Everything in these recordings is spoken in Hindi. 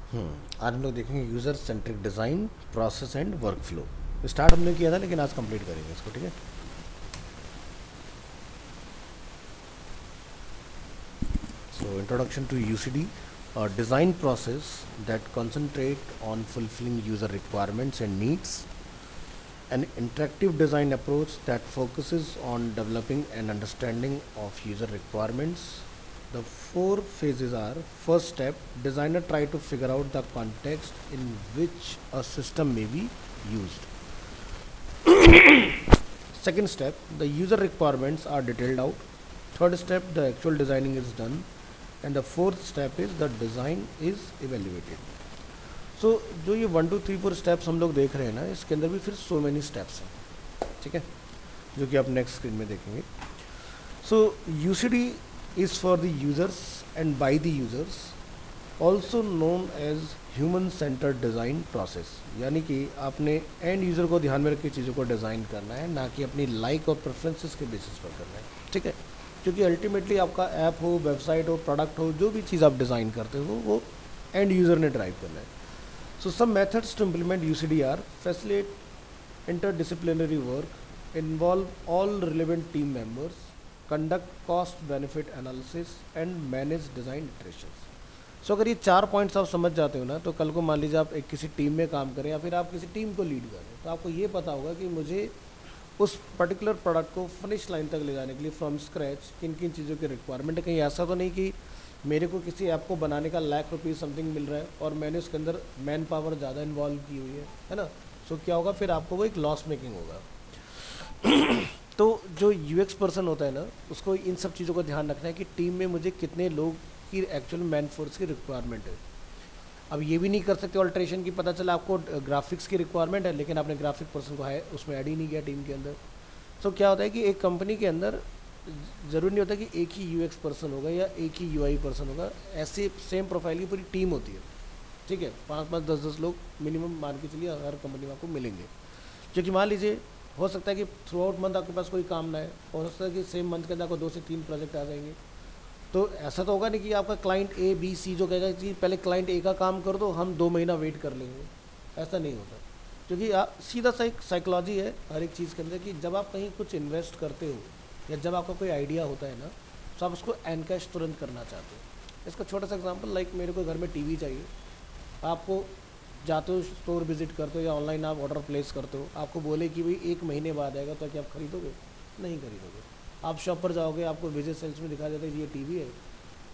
आज हम लोग देखेंगे user centric design, process and work flow. Start हमने किया था लेकिन आज कंप्लीट करेंगे इसको, ठीक है। So introduction to UCD, a design process that concentrate on fulfilling user requirements and needs, an interactive design approach that focuses on developing an understanding of user requirements. The four phases are: first step, designer try to figure out the context in which a system may be used. Second step, the user requirements are detailed out. Third step, the actual designing is done. And the fourth step is the design is evaluated. So जो ये 1 2 3 4 स्टेप्स हम लोग देख रहे हैं ना, इसके अंदर भी फिर सो मैनी स्टेप्स हैं, ठीक है, जो कि आप नेक्स्ट स्क्रीन में देखेंगे। So UCD is for the users and by the users, also known as human centred design process. यानी कि आपने एंड यूज़र को ध्यान में रख के चीज़ों को डिज़ाइन करना है, ना कि अपनी लाइक और प्रेफरेंसेस के बेसिस पर करना है, ठीक है। क्योंकि अल्टीमेटली आपका ऐप हो, वेबसाइट हो, प्रोडक्ट हो, जो भी चीज़ आप डिज़ाइन करते हो वो एंड यूज़र ने ड्राइव करना है। So some methods to implement UCD are: facilitate interdisciplinary work, involve all relevant team members, conduct cost benefit analysis and manage design iterations. So अगर ये 4 पॉइंट्स आप समझ जाते हो ना, तो कल को मान लीजिए आप एक किसी टीम में काम करें या फिर आप किसी टीम को लीड करें, तो आपको ये पता होगा कि मुझे उस पर्टिकुलर प्रोडक्ट को फिनिश लाइन तक ले जाने के लिए फ्रॉम स्क्रैच किन किन चीज़ों की रिक्वायरमेंट है। कहीं ऐसा तो नहीं कि मेरे को किसी ऐप को बनाने का ₹1,00,000 समथिंग मिल रहा है और मैंने उसके अंदर मैन पावर ज़्यादा इन्वॉल्व की हुई है ना। सो क्या होगा, फिर आपको वो एक लॉस मेकिंग होगा। तो जो यूएक्स पर्सन होता है ना, उसको इन सब चीज़ों का ध्यान रखना है कि टीम में मुझे कितने लोग की एक्चुअल मैन फोर्स की रिक्वायरमेंट है। अब ये भी नहीं कर सकते ऑल्ट्रेशन की, पता चला आपको ग्राफिक्स की रिक्वायरमेंट है लेकिन आपने ग्राफिक पर्सन को है उसमें ऐड ही नहीं किया टीम के अंदर। सो क्या होता है कि एक कंपनी के अंदर ज़रूरी नहीं होता कि एक ही यूएक्स पर्सन होगा या एक ही यूआई पर्सन होगा, ऐसे सेम प्रोफाइल की पूरी टीम होती है, ठीक है। 5 5 10 10 लोग मिनिमम मान के चलिए हर कंपनी में आपको मिलेंगे। क्योंकि मान लीजिए हो सकता है कि थ्रू आउट मंथ आपके पास कोई काम ना है, हो सकता है कि सेम मंथ के अंदर आपको 2 से 3 प्रोजेक्ट आ जाएंगे। तो ऐसा तो होगा नहीं कि आपका क्लाइंट ए बी सी जो कहेगा कि पहले क्लाइंट ए का काम कर दो, हम 2 महीना वेट कर लेंगे, ऐसा नहीं होता। क्योंकि सीधा सा एक साइकोलॉजी है हर एक चीज़ के अंदर कि जब आप कहीं कुछ इन्वेस्ट करते हो या जब आपका कोई आइडिया होता है ना, तो आप उसको एनकैश तुरंत करना चाहते हो। इसका छोटा सा एग्जांपल, लाइक मेरे को घर में टीवी चाहिए, आपको जाते हो स्टोर विजिट करते हो या ऑनलाइन आप ऑर्डर प्लेस करते हो, आपको बोले कि भाई 1 महीने बाद आएगा, तो क्या आप खरीदोगे? नहीं खरीदोगे। आप शॉप पर जाओगे, आपको विजिट सेल्स में दिखा देते हैं ये टीवी है,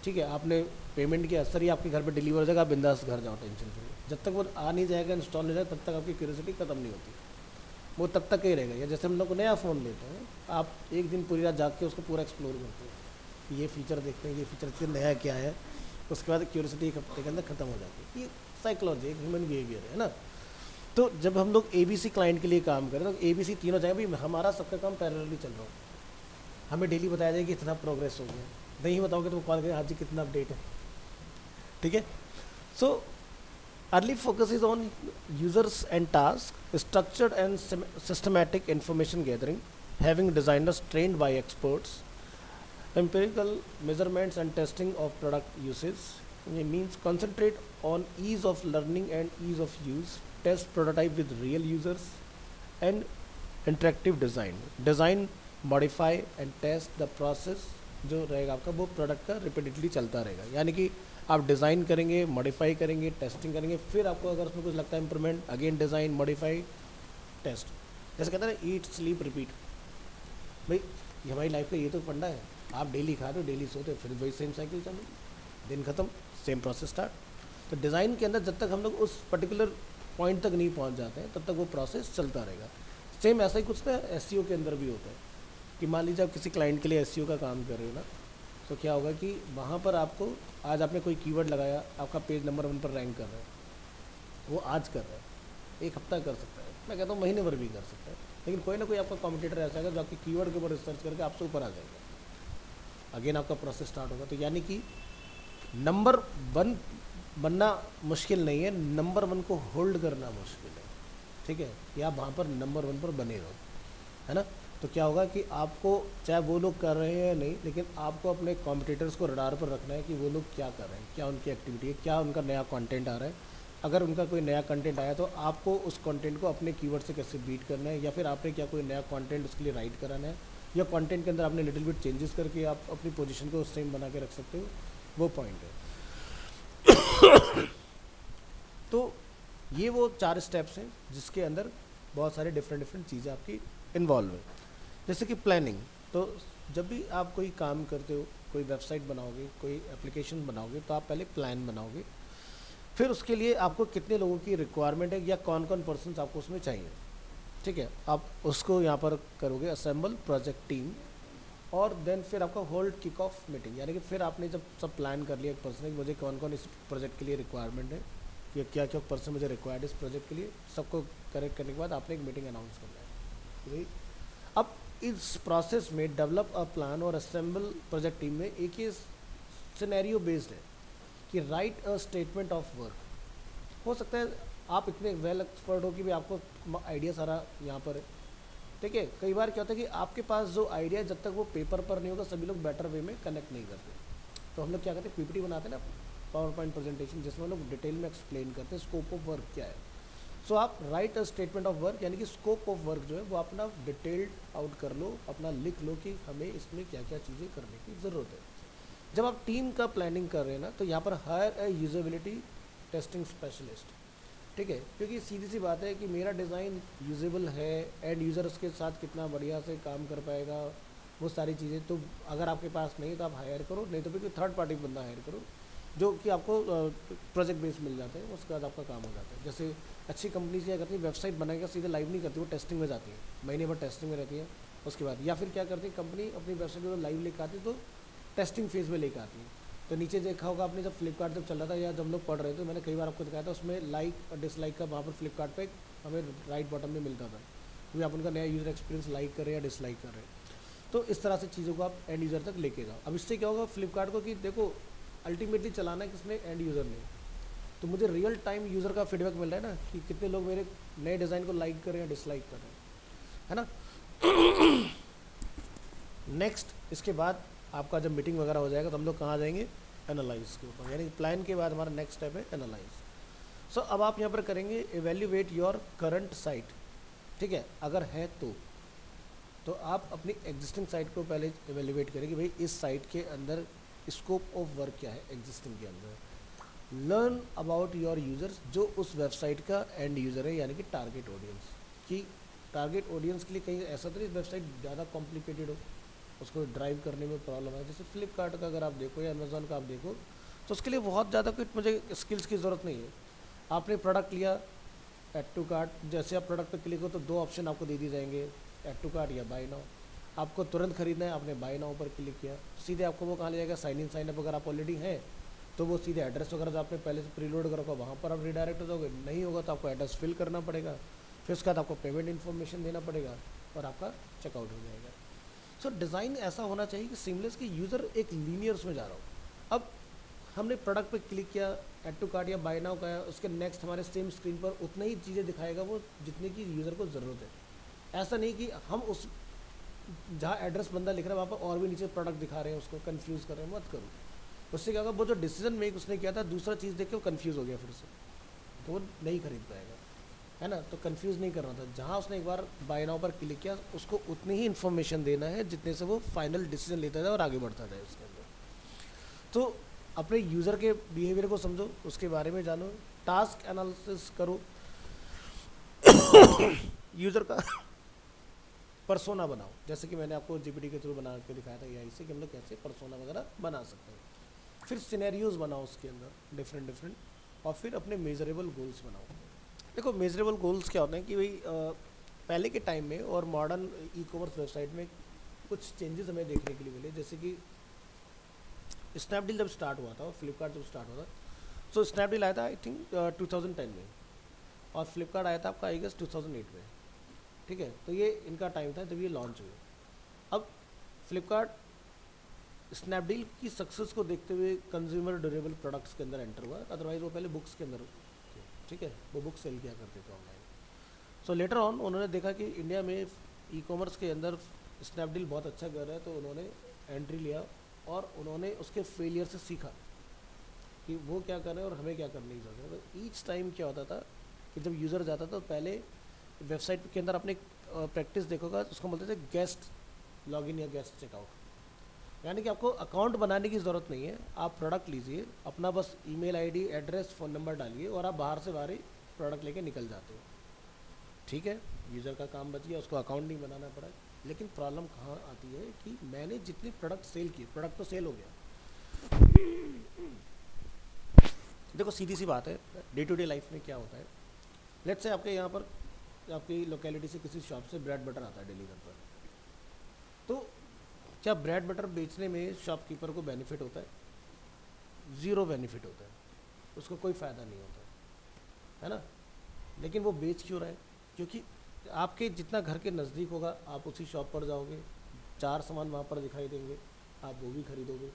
ठीक है, आपने पेमेंट किया, सर ये आपके घर पे डिलीवर हो जाएगा, आप बिंदास घर जाओ, टेंशन फ्री। जब तक वो आ नहीं जाएगा, इंस्टॉल नहीं जाएगा, तब तक आपकी क्यूरियोसिटी खत्म नहीं होती, वो तब तक ही रहेगा। या जैसे हम लोग को नया फ़ोन लेते हैं, आप एक दिन पूरी रात जाग के उसको पूरा एक्सप्लोर करते हैं, ये फीचर देखते हैं, ये फीचर नया क्या है, उसके बाद क्यूरियोसिटी एक हफ्ते के अंदर खत्म हो जाती है। ये साइकोलॉजी, एक ह्यूमन बिहेवियर है ना। तो जब हम लोग ABC क्लाइंट के लिए काम करें तो ABC तीनों जाएंगे, भाई हमारा सबका काम पैरेलली चल रहा हो, हमें डेली बताया जाए कि इतना प्रोग्रेस हो गया। नहीं बताओगे तो कॉल करें, हाँ जी कितना अपडेट है, ठीक है। So early focus is on users and task, structured and systematic information gathering, having designers trend bye experts, empirical measurements and testing of product uses. It means concentrate on ease of learning and ease of use, test prototype with real users, and interactive design. Design, modify and test the process जो रहेगा आपका वो प्रोडक्ट का रिपीटेडली चलता रहेगा। यानी कि आप डिज़ाइन करेंगे, मॉडिफाई करेंगे, टेस्टिंग करेंगे, फिर आपको अगर उसमें कुछ लगता है improvement, again design, modify, test. जैसे कहते हैं ईट स्लीप रिपीट, भाई ये हमारी लाइफ का ये तो फंडा है। आप डेली खा रहे हो, डेली सोते हो, फिर वही सेम साइकिल चालू, दिन खत्म, सेम प्रोसेस स्टार्ट। तो डिज़ाइन के अंदर जब तक हम लोग उस पर्टिकुलर पॉइंट तक नहीं पहुंच जाते हैं, तब तक वो प्रोसेस चलता रहेगा। सेम ऐसा ही कुछ ना SEO के अंदर भी होता है कि मान लीजिए आप किसी क्लाइंट के लिए SEO का काम कर रहे हो ना, तो क्या होगा कि वहाँ पर आपको आज आपने कोई कीवर्ड लगाया, आपका पेज नंबर 1 पर रैंक कर रहा है, वो आज कर रहा है, 1 हफ्ता कर सकता है, मैं कहता हूँ महीने भर भी कर सकता है, लेकिन कोई ना कोई आपका कॉम्पिटिटर ऐसा है जो आपके कीवर्ड के ऊपर रिसर्च करके आपसे ऊपर आ जाएगा, अगेन आपका प्रोसेस स्टार्ट होगा। तो यानी कि नंबर 1 बनना मुश्किल नहीं है, नंबर 1 को होल्ड करना मुश्किल है, ठीक है। या आप वहाँ पर नंबर 1 पर बने रहो, है ना। तो क्या होगा कि आपको, चाहे वो लोग कर रहे हैं या नहीं, लेकिन आपको अपने कॉम्पिटिटर्स को रडार पर रखना है कि वो लोग क्या कर रहे हैं, क्या उनकी एक्टिविटी है, क्या उनका नया कंटेंट आ रहा है। अगर उनका कोई नया कंटेंट आया तो आपको उस कंटेंट को अपने कीवर्ड से कैसे बीट करना है, या फिर आपने क्या कोई नया कंटेंट उसके लिए राइट कराना है, या कंटेंट के अंदर आपने लिटिल बिट चेंजेस करके आप अपनी पोजीशन को सेम बना के रख सकते हो, वो पॉइंट है। तो ये वो 4 स्टेप्स हैं जिसके अंदर बहुत सारे डिफरेंट चीज़ें आपकी इन्वॉल्व है। जैसे कि प्लानिंग, तो जब भी आप कोई काम करते हो, कोई वेबसाइट बनाओगे, कोई एप्लीकेशन बनाओगे, तो आप पहले प्लान बनाओगे। फिर उसके लिए आपको कितने लोगों की रिक्वायरमेंट है या कौन कौन पर्सन्स आपको उसमें चाहिए, ठीक है, आप उसको यहाँ पर करोगे असेंबल प्रोजेक्ट टीम। और देन फिर आपका होल्ड किक ऑफ मीटिंग, यानी कि फिर आपने जब सब प्लान कर लिया एक पर्सन कि मुझे कौन कौन इस प्रोजेक्ट के लिए रिक्वायरमेंट है, या क्या क्या पर्सन मुझे रिक्वायर्ड इस प्रोजेक्ट के लिए, सबको करेक्ट करने के बाद आपने एक मीटिंग अनाउंस करना है भाई। अब इस प्रोसेस में डेवलप अ प्लान और असेंबल प्रोजेक्ट टीम में एक ही सिनेरियो बेस्ड है कि right a statement of work. हो सकता है आप इतने वेल एक्सपर्ट हो कि भी आपको आइडिया सारा यहाँ पर है, ठीक है। कई बार क्या होता है कि आपके पास जो आइडिया जब तक वो पेपर पर नहीं होगा सभी लोग बेटर वे में कनेक्ट नहीं करते। तो हम लोग क्या करते हैं, पीपीटी बनाते हैं ना, पावर पॉइंट प्रेजेंटेशन, जिसमें हम लोग डिटेल में एक्सप्लेन करते हैं स्कोप ऑफ वर्क क्या है। सो आप right a statement of work, यानी कि स्कोप ऑफ वर्क जो है वो अपना डिटेल्ड आउट कर लो, अपना लिख लो कि हमें इसमें क्या क्या चीज़ें करने की ज़रूरत है। जब आप टीम का प्लानिंग कर रहे हैं ना, तो यहाँ पर हायर अ यूजेबिलिटी टेस्टिंग स्पेशलिस्ट, ठीक है, क्योंकि सीधी सी बात है कि मेरा डिज़ाइन यूजेबल है, एंड यूज़र उसके साथ कितना बढ़िया से काम कर पाएगा, वो सारी चीज़ें। तो अगर आपके पास नहीं तो आप हायर करो, नहीं तो फिर कोई थर्ड पार्टी बंदा हायर करो जो कि आपको प्रोजेक्ट बेस मिल जाते हैं, उसके बाद आपका काम हो जाता है। जैसे अच्छी कंपनी क्या करती है, वेबसाइट बनाएगा सीधे लाइव नहीं करती, वो टेस्टिंग में जाती है, महीने भर टेस्टिंग में रहती है उसके बाद। या फिर क्या करती है कंपनी, अपनी वेबसाइट को लाइव लेकर आती है तो टेस्टिंग फेज़ में लेकर आती है। तो नीचे देखा होगा आपने, जब फ्लिपकार्ट जब चल रहा था या जब लोग पढ़ रहे थे, मैंने कई बार आपको दिखाया था, उसमें लाइक और डिसलाइक का वहाँ पर फ्लिपकार्ट पे हमें राइट बटन में मिलता था कि आप उनका नया यूज़र एक्सपीरियंस लाइक कर रहे हैं या डिसलाइक कर रहे हैं। तो इस तरह से चीज़ों को आप एंड यूज़र तक लेके जाओ। अब इससे क्या होगा फ्लिपकार्ट को कि देखो अल्टीमेटली चलाना है किसने, एंड यूज़र ने। तो मुझे रियल टाइम यूज़र का फीडबैक मिल रहा है ना कि कितने लोग मेरे नए डिज़ाइन को लाइक कर रहे हैं, डिसलाइक कर रहे हैं, है ना। नेक्स्ट इसके बाद आपका जब मीटिंग वगैरह हो जाएगा तो हम लोग कहाँ जाएंगे, एनालाइज के ऊपर, यानी प्लान के बाद हमारा नेक्स्ट स्टेप है एनालाइज। सो अब आप यहाँ पर करेंगे एवेल्यूएट योर करंट साइट, ठीक है, अगर है तो आप अपनी एग्जिस्टिंग साइट को पहले एवेल्यूएट करेंगे, भाई इस साइट के अंदर स्कोप ऑफ वर्क क्या है एग्जिस्टिंग के अंदर। लर्न अबाउट योर यूज़र्स, जो उस वेबसाइट का एंड यूज़र है, यानी कि टारगेट ऑडियंस। कि टारगेट ऑडियंस के लिए कहीं ऐसा तो नहीं वेबसाइट ज़्यादा कॉम्प्लिकेटेड हो, उसको ड्राइव करने में प्रॉब्लम है। जैसे फ्लिपकार्ट का अगर आप देखो या अमेज़ॉन का आप देखो, तो उसके लिए बहुत ज़्यादा कुछ मुझे स्किल्स की ज़रूरत नहीं है। आपने प्रोडक्ट लिया, ऐड टू कार्ट, जैसे आप प्रोडक्ट पे क्लिक हो तो 2 ऑप्शन आपको दे दिए जाएंगे, ऐड टू कार्ट या बाय नाउ। आपको तुरंत खरीदना है, आपने बाय नाउ पर क्लिक किया, सीधे आपको वो कहाँ ले जाएगा, साइन इन साइन अप। अगर आप ऑलरेडी हैं तो वो सीधे एड्रेस वगैरह जो आपने पहले से प्रीलोड करा होगा वहाँ पर आप रिडायरेक्ट हो जाओगे। नहीं होगा तो आपको एड्रेस फिल करना पड़ेगा, फिर उसके बाद आपको पेमेंट इन्फॉर्मेशन देना पड़ेगा और आपका चेकआउट हो जाएगा। सो डिज़ाइन ऐसा होना चाहिए कि सीमलेस कि यूज़र एक लीनियर उसमें जा रहा हो। अब हमने प्रोडक्ट पे क्लिक किया, ऐड टू कार्ट या बाय नाउ का, उसके नेक्स्ट हमारे सेम स्क्रीन पर उतनी ही चीज़ें दिखाएगा वो जितने की यूज़र को ज़रूरत है। ऐसा नहीं कि हम उस जहाँ एड्रेस बंदा लिख रहा है वहाँ पर और भी नीचे प्रोडक्ट दिखा रहे हैं, उसको कंफ्यूज कर रहे हैं, मत करो। उससे क्या होगा, वो जो डिसीजन मेक उसने किया था दूसरा चीज़ देख के वो कन्फ्यूज़ हो गया फिर से, तो वो नहीं खरीद पाएगा, है ना। तो कंफ्यूज नहीं करना था, जहाँ उसने एक बार बाय नाउ पर क्लिक किया उसको उतनी ही इन्फॉर्मेशन देना है जितने से वो फाइनल डिसीजन लेता जाए और आगे बढ़ता जाए उसके अंदर। तो अपने यूज़र के बिहेवियर को समझो, उसके बारे में जानो, टास्क एनालिसिस करो, यूज़र का परसोना बनाओ। जैसे कि मैंने आपको जीपीटी के थ्रू बना के दिखाया था एआई से कि हम लोग कैसे परसोना वगैरह बना सकते हैं। फिर सिनेरियोज़ बनाओ उसके अंदर डिफरेंट, और फिर अपने मेजरेबल गोल्स बनाओ। देखो मेजरेबल गोल्स क्या होते हैं कि भाई पहले के टाइम में और मॉडर्न ई कॉमर्स वेबसाइट में कुछ चेंजेस हमें देखने के लिए मिले। जैसे कि स्नैपडील जब स्टार्ट हुआ था और फ्लिपकार्ट जब स्टार्ट हुआ था, सो स्नैपडील आया था आई थिंक 2010 में, और फ्लिपकार्ट आया था आपका आई गेस 2008 में, ठीक है। तो ये इनका टाइम था जब ये लॉन्च हुए। अब फ्लिपकार्ट स्नैपडील की सक्सेस को देखते हुए कंज्यूमर ड्यूरेबल प्रोडक्ट्स के अंदर एंटर हुआ, अदरवाइज वो पहले बुक्स के अंदर थे, ठीक है, वो बुक सेल किया करते थे ऑनलाइन। सो लेटर ऑन उन्होंने देखा कि इंडिया में ई कॉमर्स के अंदर स्नैपडील बहुत अच्छा कर रहा है, तो उन्होंने एंट्री लिया और उन्होंने उसके फेलियर से सीखा कि वो क्या कर रहे हैं और हमें क्या करने की ज़रूरत है। तो ईच टाइम क्या होता था कि जब यूज़र जाता था तो पहले वेबसाइट के अंदर आपने प्रैक्टिस देखोगा, उसको बोलते थे गेस्ट लॉगिन या गेस्ट चेकआउट। यानी कि आपको अकाउंट बनाने की ज़रूरत नहीं है, आप प्रोडक्ट लीजिए, अपना बस email ID, address, phone number डालिए और आप बाहर से बाहर ही प्रोडक्ट लेके निकल जाते हो। ठीक है, यूज़र का काम बच गया, उसको अकाउंट नहीं बनाना पड़ा। लेकिन प्रॉब्लम कहाँ आती है कि मैंने जितने प्रोडक्ट सेल किए, प्रोडक्ट तो सेल हो गया। देखो सीधी सी बात है, डे टू डे लाइफ में क्या होता है, लेट्स से आपके यहाँ पर आपकी लोकेलिटी से किसी शॉप से ब्रेड बटर आता है डेली घर पर, तो क्या ब्रेड बटर बेचने में शॉपकीपर को बेनिफिट होता है? ज़ीरो बेनिफिट होता है, उसको कोई फ़ायदा नहीं होता है ना। लेकिन वो बेच क्यों रहा है? क्योंकि आपके जितना घर के नज़दीक होगा आप उसी शॉप पर जाओगे, 4 सामान वहाँ पर दिखाई देंगे, आप वो भी खरीदोगे।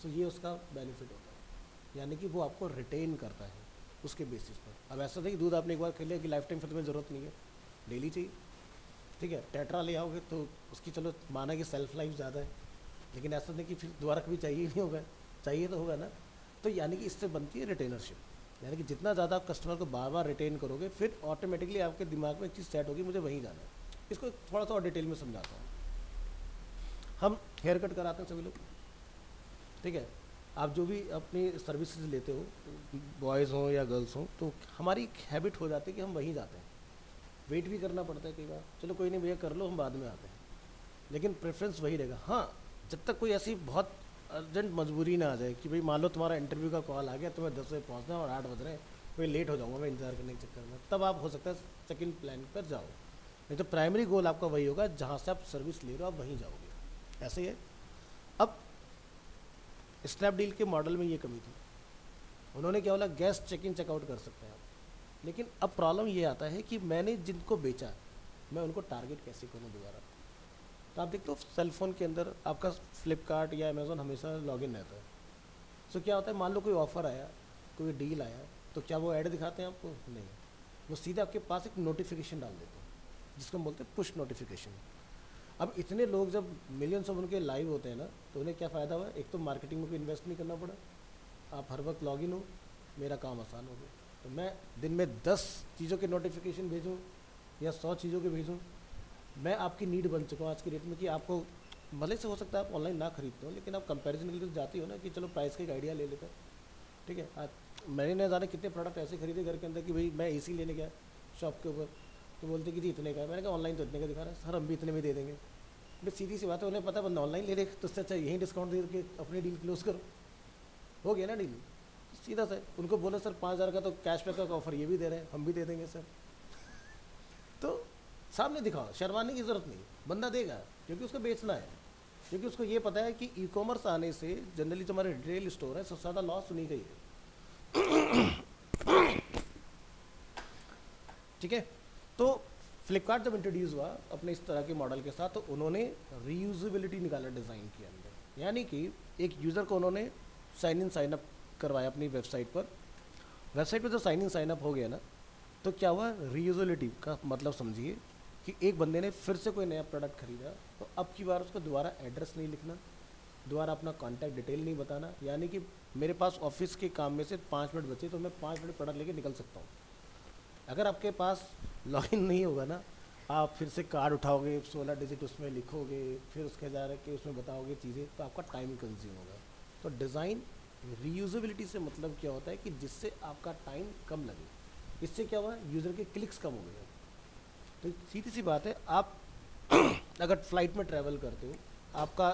तो ये उसका बेनिफिट होता है, यानी कि वो आपको रिटेन करता है उसके बेसिस पर। अब ऐसा नहीं दूध आपने एक बार खरीद लिया कि लाइफ टाइम फिर तुम्हें ज़रूरत नहीं है, डेली चाहिए। ठीक है, टेट्रा ले आओगे तो उसकी चलो माना कि सेल्फ लाइफ ज़्यादा है, लेकिन ऐसा नहीं कि फिर दोबारा कभी चाहिए ही नहीं होगा, चाहिए तो होगा ना। तो यानी कि इससे बनती है रिटेनरशिप, यानी कि जितना ज़्यादा आप कस्टमर को बार बार रिटेन करोगे फिर ऑटोमेटिकली आपके दिमाग में एक चीज़ सेट होगी, मुझे वहीं जाना है। इसको थोड़ा सा और डिटेल में समझाता हूँ। हम हेयर कट कराते हैं सभी लोग, ठीक है, आप जो भी अपनी सर्विसेज लेते हो, बॉयज़ हों या गर्ल्स हों, तो हमारी एक हैबिट हो जाती है कि हम वहीं जाते हैं। वेट भी करना पड़ता है कई बार, चलो कोई नहीं भैया कर लो, हम बाद में आते हैं, लेकिन प्रेफरेंस वही रहेगा। हाँ, जब तक कोई ऐसी बहुत अर्जेंट मजबूरी ना आ जाए कि भाई मान लो तुम्हारा इंटरव्यू का कॉल आ गया, तुम्हें 10 बजे पहुँचना है और 8 बज रहे हैं, कोई लेट हो जाऊँगा मैं इंतज़ार करने के चक्कर में, तब आप हो सकता है सेकंड प्लान पर जाओ। नहीं तो प्राइमरी गोल आपका वही होगा, जहाँ से आप सर्विस ले रहे हो आप वहीं जाओगे। ऐसे ही है। अब स्नैपडील के मॉडल में ये कमी थी, उन्होंने क्या बोला, गेस्ट चेक इन चेकआउट कर सकते हैं आप। लेकिन अब प्रॉब्लम ये आता है कि मैंने जिनको बेचा मैं उनको टारगेट कैसे करूँ दोबारा। तो आप देखते हो सेलफोन के अंदर आपका फ्लिपकार्ट या अमेज़ोन हमेशा लॉगिन रहता है। सो क्या होता है, मान लो कोई ऑफ़र आया, कोई डील आया, तो क्या वो ऐड दिखाते हैं आपको? नहीं, वो सीधे आपके पास एक नोटिफिकेशन डाल देते हैं जिसको हम बोलते हैं पुश नोटिफिकेशन। अब इतने लोग जब मिलियंस ऑफ उनके लाइव होते हैं ना, तो उन्हें क्या फ़ायदा हुआ? एक तो मार्केटिंग में कोई इन्वेस्ट नहीं करना पड़ा, आप हर वक्त लॉगिन हो, मेरा काम आसान हो गया। तो मैं दिन में 10 चीज़ों के नोटिफिकेशन भेजूँ या 100 चीज़ों के भेजूँ, मैं आपकी नीड बन चुका हूँ आज की डेट में कि आपको भले से हो सकता है आप ऑनलाइन ना खरीदते हो, लेकिन आप कंपैरिजन के लिए तो जाती हो ना कि चलो प्राइस का एक आइडिया ले लेते हैं। ठीक है, आज मैंने न जाने कितने प्रोडक्ट ऐसे खरीदे घर के अंदर कि भाई मैं एसी लेने गया शॉप के ऊपर, तो बोलते कि जी इतने का है, मैंने कहा ऑनलाइन तो इतने का दिखा रहा है सर, हम भी इतने में दे देंगे। बस सीधी सी बात है, उन्हें पता है बंदा ऑनलाइन ले रहे, तो उससे अच्छा यहीं डिस्काउंट दे के अपनी डील क्लोज करो, हो गया ना डील। सीधा सा उनको बोले सर 5,000 का तो कैशबैक का ऑफर ये भी दे रहे हैं, हम भी दे देंगे सर। तो सामने दिखाओ, शर्माने की ज़रूरत नहीं, बंदा देगा क्योंकि उसको बेचना है, क्योंकि उसको ये पता है कि ई कॉमर्स आने से जनरली जो हमारे रिटेल स्टोर है सबसे ज़्यादा लॉस उन्हीं का ही है। ठीक है, तो फ्लिपकार्ट जब इंट्रोड्यूस हुआ अपने इस तरह के मॉडल के साथ, तो उन्होंने रीयूजेबिलिटी निकाला डिज़ाइन के अंदर, यानी कि एक यूज़र को उन्होंने साइन इन साइन अप करवाया अपनी वेबसाइट पर। वेबसाइट पर जो साइन इन साइन अप हो गया ना, तो क्या हुआ, रीयूजेबिलिटी का मतलब समझिए कि एक बंदे ने फिर से कोई नया प्रोडक्ट खरीदा, तो अब की बार उसको दोबारा एड्रेस नहीं लिखना, दोबारा अपना कॉन्टैक्ट डिटेल नहीं बताना, यानी कि मेरे पास ऑफिस के काम में से 5 मिनट बचे तो मैं 5 मिनट प्रोडक्ट लेके निकल सकता हूँ। अगर आपके पास लॉगिन नहीं होगा ना, आप फिर से कार्ड उठाओगे, 16 डिजिट उसमें लिखोगे, फिर उसके जा रहे कि उसमें बताओगे चीज़ें, तो आपका टाइम कंज्यूम होगा। तो डिज़ाइन रीयूजेबिलिटी से मतलब क्या होता है कि जिससे आपका टाइम कम लगे, इससे क्या हुआ, यूज़र के क्लिक्स कम हो गए। तो सीधी सी बात है, आप अगर फ्लाइट में ट्रैवल करते हो, आपका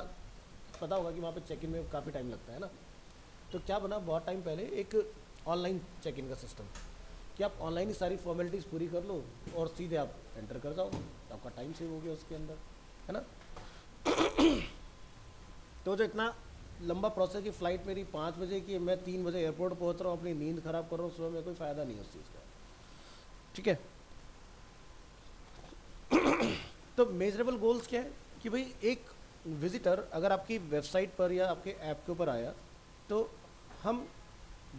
पता होगा कि वहाँ पे चेक इन में काफ़ी टाइम लगता है ना, तो क्या बना बहुत टाइम पहले एक ऑनलाइन चेक इन का सिस्टम कि आप ऑनलाइन ही सारी फॉर्मेलिटीज़ पूरी कर लो और सीधे आप एंटर कर जाओ, तो आपका टाइम सेव हो गया उसके अंदर, है ना। तो जो इतना लंबा प्रोसेस की फ़्लाइट मेरी 5 बजे की, मैं 3 बजे एयरपोर्ट पहुँच रहा हूँ, अपनी नींद ख़राब कर रहा हूँ सुबह में, कोई फ़ायदा नहीं है उस चीज़ का। ठीक है, तो मेजरेबल गोल्स क्या है कि भाई एक विजिटर अगर आपकी वेबसाइट पर या आपके ऐप के ऊपर आया, तो हम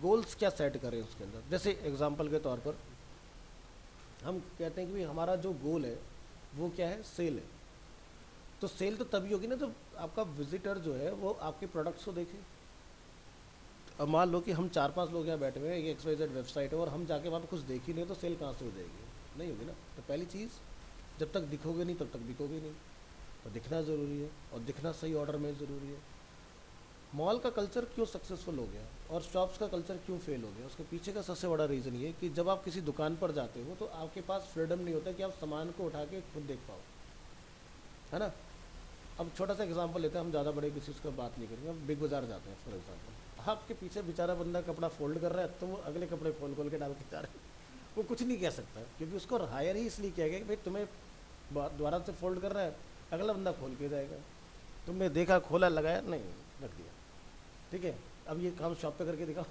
गोल्स क्या सेट करें उसके अंदर। जैसे एग्जांपल के तौर पर हम कहते हैं कि भाई हमारा जो गोल है वो क्या है, सेल है। तो सेल तो तभी होगी ना जब आपका विजिटर जो है वो आपके प्रोडक्ट्स को देखे। अब मान लो कि हम 4-5 लोग यहाँ बैठे हुए हैं, एक XYZ वेबसाइट है और हम जाके वहाँ पे कुछ देख ही नहीं तो सेल कहाँ से हो जाएगी, नहीं होगी ना। तो पहली चीज़, जब तक दिखोगे नहीं तब तक बिकोगे नहीं। तो दिखना ज़रूरी है और दिखना सही ऑर्डर में ज़रूरी है। मॉल का कल्चर क्यों सक्सेसफुल हो गया और शॉप्स का कल्चर क्यों फेल हो गया, उसके पीछे का सबसे बड़ा रीज़न ये कि जब आप किसी दुकान पर जाते हो तो आपके पास फ्रीडम नहीं होता कि आप सामान को उठा के खुद देख पाओ, है ना। अब छोटा सा एग्जांपल लेते हैं, हम ज़्यादा बड़े किसी उसका बात नहीं करेंगे। हम बिग बाज़ार जाते हैं फॉर एग्जांपल, आपके पीछे बेचारा बंदा कपड़ा फोल्ड कर रहा है तो वो अगले कपड़े खोल खोल के डाल के जा रहे हैं। वो कुछ नहीं कह सकता क्योंकि उसको हायर ही इसलिए किया गया कि भाई तुम्हें दोबारा से फोल्ड कर रहा है, अगला बंदा खोल के जाएगा। तुमने देखा, खोला, लगाया, नहीं, रख दिया, ठीक है। अब ये काम शॉप पे करके दिखाओ।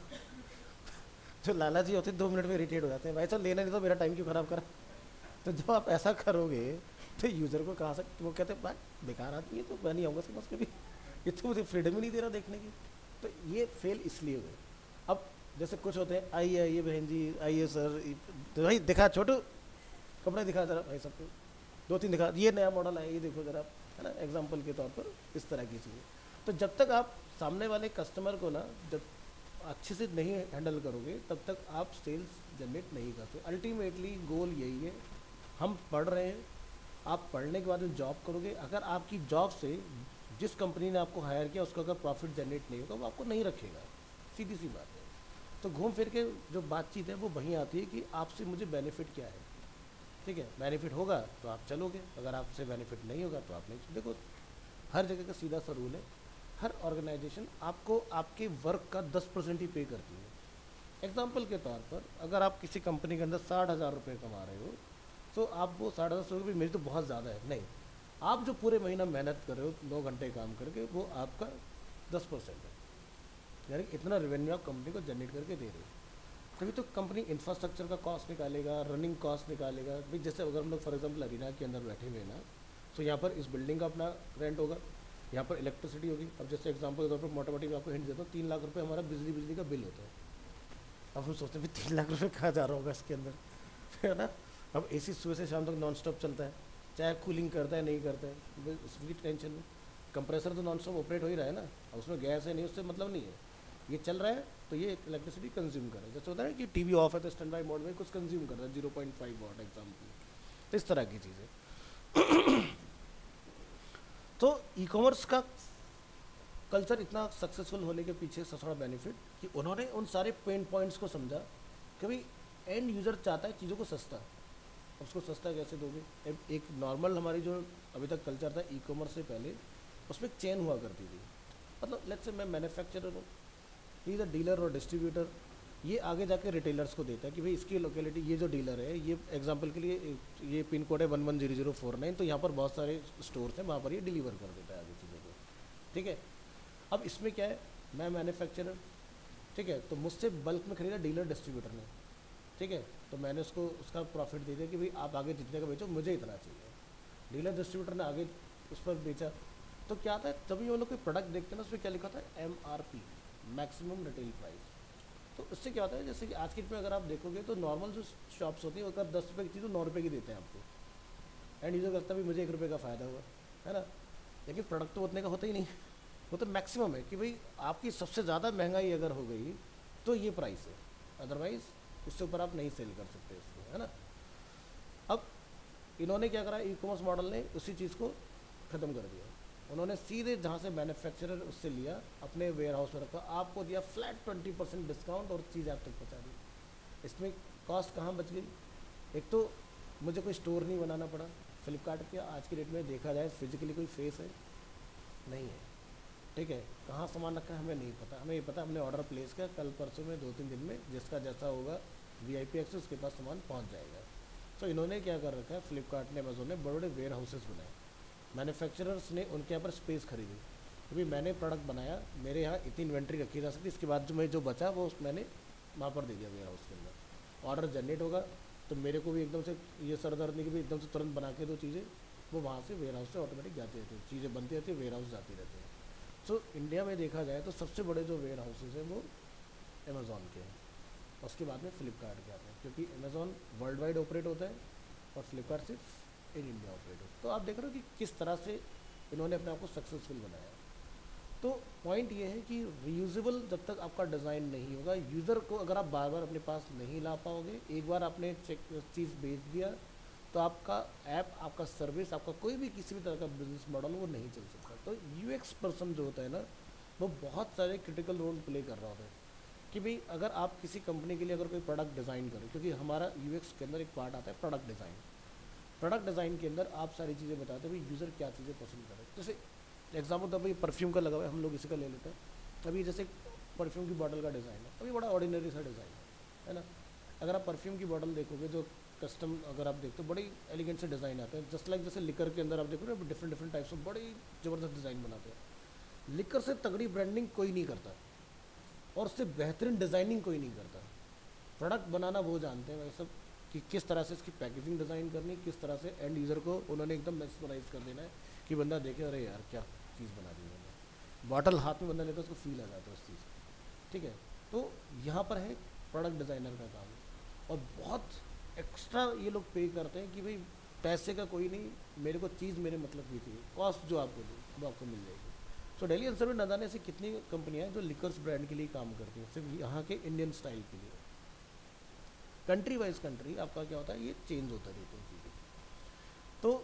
जो लाला जी होते हैं 2 मिनट में इरिटेट हो जाते हैं, भाई चल लेना नहीं तो मेरा टाइम क्यों ख़राब करा। तो जब आप ऐसा करोगे तो यूज़र को कहाँ से, वो कहते हैं भाई बेकार आदमी है तो मैं नहीं आऊँगा समझ के भी, ये तो मुझे फ्रीडम ही नहीं दे रहा देखने की। तो ये फेल इसलिए हुए। अब जैसे कुछ होते हैं, आइए आइए बहन जी, आइए सर, तो भाई दिखा छोटू, कपड़े दिखा ज़रा भाई सबको, 2-3 दिखा, ये नया मॉडल है ये देखो ज़रा, है ना, एग्जाम्पल के तौर पर इस तरह की चीज़ें। तो जब तक आप सामने वाले कस्टमर को ना जब अच्छे से नहीं हैंडल करोगे तब तक आप सेल्स जनरेट नहीं करते। अल्टीमेटली गोल यही है, हम पढ़ रहे हैं, आप पढ़ने के बाद में जॉब करोगे, अगर आपकी जॉब से जिस कंपनी ने आपको हायर किया उसका अगर प्रॉफिट जनरेट नहीं होगा वो आपको नहीं रखेगा, सीधी सी बात है। तो घूम फिर के जो बातचीत है वो वहीं आती है कि आपसे मुझे बेनिफिट क्या है, ठीक है। बेनिफिट होगा तो आप चलोगे, अगर आपसे बेनिफिट नहीं होगा तो आप नहीं। देखो हर जगह का सीधा सा रूल है, हर ऑर्गेनाइजेशन आपको आपके वर्क का 10% ही पे करती है। एग्जाम्पल के तौर पर अगर आप किसी कंपनी के अंदर 60,000 रुपये कमा रहे हो तो आप वो 60,000 रुपये मेरी तो बहुत ज़्यादा है, नहीं, आप जो पूरे महीना मेहनत कर रहे हो 9 घंटे काम करके वो आपका 10% है, यानी इतना रेवेन्यू आप कंपनी को जनरेट करके दे रहे हो। तभी तो कंपनी इंफ्रास्ट्रक्चर का कॉस्ट निकालेगा, रनिंग कॉस्ट निकालेगा। भाई जैसे अगर हम लोग फॉर एग्जाम्पल अरीना के अंदर बैठे हुए ना, तो यहाँ पर इस बिल्डिंग का अपना रेंट होगा, यहाँ पर इलेक्ट्रिसिटी होगी। अब जैसे एग्जाम्पल के तौर पर मोटा मोटी मैं आपको हिंट देता हूँ, 3 लाख रुपये हमारा बिजली का बिल होता है। अब हम सोचते हैं भाई 3 लाख रुपये कहाँ जा रहा होगा इसके अंदर, है ना। अब AC सुबह से शाम तक नॉन स्टॉप चलता है, चाहे कूलिंग करता है नहीं करता है, उसकी टेंशन नहीं। कंप्रेसर तो नॉन स्टॉप ऑपरेट हो ही रहा है ना, अब उसमें गैस है नहीं उससे मतलब नहीं है, ये चल रहा है तो ये इलेक्ट्रिसिटी कंज्यूम कर रहा है। जैसे होता है कि टीवी ऑफ है तो स्टैंड बाई मोड में कुछ कंज्यूम कर रहा है, 0.5 वाट एग्जाम्पल, तो इस तरह की चीज़ें। तो ई कॉमर्स का कल्चर इतना सक्सेसफुल होने के पीछे सबसे बड़ा बेनिफिट कि उन्होंने उन सारे पेन पॉइंट्स को समझा कि भाई एंड यूज़र चाहता है चीज़ों को सस्ता, अब उसको सस्ता कैसे दोगे। एक नॉर्मल हमारी जो अभी तक कल्चर था ई कॉमर्स से पहले, उसमें एक चेन हुआ करती थी। मतलब लेट्स से मैं मैन्युफैक्चरर हूँ, ही इज़ अ डीलर और डिस्ट्रीब्यूटर, ये आगे जाके रिटेलर्स को देता है कि भाई इसकी लोकेलिटी, ये जो डीलर है, ये एग्जांपल के लिए ये पिन कोड है 110049, तो यहाँ पर बहुत सारे स्टोर्स हैं, वहाँ पर ये डिलीवर कर देता है आगे चीज़ों को, ठीक है। अब इसमें क्या है, मैं मैन्युफैक्चरर, ठीक है, तो मुझसे बल्क में खरीदा डीलर डिस्ट्रीब्यूटर ने, ठीक है, तो मैंने उसको उसका प्रॉफिट दे दिया कि भाई आप आगे जितने का बेचो मुझे इतना चाहिए। डीलर डिस्ट्रीब्यूटर ने आगे उस पर बेचा, तो क्या आता है, तभी वो लोग कोई प्रोडक्ट देखते हैं ना, उसमें क्या लिखा था, MRP, मैक्सिमम रिटेल प्राइस। तो उससे क्या होता है, जैसे कि आज की डेट में अगर आप देखोगे तो नॉर्मल जो शॉप्स होती है वो अगर 10 रुपये की चीज़ तो 9 रुपये की देते हैं आपको, एंड यूज़र करता भी मुझे 1 रुपये का फ़ायदा हुआ, है ना। लेकिन प्रोडक्ट तो उतने का होता ही नहीं, वो तो मैक्सिमम है कि भाई आपकी सबसे ज़्यादा महंगाई अगर हो गई तो ये प्राइस है, अदरवाइज़ उससे ऊपर आप नहीं सेल कर सकते इसको, है ना। अब इन्होंने क्या करा, ई कॉमर्स मॉडल ने उसी चीज़ को ख़त्म कर दिया। उन्होंने सीधे जहाँ से मैन्युफैक्चरर उससे लिया, अपने वेयर हाउस में रखा, आपको दिया फ्लैट 20% डिस्काउंट और चीज़ आप तक पहुँचा दी। इसमें कॉस्ट कहाँ बच गई, एक तो मुझे कोई स्टोर नहीं बनाना पड़ा। फ्लिपकार्ट के आज की डेट में देखा जाए फिजिकली कोई फेस है नहीं है, ठीक है, कहाँ सामान रखा है हमें नहीं पता, हमें ये पता हमने ऑर्डर प्लेस किया, कल परसों में 2-3 दिन में जिसका जैसा होगा VIP एक्सेस उसके पास सामान पहुँच जाएगा। तो इन्होंने क्या कर रखा है, फ्लिपकार्ट ने, अमेजोन ने बड़े बड़े वेयर हाउसेस बनाए, मैन्युफैक्चरर्स ने उनके यहाँ पर स्पेस खरीदी कि भाई मैंने प्रोडक्ट बनाया, मेरे यहाँ इतनी इन्वेंट्री रखी जा सकती है, इसके बाद जो मैं जो बचा वो मैंने वहाँ पर दे दिया वेयर हाउस के अंदर। ऑर्डर जनरेट होगा तो मेरे को भी एकदम से ये सर दर्द नहीं कि भाई एकदम से तुरंत बना के दो चीज़ें, वो वहाँ से वेयर हाउस से ऑटोमेटिक जाती रहती है, चीज़ें बनती रहती है, वेयर हाउस जाती रहती है। सो इंडिया में देखा जाए तो सबसे बड़े जो वेयर हाउसेज हैं वो अमेज़ॉन के हैं, उसके बाद में फ्लिपकार्ट के आते हैं, क्योंकि अमेज़ॉन वर्ल्ड वाइड ऑपरेट होता है और फ्लिपकार्ट सिर्फ इन इंडिया ऑपरेट हो। तो आप देख रहे हो कि किस तरह से इन्होंने अपने आप को सक्सेसफुल बनाया। तो पॉइंट ये है कि रीयूजेबल जब तक आपका डिज़ाइन नहीं होगा, यूज़र को अगर आप बार बार अपने पास नहीं ला पाओगे, एक बार आपने चीज़ बेच दिया तो आपका ऐप, आपका सर्विस, आपका कोई भी किसी भी तरह का बिजनेस मॉडल वो नहीं चल सकता। तो यूएक्स पर्सन जो होता है ना, वो बहुत सारे क्रिटिकल रोल प्ले कर रहा होता है कि भाई अगर आप किसी कंपनी के लिए अगर कोई प्रोडक्ट डिज़ाइन करें, क्योंकि हमारा यूएक्स के अंदर एक पार्ट आता है प्रोडक्ट डिज़ाइन। प्रोडक्ट डिज़ाइन के अंदर आप सारी चीज़ें बताते हैं भाई यूज़र क्या चीज़ें पसंद करे। जैसे एग्जाम्पल तो अभी परफ्यूम का लगा हुआ है, हम लोग इसी का ले लेते हैं। अभी जैसे परफ्यूम की बॉटल का डिज़ाइन है, अभी बड़ा ऑर्डिनरी सा डिज़ाइन है ना। अगर आप परफ्यूम की बॉटल देखोगे जो कस्टम अगर आप देखते हो, बड़ी एलिगेंट से डिज़ाइन आते हैं। जस्ट लाइक जैसे लिकर के अंदर आप देखो ना, डिफरेंट डिफरेंट टाइप्स ऑफ बड़ी ज़बरदस्त डिज़ाइन बनाते हैं। लिकर से तगड़ी ब्रांडिंग कोई नहीं करता और उससे बेहतरीन डिज़ाइनिंग कोई नहीं करता। प्रोडक्ट बनाना वो जानते हैं भाई सब कि किस तरह से इसकी पैकेजिंग डिज़ाइन करनी, किस तरह से एंड यूज़र को उन्होंने एकदम मेस्मराइज कर देना है कि बंदा देखे अरे यार क्या चीज़ बना दी उन्होंने। बॉटल हाथ में बंदा लेता है उसको फील आ जाता है उस चीज़ का। ठीक है, तो यहाँ पर है प्रोडक्ट डिज़ाइनर का काम। और बहुत एक्स्ट्रा ये लोग पे करते हैं कि भाई पैसे का कोई नहीं, मेरे को चीज़ मेरे मतलब की चाहिए, कॉस्ट जो आपको दी वो आपको मिल जाएगी। तो डेली आंसर में न जाने से कितनी कंपनियां हैं जो लिकर्स ब्रांड के लिए काम करती हैं, सिर्फ यहाँ के इंडियन स्टाइल के लिए। कंट्री वाइज कंट्री आपका क्या होता है, ये चेंज होता रहता है चीज़ें। तो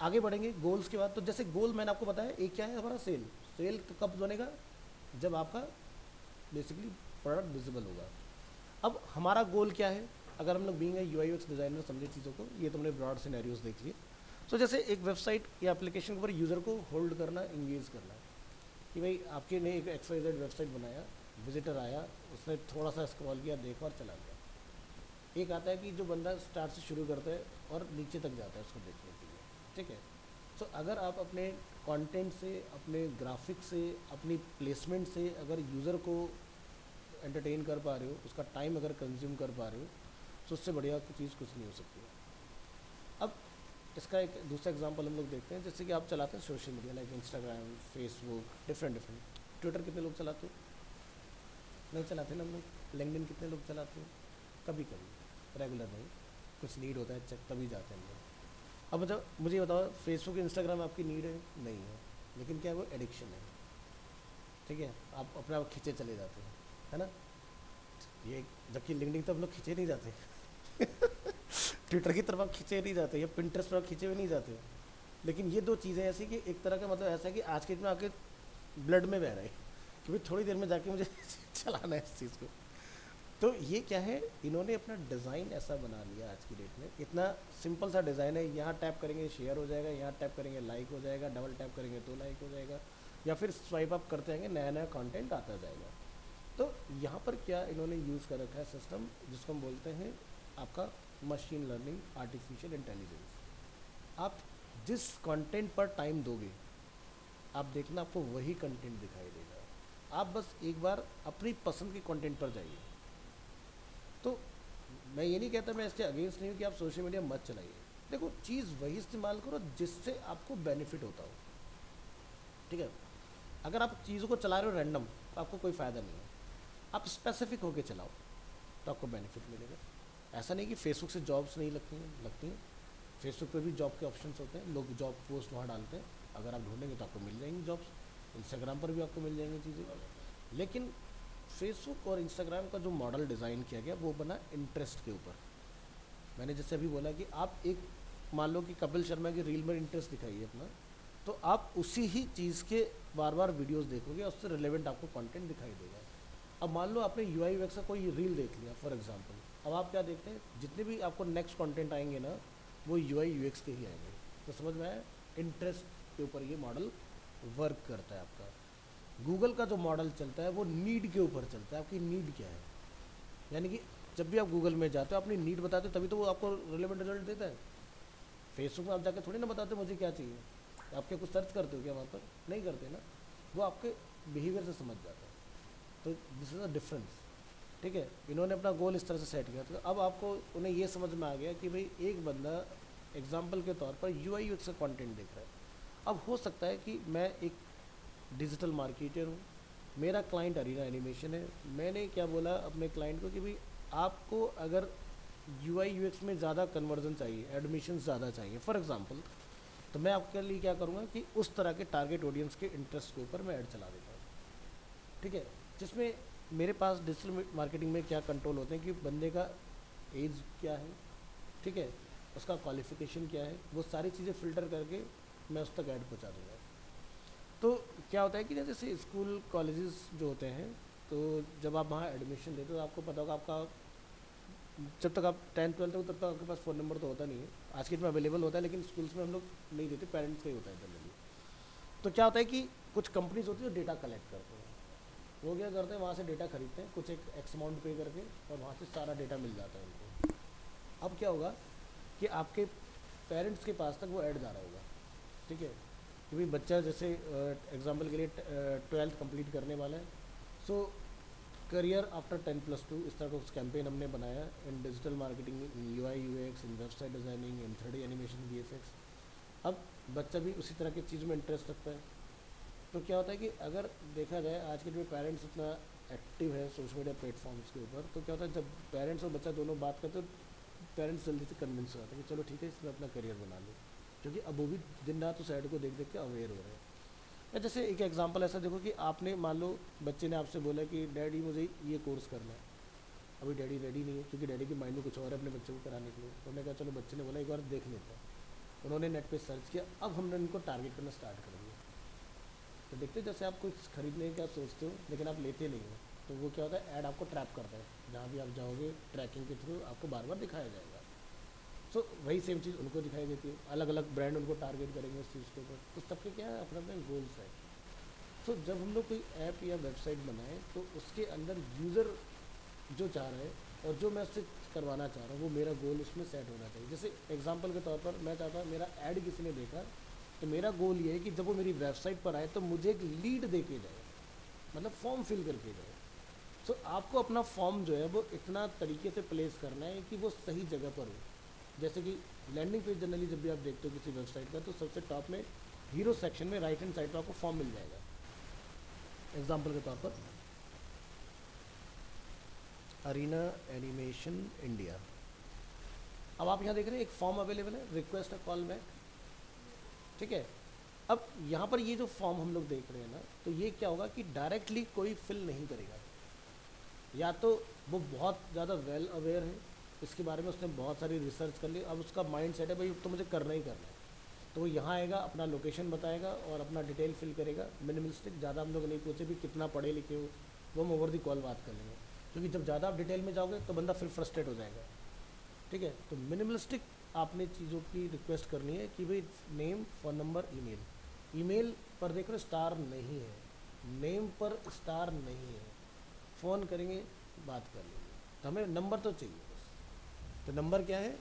आगे बढ़ेंगे गोल्स के बाद। तो जैसे गोल मैंने आपको बताया, एक क्या है हमारा सेल। सेल कब बनेगा, जब आपका बेसिकली प्रोडक्ट विजिबल होगा। अब हमारा गोल क्या है, अगर हम लोग being a UI UX designer समझे चीज़ों को, ये तुमने ब्रॉड सिनेरियोस देख लिए। तो जैसे एक वेबसाइट या एप्लीकेशन के ऊपर यूज़र को होल्ड करना, इंगेज करना है कि भाई आपके ने एक XYZ वेबसाइट बनाया, विजिटर आया, उसने थोड़ा सा स्क्रॉल किया, देखा और चला गया। एक आता है कि जो बंदा स्टार्ट से शुरू करता है और नीचे तक जाता है उसको देखने के लिए। ठीक है, तो अगर आप अपने कंटेंट से, अपने ग्राफिक से, अपनी प्लेसमेंट से अगर यूज़र को एंटरटेन कर पा रहे हो, उसका टाइम अगर कंज्यूम कर पा रहे हो, तो उससे बढ़िया चीज़ कुछ नहीं हो सकती है। अब इसका एक दूसरा एग्जांपल हम लोग देखते हैं। जैसे कि आप चलाते हैं social media like Instagram, Facebook, different. Twitter कितने लोग चलाते हो? नहीं चलाते ना हम लोग। लिंक्डइन कितने लोग चलाते हो? कभी कभी, रेगुलर नहीं, कुछ नीड होता है चेक तभी जाते हैं हम लोग। अब मतलब मुझे ये बताओ, फेसबुक, इंस्टाग्राम आपकी नीड है? नहीं है, लेकिन क्या है वो एडिक्शन है। ठीक है, आप अपने आप खींचे चले जाते हैं, है ना। ये जबकि लिंक्डइन तो हम लोग खींचे नहीं जाते ट्विटर की तरफ आप खींचे नहीं जाते, या पिंटरेस्ट पर आप खींचे हुए नहीं जाते। लेकिन ये दो चीज़ें ऐसी कि एक तरह का मतलब ऐसा है कि आज के दिन में आपके ब्लड में बह रहा है कि भाई थोड़ी देर में जाके मुझे चलाना है इस चीज़ को। तो ये क्या है, इन्होंने अपना डिज़ाइन ऐसा बना लिया आज की डेट में। इतना सिंपल सा डिज़ाइन है, यहाँ टैप करेंगे शेयर हो जाएगा, यहाँ टैप करेंगे लाइक हो जाएगा, डबल टैप करेंगे तो लाइक हो जाएगा, या फिर स्वाइप अप करते रहेंगे, नया नया कंटेंट आता जाएगा। तो यहाँ पर क्या इन्होंने यूज़ कर रखा है सिस्टम, जिसको हम बोलते हैं आपका मशीन लर्निंग, आर्टिफिशियल इंटेलिजेंस। आप जिस कंटेंट पर टाइम दोगे, आप देखना आपको वही कंटेंट दिखाई देगा। आप बस एक बार अपनी पसंद के कंटेंट पर जाइए। तो मैं ये नहीं कहता, मैं इसके अगेंस्ट नहीं हूँ कि आप सोशल मीडिया मत चलाइए। देखो, चीज़ वही इस्तेमाल करो जिससे आपको बेनिफिट होता हो। ठीक है, अगर आप चीज़ों को चला रहे हो रैंडम तो आपको कोई फ़ायदा नहीं है। आप स्पेसिफिक होके चलाओ तो आपको बेनिफिट मिलेगा। ऐसा नहीं कि फेसबुक से जॉब्स नहीं लगती हैं। फेसबुक पे भी जॉब के ऑप्शंस होते हैं, लोग जॉब पोस्ट वहाँ डालते हैं, अगर आप ढूंढेंगे तो आपको मिल जाएंगी जॉब्स। इंस्टाग्राम पर भी आपको मिल जाएंगी चीज़ें। लेकिन फेसबुक और इंस्टाग्राम का जो मॉडल डिज़ाइन किया गया वो बना इंटरेस्ट के ऊपर। मैंने जैसे अभी बोला कि आप एक मान लो कि कपिल शर्मा की रील में इंटरेस्ट दिखाइए अपना, तो आप उसी ही चीज़ के बार बार वीडियोस देखोगे और उससे रिलेवेंट आपको कंटेंट दिखाई देगा। अब मान लो आपने UI UX का कोई रील देख लिया फॉर एग्जांपल, अब आप क्या देखते हैं, जितने भी आपको नेक्स्ट कंटेंट आएंगे ना, वो UI UX के ही आएंगे। तो समझ में आया, इंटरेस्ट के ऊपर ये मॉडल वर्क करता है आपका। गूगल का जो मॉडल चलता है वो नीड के ऊपर चलता है, आपकी नीड क्या है। यानी कि जब भी आप गूगल में जाते हो अपनी नीड बताते हो, तभी तो वो आपको रिलेवेंट रिजल्ट देता है। फेसबुक में आप जाके थोड़ी ना बताते मुझे क्या चाहिए, आपके कुछ सर्च करते हो क्या वहाँ पर? नहीं करते ना, वो आपके बिहेवियर से समझ जाता है। तो दिस इज़ अ डिफरेंस। ठीक है, इन्होंने अपना गोल इस तरह से सेट किया। तो अब आपको उन्हें ये समझ में आ गया कि भाई एक बंदा एग्जाम्पल के तौर पर UI UX का कंटेंट देख रहा है। अब हो सकता है कि मैं एक डिजिटल मार्केटर हूँ, मेरा क्लाइंट अरीना एनिमेशन है। मैंने क्या बोला अपने क्लाइंट को कि भाई आपको अगर UI UX में ज़्यादा कन्वर्जन चाहिए, एडमिशन ज़्यादा चाहिए फॉर एग्जांपल, तो मैं आपके लिए क्या करूँगा कि उस तरह के टारगेट ऑडियंस के इंटरेस्ट के ऊपर मैं ऐड चला देता हूँ, ठीक है, जिसमें मेरे पास डिजिटल मार्केटिंग में क्या कंट्रोल होते हैं कि बंदे का एज क्या है, ठीक है, उसका क्वालिफिकेशन क्या है, वो सारी चीज़ें फ़िल्टर करके मैं उस तक ऐड पहुँचा दूँगा। तो क्या होता है कि जैसे स्कूल कॉलेजेस जो होते हैं, तो जब आप वहाँ एडमिशन देते हो तो आपको पता होगा आपका जब तक आप 10th 12th हो तब तक आपके पास फ़ोन नंबर तो होता नहीं है, आज के डेट में अवेलेबल होता है, लेकिन स्कूल्स में हम लोग नहीं देते, पेरेंट्स का ही होता है जनरली। तो क्या होता है कि कुछ कंपनीज होती है जो डेटा कलेक्ट करते हैं, वो क्या करते हैं वहाँ से डेटा खरीदते हैं कुछ एक एक्स अमाउंट पे करके, और वहाँ से सारा डेटा मिल जाता है उनको। अब क्या होगा कि आपके पेरेंट्स के पास तक वो ऐड जा रहा होगा, ठीक है, कि भाई बच्चा जैसे एग्जांपल के लिए 12th कंप्लीट करने वाला है, सो करियर आफ्टर 10+2 इस तरह का कुछ कैंपेन हमने बनाया इन डिजिटल मार्केटिंग, इन UI UX, इन वेबसाइट डिज़ाइनिंग, इन 3D एनिमेशन, VFX। अब बच्चा भी उसी तरह की चीज़ में इंटरेस्ट रखता है, तो क्या होता है कि अगर देखा जाए आज के जो पेरेंट्स इतना एक्टिव है सोशल मीडिया प्लेटफॉर्म्स के ऊपर, तो क्या होता है जब पेरेंट्स और बच्चा दोनों बात करते हैं तो पेरेंट्स जल्दी से कन्विंस हो जाते हैं कि चलो ठीक है इसमें अपना करियर बना लो, क्योंकि अब वो भी दिन रात उस ऐड को देख देख के अवेयर हो रहे हैं। या जैसे एक एग्जांपल ऐसा देखो कि आपने मान लो बच्चे ने आपसे बोला कि डैडी मुझे ये कोर्स करना है, अभी डैडी रेडी नहीं है क्योंकि डैडी के माइंड में कुछ और है अपने बच्चे को कराने के लिए, तो उन्होंने कहा चलो बच्चे ने बोला एक बार देख लेते हैं, उन्होंने नेट पे सर्च किया, अब हमने उनको टारगेट करना स्टार्ट कर दिया। तो देखते जैसे आप कुछ खरीदने का सोचते हो लेकिन आप लेते नहीं हो, तो वो क्या होता है ऐड आपको ट्रैप करता है, जहाँ भी आप जाओगे ट्रैकिंग के थ्रू आपको बार बार दिखाया जाएगा। सो वही सेम चीज़ उनको दिखाई देती है, अलग अलग ब्रांड उनको टारगेट करेंगे उस चीज़ के ऊपर, तो सबके क्या है अपना अपना गोल्स है। सो जब हम लोग कोई ऐप या वेबसाइट बनाएं तो उसके अंदर यूज़र जो चाह रहा है और जो मैं उससे करवाना चाह रहा हूँ वो मेरा गोल उसमें सेट होना चाहिए। जैसे एग्जांपल के तौर पर मैं चाहता हूँ मेरा ऐड किसी ने देखा, तो मेरा गोल ये है कि जब वो मेरी वेबसाइट पर आए तो मुझे एक लीड दे के जाए, मतलब फॉर्म फिल करके जाए। सो आपको अपना फॉर्म जो है वो इतना तरीके से प्लेस करना है कि वो सही जगह पर हो। जैसे कि लैंडिंग पेज जनरली जब भी आप देखते हो किसी वेबसाइट का, तो सबसे टॉप में हीरो सेक्शन में राइट हैंड साइड पर आपको फॉर्म मिल जाएगा। एग्जाम्पल के तौर पर अरीना एनिमेशन इंडिया, अब आप यहाँ देख रहे हैं एक फॉर्म अवेलेबल है, रिक्वेस्ट अ कॉल बैक, ठीक है। अब यहाँ पर ये जो फॉर्म हम लोग देख रहे हैं ना, तो ये क्या होगा कि डायरेक्टली कोई फिल नहीं करेगा, या तो वो बहुत ज़्यादा वेल अवेयर है इसके बारे में, उसने बहुत सारी रिसर्च कर ली, अब उसका माइंड सेट है भाई तो मुझे करना ही करना है, तो वो यहाँ आएगा, अपना लोकेशन बताएगा और अपना डिटेल फिल करेगा। मिनिमलिस्टिक, ज़्यादा हम लोग नहीं पूछे भी कितना पढ़े लिखे हो, वो हम ओवर दी कॉल बात कर लेंगे, क्योंकि जब ज़्यादा आप डिटेल में जाओगे तो बंदा फिर फ्रस्ट्रेट हो जाएगा, ठीक है। तो मिनिमलिस्टिक आपने चीज़ों की रिक्वेस्ट करनी है कि भाई name, phone number, email. Email पर देख रहे स्टार नहीं है, नेम पर स्टार नहीं है, फ़ोन करेंगे बात कर लेंगे, तो हमें नंबर तो चाहिए बस। तो नंबर क्या है,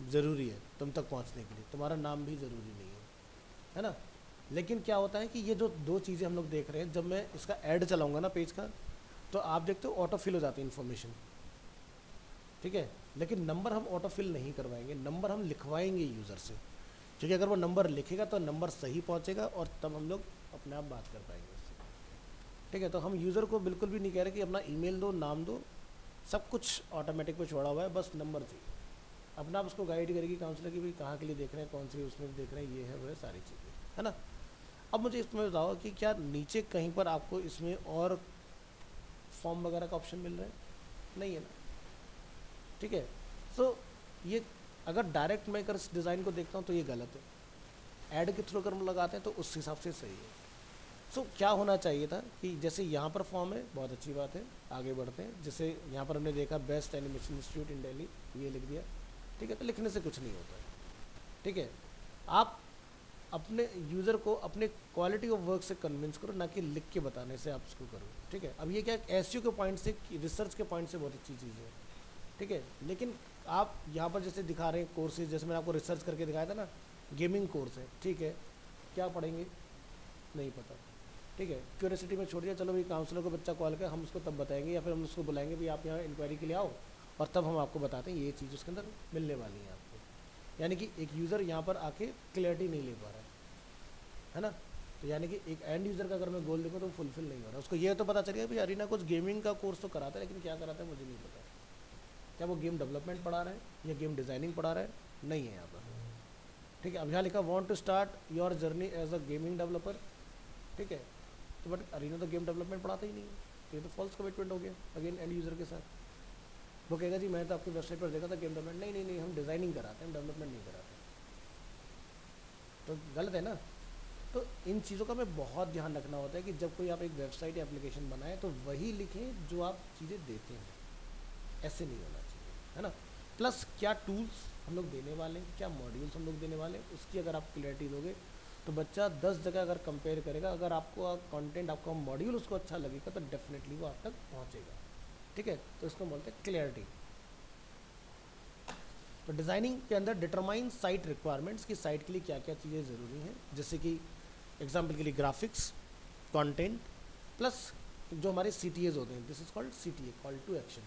ज़रूरी है तुम तक पहुंचने के लिए, तुम्हारा नाम भी ज़रूरी नहीं है ना। लेकिन क्या होता है कि ये जो दो चीज़ें हम लोग देख रहे हैं, जब मैं इसका ऐड चलाऊंगा ना पेज का, तो आप देखते हो ऑटो फिल हो जाती है इन्फॉर्मेशन, ठीक है। लेकिन नंबर हम ऑटो फिल नहीं करवाएंगे, नंबर हम लिखवाएंगे यूज़र से, क्योंकि अगर वो नंबर लिखेगा तो नंबर सही पहुंचेगा और तब हम लोग अपने आप बात कर पाएंगे उससे, ठीक है। तो हम यूज़र को बिल्कुल भी नहीं कह रहे कि अपना ईमेल दो, नाम दो, सब कुछ ऑटोमेटिक पे छोड़ा हुआ है, बस नंबर चाहिए। अपना आप उसको गाइड करेगी काउंसलर की भाई कहाँ के लिए देख रहे हैं, कौन सी उसमें देख रहे हैं, ये है वो है सारी चीज़ें, है ना। अब मुझे इसमें बताओ कि क्या नीचे कहीं पर आपको इसमें और फॉर्म वगैरह का ऑप्शन मिल रहा है, नहीं है ना, ठीक है। सो ये अगर डायरेक्ट मैं अगर इस डिज़ाइन को देखता हूँ तो ये गलत है, ऐड के थ्रू अगर हम लगाते हैं तो उस हिसाब से सही है। सो क्या होना चाहिए था कि जैसे यहाँ पर फॉर्म है, बहुत अच्छी बात है, आगे बढ़ते हैं। जैसे यहाँ पर हमने देखा बेस्ट एनिमेशन इंस्टीट्यूट इन दिल्ली, ये लिख दिया, ठीक है। तो लिखने से कुछ नहीं होता है, ठीक है। आप अपने यूज़र को अपने क्वालिटी ऑफ वर्क से कन्विंस करो, ना कि लिख के बताने से आप उसको करो, ठीक है। अब ये क्या एसईओ के पॉइंट से, रिसर्च के पॉइंट से बहुत अच्छी चीज़ है, ठीक है। लेकिन आप यहाँ पर जैसे दिखा रहे हैं कोर्सेज, जैसे मैंने आपको रिसर्च करके दिखाया था ना, गेमिंग कोर्स है, ठीक है, क्या पढ़ेंगे नहीं पता, ठीक है। क्यूरियोसिटी में छोड़ दिया, चलो भाई काउंसलर को बच्चा कॉल कर, हम उसको तब बताएंगे, या फिर हम उसको बुलाएंगे भाई आप यहाँ इंक्वायरी के लिए आओ, और तब हम आपको बताते हैं ये चीज़ उसके अंदर मिलने वाली है आपको। यानी कि एक यूज़र यहाँ पर आके क्लैरिटी नहीं ले पा रहा है ना। तो यानी कि एक एंड यूज़र का अगर मैं गोल देखूँ तो फुलफिल नहीं हो रहा, उसको ये तो पता चल गया भाई अरीना कुछ गेमिंग का कोर्स तो कराता है, लेकिन क्या कराता है मुझे नहीं पता, क्या वो गेम डेवलपमेंट पढ़ा रहा है या गेम डिज़ाइनिंग पढ़ा रहा है? नहीं है यहाँ पर। ठीक है, अब यहाँ लिखा want to start your journey as a gaming developer. ठीक है, तो बट अरीना तो गेम डेवलपमेंट पढ़ाता ही नहीं है, तो ये तो फॉल्स कमिटमेंट हो गया अगेन एंड यूज़र के साथ। वो कहेगा जी मैं तो आपकी वेबसाइट पर देखा था गेम डेवलपमेंट, नहीं नहीं नहीं हम डिज़ाइनिंग कराते हैं, हम डेवलपमेंट नहीं कराते, तो गलत है ना। तो इन चीज़ों का हमें बहुत ध्यान रखना होता है कि जब कोई आप एक वेबसाइट या एप्लीकेशन बनाए तो वही लिखें जो आप चीज़ें देते हैं, ऐसे नहीं होना चाहिए, है ना। प्लस क्या टूल्स हम लोग देने वाले हैं, क्या मॉड्यूल्स हम लोग देने वाले हैं, उसकी अगर आप क्लैरिटी दोगे तो बच्चा 10 जगह अगर कंपेयर करेगा, अगर आपको कंटेंट आपका मॉड्यूल उसको अच्छा लगेगा तो डेफिनेटली वो आप तक पहुँचेगा। ठीक है, तो इसको बोलते हैं क्लैरिटी। तो डिज़ाइनिंग के अंदर डिटरमाइन साइट रिक्वायरमेंट्स की साइट के लिए क्या क्या चीज़ें ज़रूरी हैं, जैसे कि एग्जाम्पल के लिए ग्राफिक्स, कंटेंट, प्लस जो हमारे CTAs होते हैं, this is called CTA, call to action,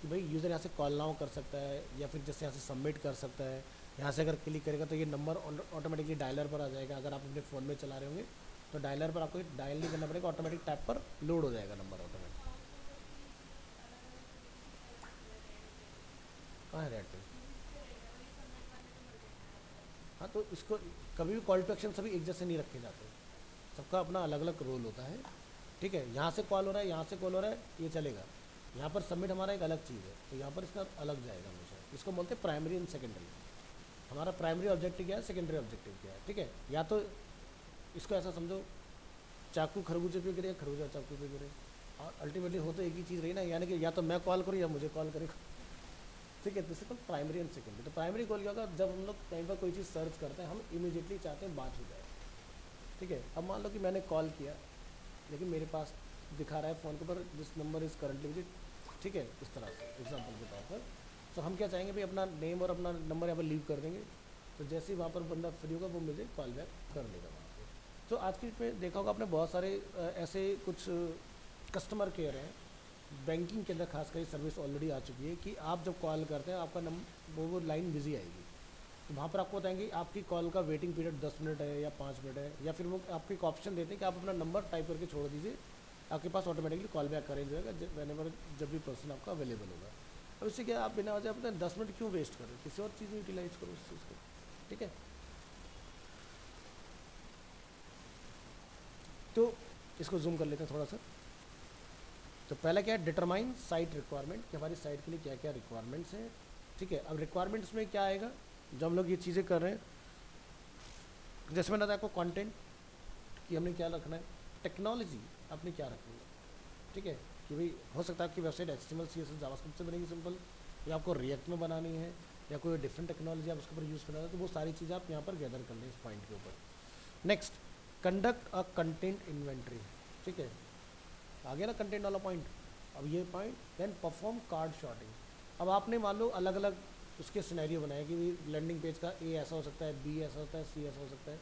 कि भाई यूज़र यहाँ से कॉल नाउ कर सकता है या फिर जैसे यहाँ से सबमिट कर सकता है, यहाँ से अगर क्लिक करेगा तो ये नंबर ऑटोमेटिकली डायलर पर आ जाएगा। अगर आप अपने फ़ोन में चला रहे होंगे तो डायलर पर आपको डायल नहीं करना पड़ेगा, ऑटोमेटिक टैप पर लोड हो जाएगा नंबर ऑटोमेटिक। कहाँ है रेड पे? हाँ, तो इसको कभी भी कॉल टू एक्शन सभी एक जैसे नहीं रखे जाते, सबका अपना अलग अलग रोल होता है। ठीक है, यहाँ से कॉल हो रहा है, यहाँ से कॉल हो रहा है, ये चलेगा। यहाँ पर सबमिट हमारा एक अलग चीज़ है, तो यहाँ पर इसका अलग जाएगा हमेशा। इसको बोलते हैं प्राइमरी एंड सेकेंडरी। हमारा प्राइमरी ऑब्जेक्टिव क्या है, सेकेंडरी ऑब्जेक्टिव क्या है। ठीक है, या तो इसको ऐसा समझो चाकू खरबूजे पे गिरे, खरबूजा चाकू पे गिरे, और अल्टीमेटली हो तो एक ही चीज़ रही ना, यानी कि या तो मैं कॉल करूँ या मुझे कॉल करेगा। ठीक है, तो इसको प्राइमरी एंड सेकेंडरी। तो प्राइमरी कॉल क्या होगा, जब हम लोग कहीं पर कोई चीज़ सर्च करते हैं हम इमीडिएटली चाहते हैं बात हो जाए। ठीक है, अब मान लो कि मैंने कॉल किया लेकिन मेरे पास दिखा रहा है फ़ोन के ऊपर this number is currently visit. ठीक है, इस तरह से एग्जांपल के तौर पर तो हम क्या चाहेंगे भाई, अपना नेम और अपना नंबर यहाँ पर लीव कर देंगे, तो जैसे ही वहाँ पर बंदा फ्री होगा वो मुझे कॉल बैक कर लेगा वहाँ पर। तो आज की डेट में देखा होगा आपने बहुत सारे ऐसे कुछ कस्टमर केयर हैं बैंकिंग के अंदर, खासकर ये सर्विस ऑलरेडी आ चुकी है कि आप जब कॉल करते हैं आपका नंबर वो लाइन बिजी आएगी, तो वहाँ पर आपको बताएंगे आपकी कॉल का वेटिंग पीरियड 10 मिनट है या 5 मिनट है, या फिर वो आपको एक ऑप्शन देते हैं कि आप अपना नंबर टाइप करके छोड़ दीजिए, आपके पास ऑटोमेटिकली कॉल बैक अरेंज होगा जब भी पर्सन आपका अवेलेबल होगा। अब इससे क्या आप बिना वजह अपने 10 मिनट क्यों वेस्ट करें, किसी और चीज़ में यूटिलाइज करो उस चीज़ को। ठीक है, तो इसको जूम कर लेते हैं थोड़ा सा। तो पहला क्या है, डिटरमाइन साइट रिक्वायरमेंट, कि हमारी साइट के लिए क्या क्या रिक्वायरमेंट्स हैं। ठीक है, अब रिक्वायरमेंट्स में क्या आएगा जब हम लोग ये चीज़ें कर रहे हैं, जैसे मैंने बताया आपको कंटेंट कि हमने क्या रखना है, टेक्नोलॉजी आपने क्या रखनी है। ठीक है, कि भाई हो सकता है आपकी वेबसाइट HTML CSS जावास्क्रिप्ट से बनेगी सिंपल, या आपको रिएक्ट में बनानी है, या कोई डिफरेंट टेक्नोलॉजी आप उसके ऊपर यूज़ करना है, तो वो सारी चीज़ें आप यहाँ पर गैदर कर लें इस पॉइंट के ऊपर। Next, conduct a content inventory. ठीक है, आ गया ना कंटेंट वाला पॉइंट। अब ये point, then perform card sorting. अब आपने मान लो अलग अलग उसके सिनेरियो बनाए कि लैंडिंग पेज का A ऐसा हो सकता है, B ऐसा होता है, C ऐसा हो सकता है,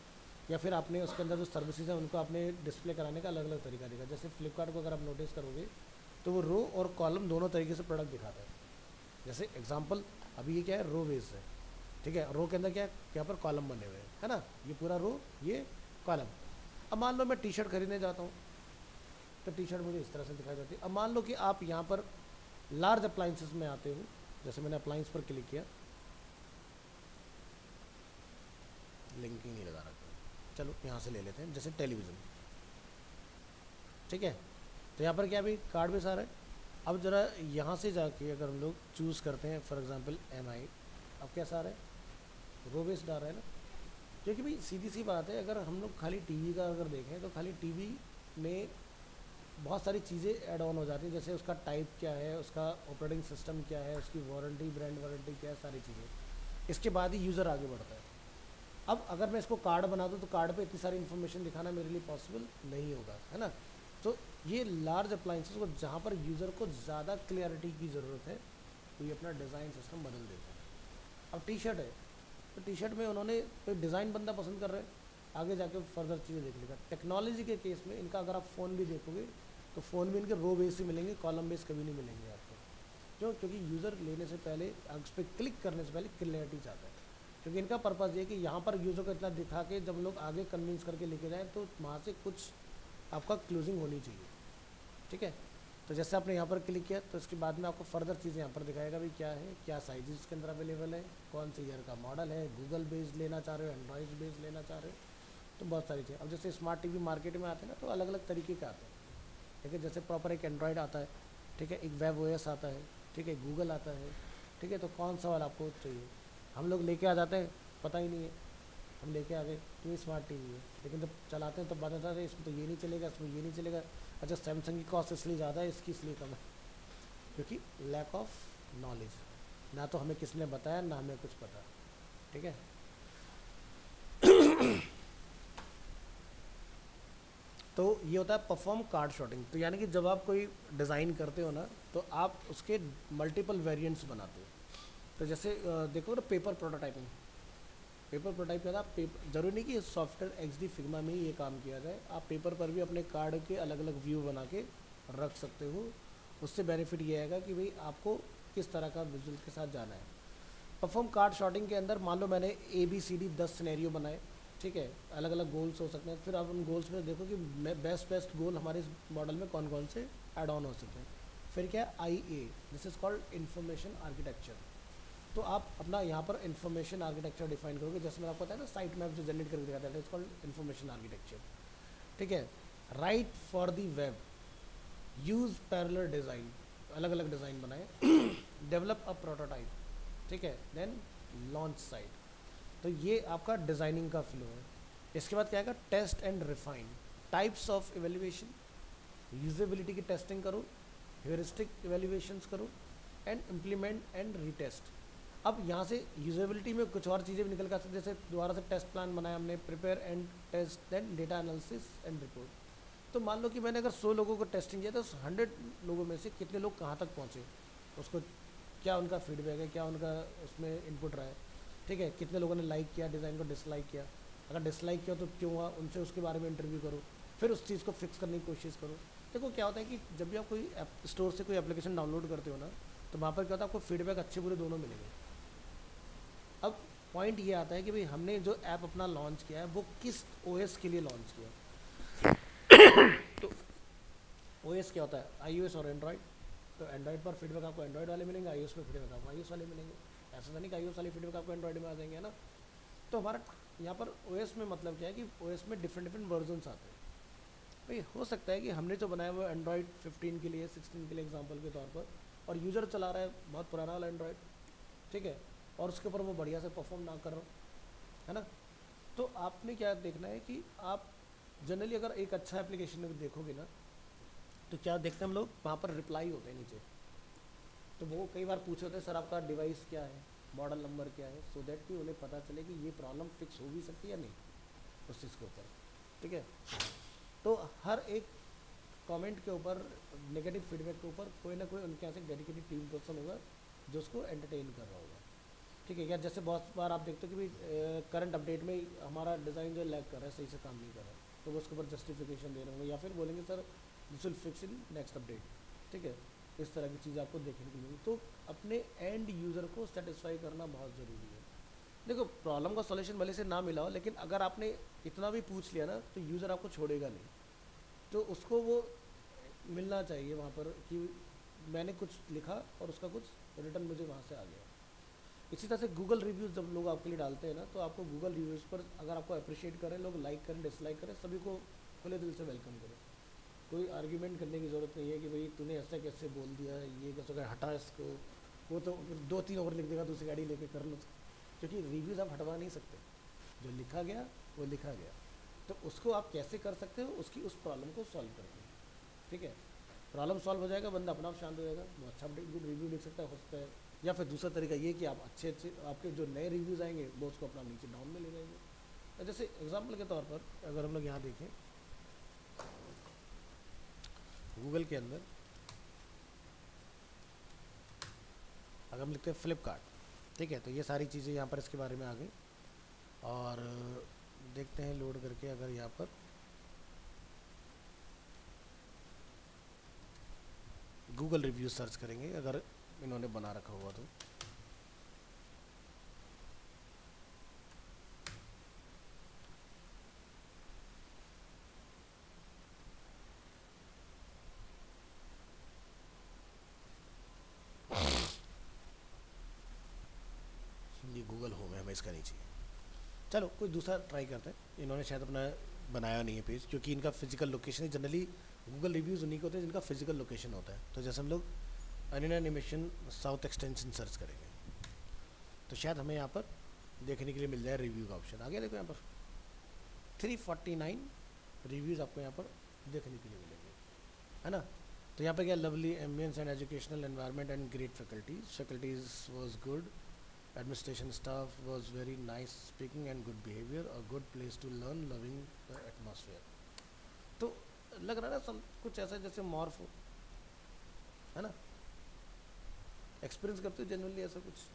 या फिर आपने उसके अंदर जो सर्विसेज हैं उनको आपने डिस्प्ले कराने का अलग अलग तरीका देखा। जैसे फ्लिपकार्ट को अगर आप नोटिस करोगे तो वो रो और कॉलम दोनों तरीके से प्रोडक्ट दिखाता है। जैसे एग्जाम्पल अभी ये क्या है, रो बेस है। ठीक है, रो के अंदर क्या है, यहाँ पर कॉलम बने हुए हैं, है ना, ये पूरा रो ये कॉलम। अब मान लो मैं T-शर्ट खरीदने जाता हूँ तो T-शर्ट मुझे इस तरह से दिखाई जाती है। अब मान लो कि आप यहाँ पर लार्ज अप्लाइंसेस में आते हो, जैसे मैंने अप्लाइंस पर क्लिक किया, लिंक ही नहीं लगा रखा, चलो यहाँ से ले लेते हैं, जैसे टेलीविज़न। ठीक है, तो यहाँ पर क्या भी कार्ड बेस आ रहा है। अब ज़रा यहाँ से जाके अगर हम लोग चूज़ करते हैं फॉर एग्जांपल MI, अब कैसा आ रहा है, रो बेस्ड आ रहा है ना, क्योंकि भाई सीधी सी बात है, अगर हम लोग खाली टीवी का अगर देखें तो खाली टीवी में बहुत सारी चीज़ें ऐड ऑन हो जाती हैं, जैसे उसका टाइप क्या है, उसका ऑपरेटिंग सिस्टम क्या है, उसकी वारंटी, ब्रांड वारंटी क्या है, सारी चीज़ें, इसके बाद ही यूज़र आगे बढ़ता है। अब अगर मैं इसको कार्ड बना दूँ तो कार्ड पे इतनी सारी इन्फॉर्मेशन दिखाना मेरे लिए पॉसिबल नहीं होगा, है ना। तो ये लार्ज अप्लाइंसेस को जहाँ पर यूज़र को ज़्यादा क्लियरिटी की ज़रूरत है तो ये अपना डिज़ाइन सिस्टम बदल देता है। अब T-शर्ट है तो T-शर्ट में उन्होंने कोई डिज़ाइन बंदा पसंद कर रहे हैं, आगे जाके फर्दर चीज़ें देख लेगा। टेक्नोलॉजी के केस में इनका अगर आप फ़ोन भी देखोगे तो फ़ोन भी इनके रो बेस ही मिलेंगे, कॉलम बेस कभी नहीं मिलेंगे आपको। क्यों? क्योंकि यूज़र लेने से पहले, उस पर क्लिक करने से पहले क्लियरिटी चाहता है, क्योंकि इनका पर्पज़ ये है कि यहाँ पर यूज़र को इतना दिखा के जब लोग आगे कन्विंस करके लेके जाएँ तो वहाँ से कुछ आपका क्लोजिंग होनी चाहिए। ठीक है, तो जैसे आपने यहाँ पर क्लिक किया तो इसके बाद में आपको फर्दर चीज़ें यहाँ पर दिखाएगा भाई क्या है, क्या साइज इसके अंदर अवेलेबल है, कौन से ईयर का मॉडल है, गूगल बेस्ड लेना चाह रहे हो, एंड्रॉइड बेस्ड लेना चाह रहे हो, तो बहुत सारी चीज़ें। अब जैसे स्मार्ट टीवी मार्केट में आते हैं ना तो अलग अलग तरीके के आते हैं, ठीक है। जैसे प्रॉपर एक एंड्रॉयड आता है, ठीक है, एक वेब ओएस आता है, ठीक है, गूगल आता है, ठीक है। तो कौन सा वाला आपको चाहिए, हम लोग लेके आ जाते हैं, पता ही नहीं है, हम लेके आ गए तो ये स्मार्ट टीवी है, लेकिन जब चलाते हैं तब बात आता है इसमें तो ये नहीं चलेगा, इसमें ये नहीं चलेगा। अच्छा, सैमसंग की कॉस्ट इसलिए ज़्यादा है, इसकी इसलिए कम है, क्योंकि लैक ऑफ नॉलेज, ना तो हमें किसने बताया ना हमें कुछ पता, ठीक है। तो ये होता है परफॉर्म कार्ड शॉटिंग। तो यानी कि जब आप कोई डिज़ाइन करते हो ना तो आप उसके मल्टीपल वेरिएंट्स बनाते हो। तो जैसे देखो ना पेपर प्रोटोटाइपिंग, पेपर प्रोटोटाइप क्या था, पेपर जरूरी नहीं कि सॉफ्टवेयर एक्सडी फिग्मा में ही ये काम किया जाए, आप पेपर पर भी अपने कार्ड के अलग अलग व्यू बना के रख सकते हो। उससे बेनिफिट ये आएगा कि भाई आपको किस तरह का विजुअल के साथ जाना है। परफॉर्म कार्ड शॉटिंग के अंदर मान लो मैंने ABCD 10 सिनेरियो बनाए, ठीक है, अलग अलग गोल्स हो सकते हैं। फिर आप उन गोल्स में देखो कि बेस्ट गोल हमारे इस मॉडल में कौन कौन से ऐड ऑन हो सकते हैं। फिर क्या है IA, this is called information architecture. तो आप अपना यहाँ पर इंफॉर्मेशन आर्किटेक्चर डिफाइन करोगे, जैसे मैंने आपको बताया ना साइट मैप जो जनरेट करके दिखाता है, इट्स कॉल्ड इंफॉर्मेशन आर्किटेक्चर, ठीक है। Right for the web, use parallel design, अलग अलग डिज़ाइन बनाए, डेवलप अ प्रोटोटाइप, ठीक है, देन लॉन्च साइट। तो ये आपका डिज़ाइनिंग का फ्लो है। इसके बाद क्या है, test and refine, types of evaluation, usability की टेस्टिंग करो, ह्यूरिस्टिक इवेल्युएशंस करो, एंड इम्प्लीमेंट एंड रीटेस्ट। अब यहाँ से यूजेबिलिटी में कुछ और चीज़ें भी निकल कर सकते, जैसे दोबारा से टेस्ट प्लान बनाया हमने, prepare and test, then data analysis and report. तो मान लो कि मैंने अगर 100 लोगों को टेस्टिंग किया तो 100 लोगों में से कितने लोग कहाँ तक पहुँचे, उसको क्या उनका फीडबैक है, क्या उनका उसमें इनपुट रहा है, ठीक है, कितने लोगों ने लाइक किया डिज़ाइन को, डिसलाइक किया, अगर डिसलाइक किया तो क्यों हुआ, उनसे उसके बारे में इंटरव्यू करो, फिर उस चीज़ को फिक्स करने की कोशिश करो। देखो क्या होता है कि जब भी आप कोई स्टोर से कोई एप्लीकेशन डाउनलोड करते हो ना तो वहाँ पर क्या होता है, आपको फीडबैक अच्छे बुरे दोनों मिलेंगे। अब पॉइंट ये आता है कि भाई हमने जो ऐप अपना लॉन्च किया है वो किस OS के लिए लॉन्च किया। तो OS क्या होता है, iOS और एंड्रॉयड। तो एंड्रॉयड पर फीडबैक आपको एंड्रॉयड वाले मिलेंगे, iOS पर फीडबैक आपको iOS वाले मिलेंगे। ऐसा तो नहीं कि iOS वाले फीडबैक आपको एंड्रॉयड में आ जाएंगे, है ना। तो हमारा यहाँ पर OS में मतलब क्या है कि OS में डिफरेंट वर्जन्स आते हैं। भाई हो सकता है कि हमने जो बनाया वो एंड्रॉयड 15 के लिए, 16 के लिए एग्जाम्पल के तौर पर, और यूज़र चला रहा है बहुत पुराना वाला एंड्रॉयड, ठीक है, और उसके ऊपर वो बढ़िया से परफॉर्म ना कर रहा, है ना। तो आपने क्या देखना है कि आप जनरली अगर एक अच्छा एप्लीकेशन देखोगे ना तो क्या देखते हैं हम लोग, वहाँ पर रिप्लाई होते हैं नीचे। तो वो कई बार पूछे होते हैं सर आपका डिवाइस क्या है, मॉडल नंबर क्या है, सो दैट कि उन्हें पता चले कि ये प्रॉब्लम फिक्स हो भी सकती है या नहीं उस चीज़ के ऊपर, ठीक है। तो हर एक कमेंट के ऊपर, नेगेटिव फीडबैक के ऊपर कोई ना कोई उनके यहाँ से डेडिकेटेड टीम पर्सन होगा जो उसको एंटरटेन कर रहा होगा, ठीक है। या जैसे बहुत बार आप देखते हो कि भाई करंट अपडेट में हमारा डिज़ाइन जो लैग कर रहा है, सही से काम नहीं कर रहा, तो वो उसके ऊपर जस्टिफिकेशन दे रहे होंगे, या फिर बोलेंगे sir this will fix in next update, ठीक है। इस तरह की चीज़ आपको देखने को मिलेगी। तो अपने एंड यूज़र को सेटिस्फाई करना बहुत ज़रूरी है। देखो प्रॉब्लम का सॉल्यूशन भले से ना मिला हो, लेकिन अगर आपने इतना भी पूछ लिया ना तो यूज़र आपको छोड़ेगा नहीं, तो उसको वो मिलना चाहिए वहाँ पर कि मैंने कुछ लिखा और उसका कुछ रिटर्न मुझे वहाँ से आ गया। इसी तरह से गूगल रिव्यूज़ जब लोग आपके लिए डालते हैं ना तो आपको गूगल रिव्यूज़ पर अगर आपको अप्रिशिएट करें, लोग लाइक करें डिसलाइक करें, सभी को खुले दिल से वेलकम करें। कोई आर्ग्यूमेंट करने की ज़रूरत नहीं है कि भाई तूने ऐसा कैसे बोल दिया, ये कैसे कर, हटा इसको, वो तो 2-3 और लिख देगा दूसरी गाड़ी लेके कर लो, क्योंकि रिव्यूज़ आप हटवा नहीं सकते, जो लिखा गया वो लिखा गया। तो उसको आप कैसे कर सकते हो, उसकी उस प्रॉब्लम को सॉल्व करके, ठीक है। प्रॉब्लम सॉल्व हो जाएगा, बंदा अपना आप शांत हो जाएगा, वो अच्छा गुड रिव्यू लिख सकता है, हो सकता है। या फिर दूसरा तरीका ये कि आप अच्छे आपके जो नए रिव्यूज़ आएंगे वो उसको अपना नीचे डाउन में ले जाएंगे। जैसे एग्जांपल के तौर पर अगर हम लोग यहाँ देखें गूगल के अंदर, अगर हम लिखते हैं फ्लिपकार्ट, ठीक है, तो ये सारी चीज़ें यहाँ पर इसके बारे में आ गई। और देखते हैं लोड करके, अगर यहाँ पर गूगल रिव्यू सर्च करेंगे अगर इन्होंने बना रखा हुआ तो, ये गूगल होम है, हमें इसका नहीं चाहिए। चलो कोई दूसरा ट्राई करते हैं। इन्होंने शायद अपना बनाया नहीं है पेज, क्योंकि इनका फिजिकल लोकेशन ही जनरली गूगल रिव्यूज़ उन्हीं के होते हैं जिनका फिजिकल लोकेशन होता है। तो जैसे हम लोग अनिना एनिमेशन साउथ एक्सटेंशन सर्च करेंगे तो शायद हमें यहाँ पर देखने के लिए मिल जाए रिव्यू का ऑप्शन। आगे देखो यहाँ पर 349 रिव्यूज़ आपको यहाँ पर देखने के लिए मिलेंगे, है ना। तो यहाँ पर क्या, lovely ambience and educational environment and great faculties was good, administration staff was very nice speaking and good behavior, a good place to learn, loving the atmosphere। तो लग रहा है ना सब कुछ ऐसा जैसे मॉर्फ हो, है ना। एक्सपीरियंस करते हो जनरली ऐसा कुछ?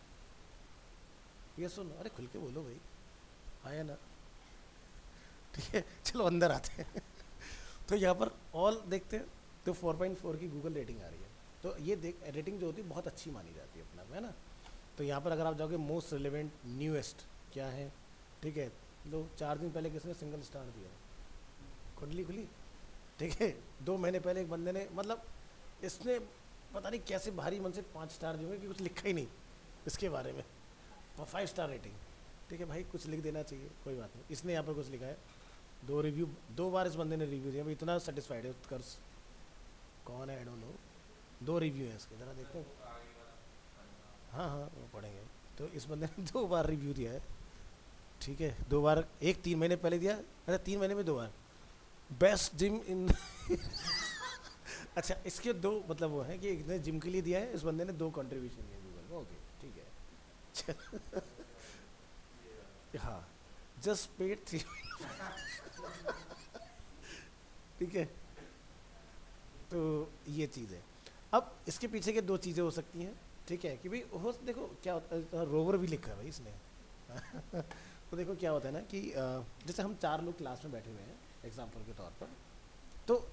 ये सुनो, अरे खुल के बोलो भाई, आया ना, ठीक है। चलो अंदर आते हैं तो यहाँ पर ऑल देखते हैं तो 4.4 की गूगल रेटिंग आ रही है। तो ये रेटिंग जो होती है बहुत अच्छी मानी जाती है अपना में, है ना। तो यहाँ पर अगर आप जाओगे मोस्ट रिलेवेंट न्यूएस्ट क्या है, ठीक है, लो 4 दिन पहले किसने सिंगल स्टार दिया, कुंडली खुली, ठीक है। 2 महीने पहले एक बंदे ने, मतलब इसने पता नहीं कैसे भारी मन से 5 स्टार दिए कि कुछ लिखा ही नहीं इसके बारे में, 5 स्टार रेटिंग, ठीक है भाई, कुछ लिख देना चाहिए, कोई बात नहीं। इसने यहाँ पर कुछ लिखा है, 2 रिव्यू, 2 बार इस बंदे ने रिव्यू दिया, इतना सेटिस्फाइड है उत्कर्ष, कौन है आई डोंट नो, 2 रिव्यू हैं इसके, ज़रा देखते हैं। हाँ हाँ वो पढ़ेंगे। तो इस बंदे ने 2 बार रिव्यू दिया है, ठीक है, 2 बार, एक 3 महीने पहले दिया, अच्छा 3 महीने में 2 बार, बेस्ट जिम इन अच्छा इसके 2 मतलब वो है कि एक ने जिम के लिए दिया है, इस बंदे ने 2 कंट्रीब्यूशन दिए गूगल को, ओके ठीक है हाँ, जस्ट पेड 3 ठीक है। तो ये चीज़ है। अब इसके पीछे के 2 चीज़ें हो सकती हैं, ठीक है, कि भाई हो, देखो क्या होता है, रोवर भी लिखा है भाई इसने तो देखो क्या होता है ना कि जैसे हम 4 लोग क्लास में बैठे हुए हैं एग्जाम्पल के तौर पर, तो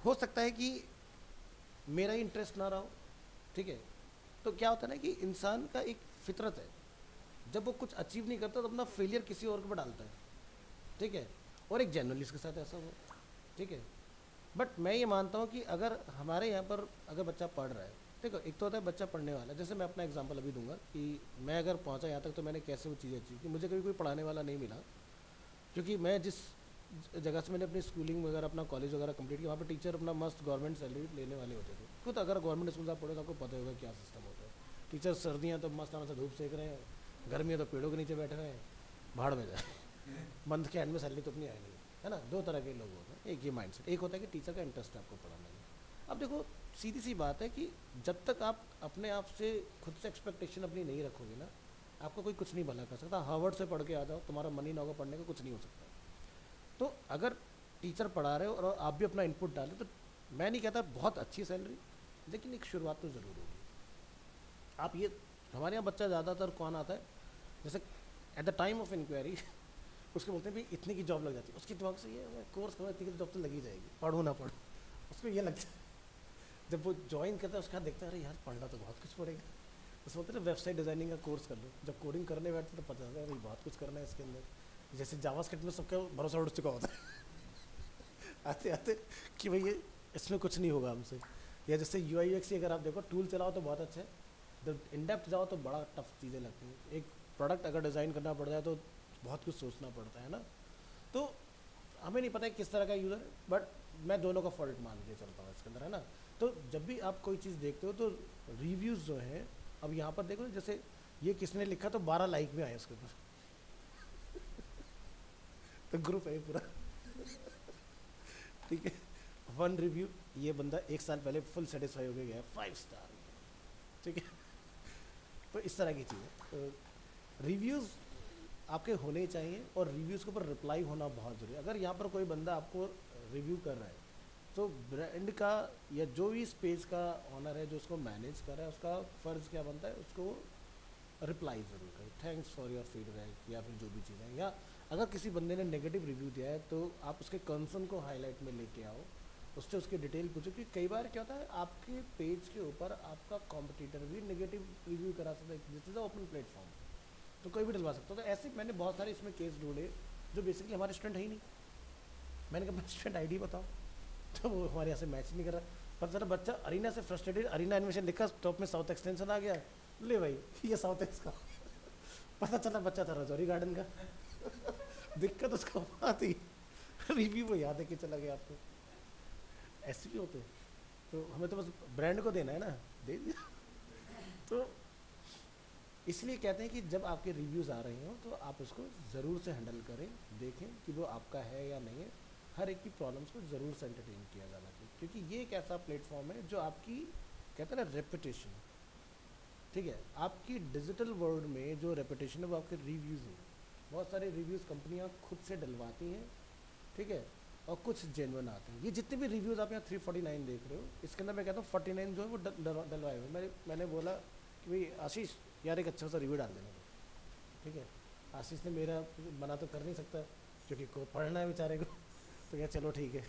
हो सकता है कि मेरा ही इंटरेस्ट ना रहा हो, ठीक है। तो क्या होता है ना कि इंसान का एक फितरत है, जब वो कुछ अचीव नहीं करता तो अपना फेलियर किसी और के ऊपर डालता है, ठीक है, और एक जर्नलिस्ट के साथ ऐसा हो, ठीक है। बट मैं ये मानता हूँ कि अगर हमारे यहाँ पर अगर बच्चा पढ़ रहा है, देखो एक तो होता है बच्चा पढ़ने वाला, जैसे मैं अपना एग्जांपल अभी दूंगा कि मैं अगर पहुंचा यहाँ तक तो मैंने कैसे वो चीज़ें अचीव की। मुझे कभी कोई पढ़ाने वाला नहीं मिला, क्योंकि मैं जिस जगह से मैंने अपनी स्कूलिंग वगैरह अपना कॉलेज वगैरह कंप्लीट किया, वहाँ पर टीचर अपना मस्त गवर्नमेंट सैलरी लेने वाले होते थे। खुद अगर गवर्नमेंट स्कूल आप पढ़े तो आपको पता होगा क्या सिस्टम होता है। टीचर सर्दियाँ तो मस्त आराम से धूप सेक रहे हैं, गर्मियाँ तो पेड़ों के नीचे बैठे हुए हैं, भाड़ में जाए मंथ के एंड में सैलरी तो अपनी आए नहीं, है ना। 2 तरह के लोग होते हैं, एक ये माइंडसेट, एक होता है कि टीचर का इंटरेस्ट है आपको पढ़ाने में। अब देखो सीधी सी बात है कि जब तक आप अपने आप से खुद से एक्सपेक्टेशन अपनी नहीं रखोगे ना, आपको कोई कुछ नहीं भला कर सकता। हार्वर्ड से पढ़ के आ जाओ, तुम्हारा मन ही ना होगा पढ़ने का, कुछ नहीं हो सकता। तो अगर टीचर पढ़ा रहे हो और आप भी अपना इनपुट डालें, तो मैं नहीं कहता बहुत अच्छी सैलरी, लेकिन एक शुरुआत तो ज़रूर होगी। आप ये, हमारे यहाँ बच्चा ज़्यादातर कौन आता है, जैसे at the time of inquiry उसके बोलते हैं भाई इतने की जॉब लग जाती है, उसके दिमाग से ये कोर्स करो इतनी की जॉब तो लगी जाएगी, पढ़ो ना पढ़ो, उसको ये लगता है। जब वो ज्वाइन करता है उसके बाद देखता है अरे यार पढ़ना तो बहुत कुछ पड़ेगा, तो सोचते हैं वेबसाइट डिज़ाइनिंग का कोर्स कर लो। जब कोडिंग करने बैठते तो पता चलता है भाई बहुत कुछ करना है इसके अंदर। जैसे जावास्क्रिप्ट में सबका भरोसा उठ चुका होता है आते आते कि भाई ये इसमें कुछ नहीं होगा हमसे। या जैसे UI UX अगर आप देखो टूल चलाओ तो बहुत अच्छा है, जब इनडेप्थ जाओ तो बड़ा टफ चीज़ें लगती हैं। एक प्रोडक्ट अगर डिज़ाइन करना पड़ जाए तो बहुत कुछ सोचना पड़ता है ना। तो हमें नहीं पता है किस तरह का यूज़र है, बट मैं दोनों का फॉल्ट मान के चलता हूँ इसके अंदर, है ना। तो जब भी आप कोई चीज़ देखते हो तो रिव्यूज़ जो हैं, अब यहाँ पर देखो जैसे ये किसने लिखा तो 12 लाइक में आए उसके ऊपर तो ग्रुप है पूरा ठीक है। 1 रिव्यू, ये बंदा 1 साल पहले फुल सेटिस्फाई हो गया है, 5 स्टार, ठीक है। तो इस तरह की चीज़ें, तो रिव्यूज़ आपके होने चाहिए और रिव्यूज़ के ऊपर रिप्लाई होना बहुत ज़रूरी है। अगर यहाँ पर कोई बंदा आपको रिव्यू कर रहा है तो ब्रांड का या जो भी इस पेज का ऑनर है जो उसको मैनेज कर रहा है, उसका फ़र्ज़ क्या बनता है, उसको रिप्लाई ज़रूर करें, थैंक्स फॉर योर फीडबैक, या फिर जो भी चीज़ें। या अगर किसी बंदे ने नेगेटिव रिव्यू दिया है तो आप उसके कंसर्न को हाईलाइट में लेके आओ, उससे उसकी डिटेल पूछो। कि कई बार क्या होता है आपके पेज के ऊपर आपका कॉम्पिटिटर भी नेगेटिव रिव्यू करा सकता है, दिस इज़ ओपन प्लेटफॉर्म, तो कोई भी डलवा सकता है। तो ऐसे मैंने बहुत सारे इसमें केस ढूंढे जो बेसिकली हमारे स्टूडेंट है ही नहीं। मैंने कहा स्टूडेंट ID बताओ, तो वो हमारे यहाँ से मैच नहीं कर रहा। पर जरा बच्चा अरीना से फ्रस्ट्रेटेड, अरीना एनिमेशन लिखा, टॉप में साउथ एक्सटेंशन आ गया, ले भाई ये साउथ एक्स का पता चला बच्चा था रजौरी गार्डन का। दिक्कत उसका वहाँ थी, रिव्यू वो याद है कि चला गया आपको। ऐसे भी होते हैं। तो हमें तो बस ब्रांड को देना है ना, दे दिया। तो इसलिए कहते हैं कि जब आपके रिव्यूज़ आ रहे हो तो आप उसको ज़रूर से हैंडल करें, देखें कि वो आपका है या नहीं है। हर एक की प्रॉब्लम्स को ज़रूर से एंटरटेन किया जाना चाहिए, क्योंकि ये एक ऐसा प्लेटफॉर्म है जो आपकी कहते हैं ना रेपुटेशन, ठीक है, आपकी डिजिटल वर्ल्ड में जो रेपुटेशन है वो आपके रिव्यूज़ हैं। बहुत सारे रिव्यूज़ कंपनियां खुद से डलवाती हैं, ठीक है, और कुछ जेन्युइन आते हैं। ये जितने भी रिव्यूज़ आप यहाँ 349 देख रहे हो, इसके अंदर मैं कहता हूँ 49 जो है वो डलवाए हुए। मैंने बोला कि भाई आशीष यार एक अच्छा सा रिव्यू डाल देना, ठीक है। आशीष ने मेरा मना तो कर नहीं सकता क्योंकि को पढ़ना है बेचारे को, तो क्या चलो ठीक है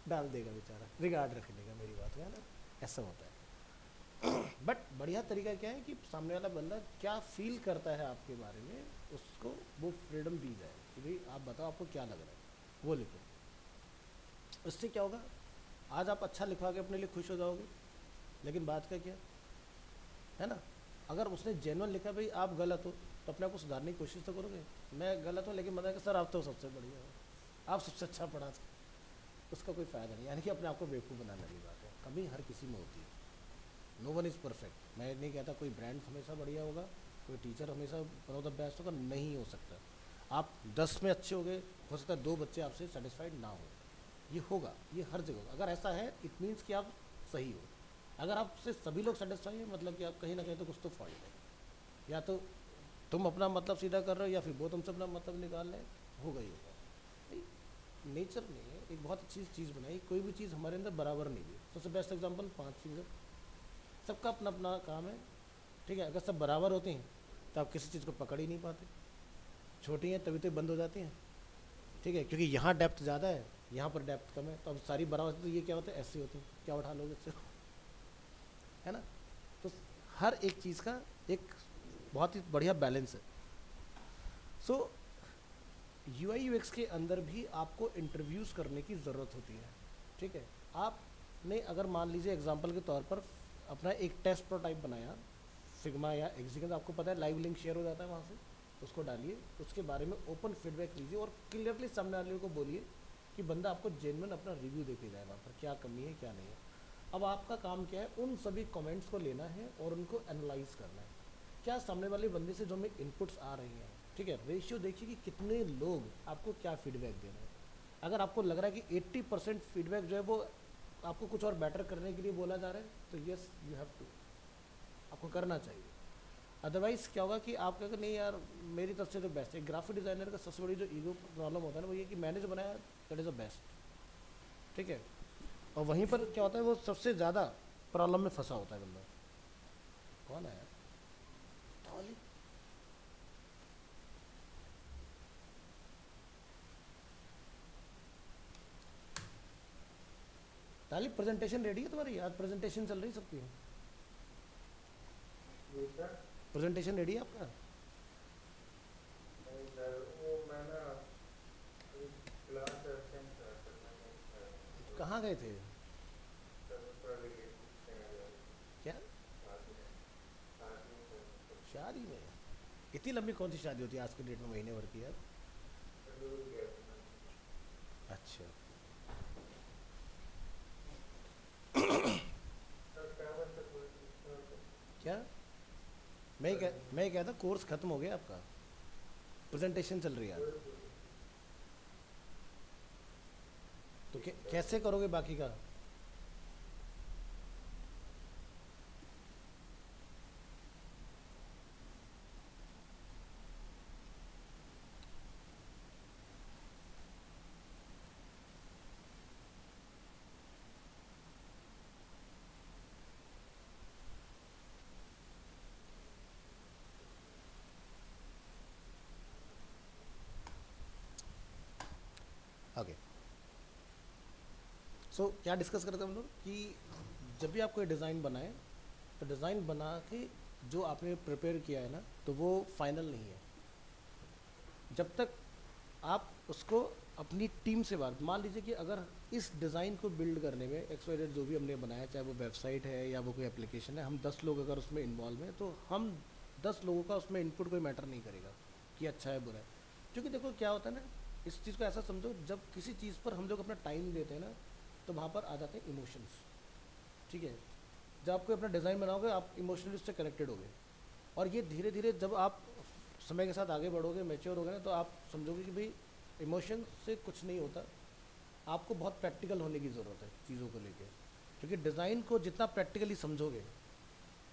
डाल देगा बेचारा, रिगार्ड रख लेगा मेरी बात है ना, ऐसा होता है। बट बढ़िया तरीका क्या है कि सामने वाला बंदा क्या फील करता है आपके बारे में, उसको वो फ्रीडम दी जाए कि भाई आप बताओ आपको क्या लग रहा है, वो लिखो। इससे क्या होगा, आज आप अच्छा लिखवा के अपने लिए खुश हो जाओगे, लेकिन बात का क्या है ना, अगर उसने जेन्युइन लिखा भाई आप गलत हो तो अपने आप को सुधारने की कोशिश तो करोगे। मैं गलत हूँ लेकिन बताया कि सर आप तो सबसे बढ़िया हो, आप सबसे अच्छा पढ़ा, उसका कोई फ़ायदा नहीं। यानी कि अपने आप को बेवकूफ़ बनाने वाली बात है। कमी हर किसी में होती है, नो वन इज़ परफेक्ट। मैं नहीं कहता कोई ब्रांड हमेशा बढ़िया होगा, कोई टीचर हमेशा वन ऑफ द बेस्ट होगा, नहीं हो सकता। आप 10 में अच्छे हो गए, हो सकता है 2 बच्चे आपसे सेटिस्फाइड ना हो, ये होगा, ये हर जगह होगा। अगर ऐसा है इट मीन्स कि आप सही हो। अगर आपसे सभी लोग सेटिस्फाई हैं मतलब कि आप कहीं ना कहीं तो कुछ तो फॉल्ट है, या तो तुम अपना मतलब सीधा कर रहे हो या फिर वो तुमसे अपना मतलब निकाल रहे हैं, होगा ही होगा। नेचर ने एक बहुत अच्छी चीज़ बनाई, कोई भी चीज़ हमारे अंदर बराबर नहीं है। सबसे बेस्ट एग्जांपल 5 फिंगर, सबका अपना अपना काम है, ठीक है। अगर सब बराबर होते हैं तो आप किसी चीज़ को पकड़ ही नहीं पाते। छोटी हैं तभी तो बंद हो जाती हैं, ठीक है, क्योंकि यहाँ डेप्थ ज़्यादा है, यहाँ पर डेप्थ कम है, तो अब सारी बराबर, तो ये क्या होता है, ऐसे होते हैं, क्या उठा लोगे इससे, है ना। तो हर एक चीज़ का एक बहुत ही बढ़िया बैलेंस है। सो UI UX के अंदर भी आपको इंटरव्यूज़ करने की ज़रूरत होती है, ठीक है। आपने अगर मान लीजिए एग्जांपल के तौर पर अपना एक टेस्ट प्रोटाइप बनाया फिग्मा या एक्सिकन, आपको पता है लाइव लिंक शेयर हो जाता है वहाँ से, उसको डालिए, उसके बारे में ओपन फीडबैक लीजिए और क्लियरली सामने वाले को बोलिए कि बंदा आपको जेन्युइन अपना रिव्यू देके जाए वहाँ पर, क्या कमी है क्या नहीं है। अब आपका काम क्या है, उन सभी कमेंट्स को लेना है और उनको एनालाइज करना है, क्या सामने वाले बंदे से जो हमें इनपुट्स आ रही हैं, ठीक है। रेशियो देखिए कि कितने लोग आपको क्या फीडबैक दे रहे हैं। अगर आपको लग रहा है कि 80% फीडबैक जो है वो आपको कुछ और बेटर करने के लिए बोला जा रहा है, तो यस यू हैव टू, आपको करना चाहिए। अदरवाइज़ क्या होगा कि आप कहेंगे नहीं यार मेरी तरफ से तो बेस्ट है। ग्राफिक डिज़ाइनर का सबसे बड़ी जो ईगो प्रॉब्लम होता है ना, वो ये कि मैंने जो बनाया दैट इज़ द बेस्ट, ठीक है। और वहीं पर क्या होता है, वो सबसे ज़्यादा प्रॉब्लम में फंसा होता है बंदा। कौन है यार ताली? ताली प्रेजेंटेशन रेडी है तुम्हारी? आज प्रेजेंटेशन चल रही सबकी, प्रेजेंटेशन रेडी है आपका? नहीं सर, वो मैं ना क्लास अटेंड कर सकता हूँ। कहाँ गए थे? सर थोड़ा लेट गया। क्या शादी में, शादी में सर। शादी में? इतनी लंबी कौन सी शादी होती है आज के डेट में, महीने भर की यार? दूर गया था। अच्छा, सर क्या बात है सर? क्या मैं कहता कोर्स खत्म हो गया आपका, प्रेजेंटेशन चल रही है आज, तो कैसे करोगे बाकी का? ओके, सो क्या डिस्कस करते हैं हम लोग कि जब भी आप कोई डिज़ाइन बनाएं तो डिज़ाइन बना के जो आपने प्रिपेयर किया है ना, तो वो फाइनल नहीं है जब तक आप उसको अपनी टीम से बात, मान लीजिए कि अगर इस डिज़ाइन को बिल्ड करने में एक्सवाइजेड जो भी हमने बनाया, चाहे वो वेबसाइट है या वो कोई एप्लीकेशन है, हम 10 लोग अगर उसमें इन्वॉल्व हैं, तो हम 10 लोगों का उसमें इनपुट कोई मैटर नहीं करेगा कि अच्छा है बुरा है। क्योंकि देखो क्या होता है ना, इस चीज़ को ऐसा समझो, जब किसी चीज़ पर हम लोग अपना टाइम देते हैं ना, तो वहाँ पर आ जाते हैं इमोशंस। ठीक है, जब आप कोई अपना डिज़ाइन बनाओगे आप इमोशनली उससे कनेक्टेड होगे, और ये धीरे धीरे जब आप समय के साथ आगे बढ़ोगे, मैच्योर होगे ना, तो आप समझोगे कि भाई इमोशन से कुछ नहीं होता, आपको बहुत प्रैक्टिकल होने की ज़रूरत है चीज़ों को लेके। क्योंकि डिज़ाइन को जितना प्रैक्टिकली समझोगे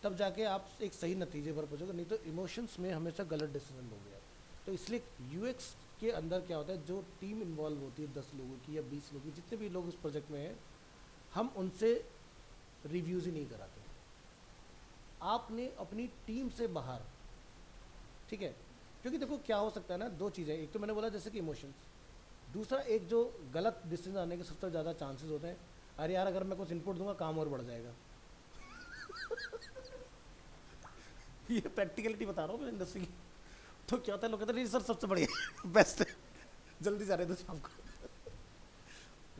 तब जाके आप एक सही नतीजे पर पहुँचोगे, नहीं तो इमोशंस में हमेशा गलत डिसीजन लोगे आप। तो इसलिए यूएक्स के अंदर क्या होता है, जो टीम इन्वॉल्व होती है 10 लोगों की या 20 लोगों की, जितने भी लोग उस प्रोजेक्ट में हैं, हम उनसे रिव्यूज़ ही नहीं कराते। आपने अपनी टीम से बाहर, ठीक है, क्योंकि देखो क्या हो सकता है ना, दो चीज़ें, एक तो मैंने बोला जैसे कि इमोशंस, दूसरा एक जो गलत डिसीजन आने के सबसे ज़्यादा चांसेस होते हैं, अरे यार अगर मैं कुछ इनपुट दूंगा काम और बढ़ जाएगा। ये प्रैक्टिकलिटी बता रहा हूँ मैं इंडस्ट्री की। तो क्या होता है, लोग कहते हैं नहीं सर सबसे बढ़िया बेस्ट है, जल्दी जा रहे थे शाम को।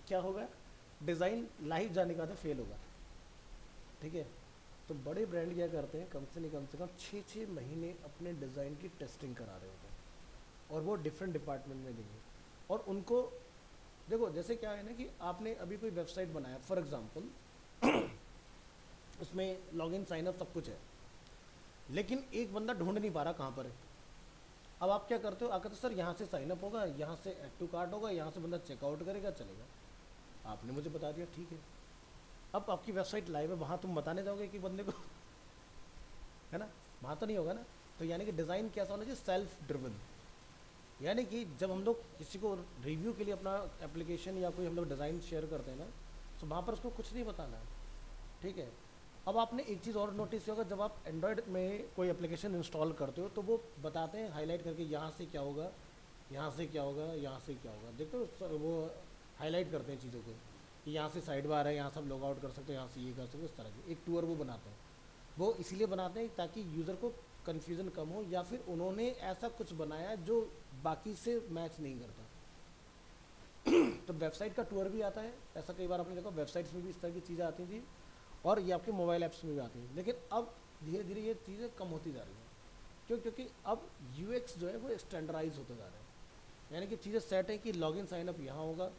क्या होगा, डिज़ाइन लाइव जाने का फेल होगा। ठीक है, तो बड़े ब्रांड क्या करते हैं, कम से कम 6-6 महीने अपने डिज़ाइन की टेस्टिंग करा रहे होते हैं, और वो डिफरेंट डिपार्टमेंट में देंगे। और उनको देखो, जैसे क्या है ना कि आपने अभी कोई वेबसाइट बनाया फॉर एग्जांपल, उसमें लॉगिन साइनअप सब कुछ है, लेकिन एक बंदा ढूंढ नहीं पा रहा कहाँ पर है। अब आप क्या करते हो, आकर तो सर यहाँ से साइनअप होगा, यहाँ से ऐड टू कार्ट होगा, यहाँ से बंदा चेकआउट करेगा, चलेगा। आपने मुझे बता दिया, ठीक है। अब आपकी वेबसाइट लाइव है, वहाँ तुम बताने जाओगे कि बंदे को, है ना, वहाँ तो नहीं होगा ना। तो यानी कि डिज़ाइन कैसा होना चाहिए, सेल्फ ड्रिवन। यानी कि जब हम लोग किसी को रिव्यू के लिए अपना एप्लीकेशन या कोई हम लोग डिज़ाइन शेयर करते हैं ना, तो वहाँ पर उसको कुछ नहीं बताना है। ठीक है, अब आपने एक चीज़ और नोटिस किया होगा, जब आप एंड्रॉयड में कोई एप्लीकेशन इंस्टॉल करते हो तो वो बताते हैं हाईलाइट करके, यहाँ से क्या होगा, यहाँ से क्या होगा, यहाँ से क्या होगा। देखते हो वो हाईलाइट करते हैं चीज़ों को कि यहाँ से साइड बार है, यहाँ से आप लॉग आउट कर सकते हो, यहाँ से ये कर सकते हो, इस तरह की एक टूर वो बनाते हैं। वो इसीलिए बनाते हैं ताकि यूज़र को कन्फ्यूज़न कम हो, या फिर उन्होंने ऐसा कुछ बनाया जो बाकी से मैच नहीं करता। तो वेबसाइट का टूर भी आता है, ऐसा कई बार आपने देखा वेबसाइट्स में भी इस तरह की चीज़ें आती थी, और ये आपके मोबाइल ऐप्स में भी आती हैं। लेकिन अब धीरे धीरे ये चीज़ें कम होती जा रही हैं। क्यों? क्योंकि अब यूएक्स जो है वो स्टैंडर्डाइज होते जा रहे हैं। यानी कि चीज़ें सेट है कि लॉगिन साइनअप यहाँ होगा,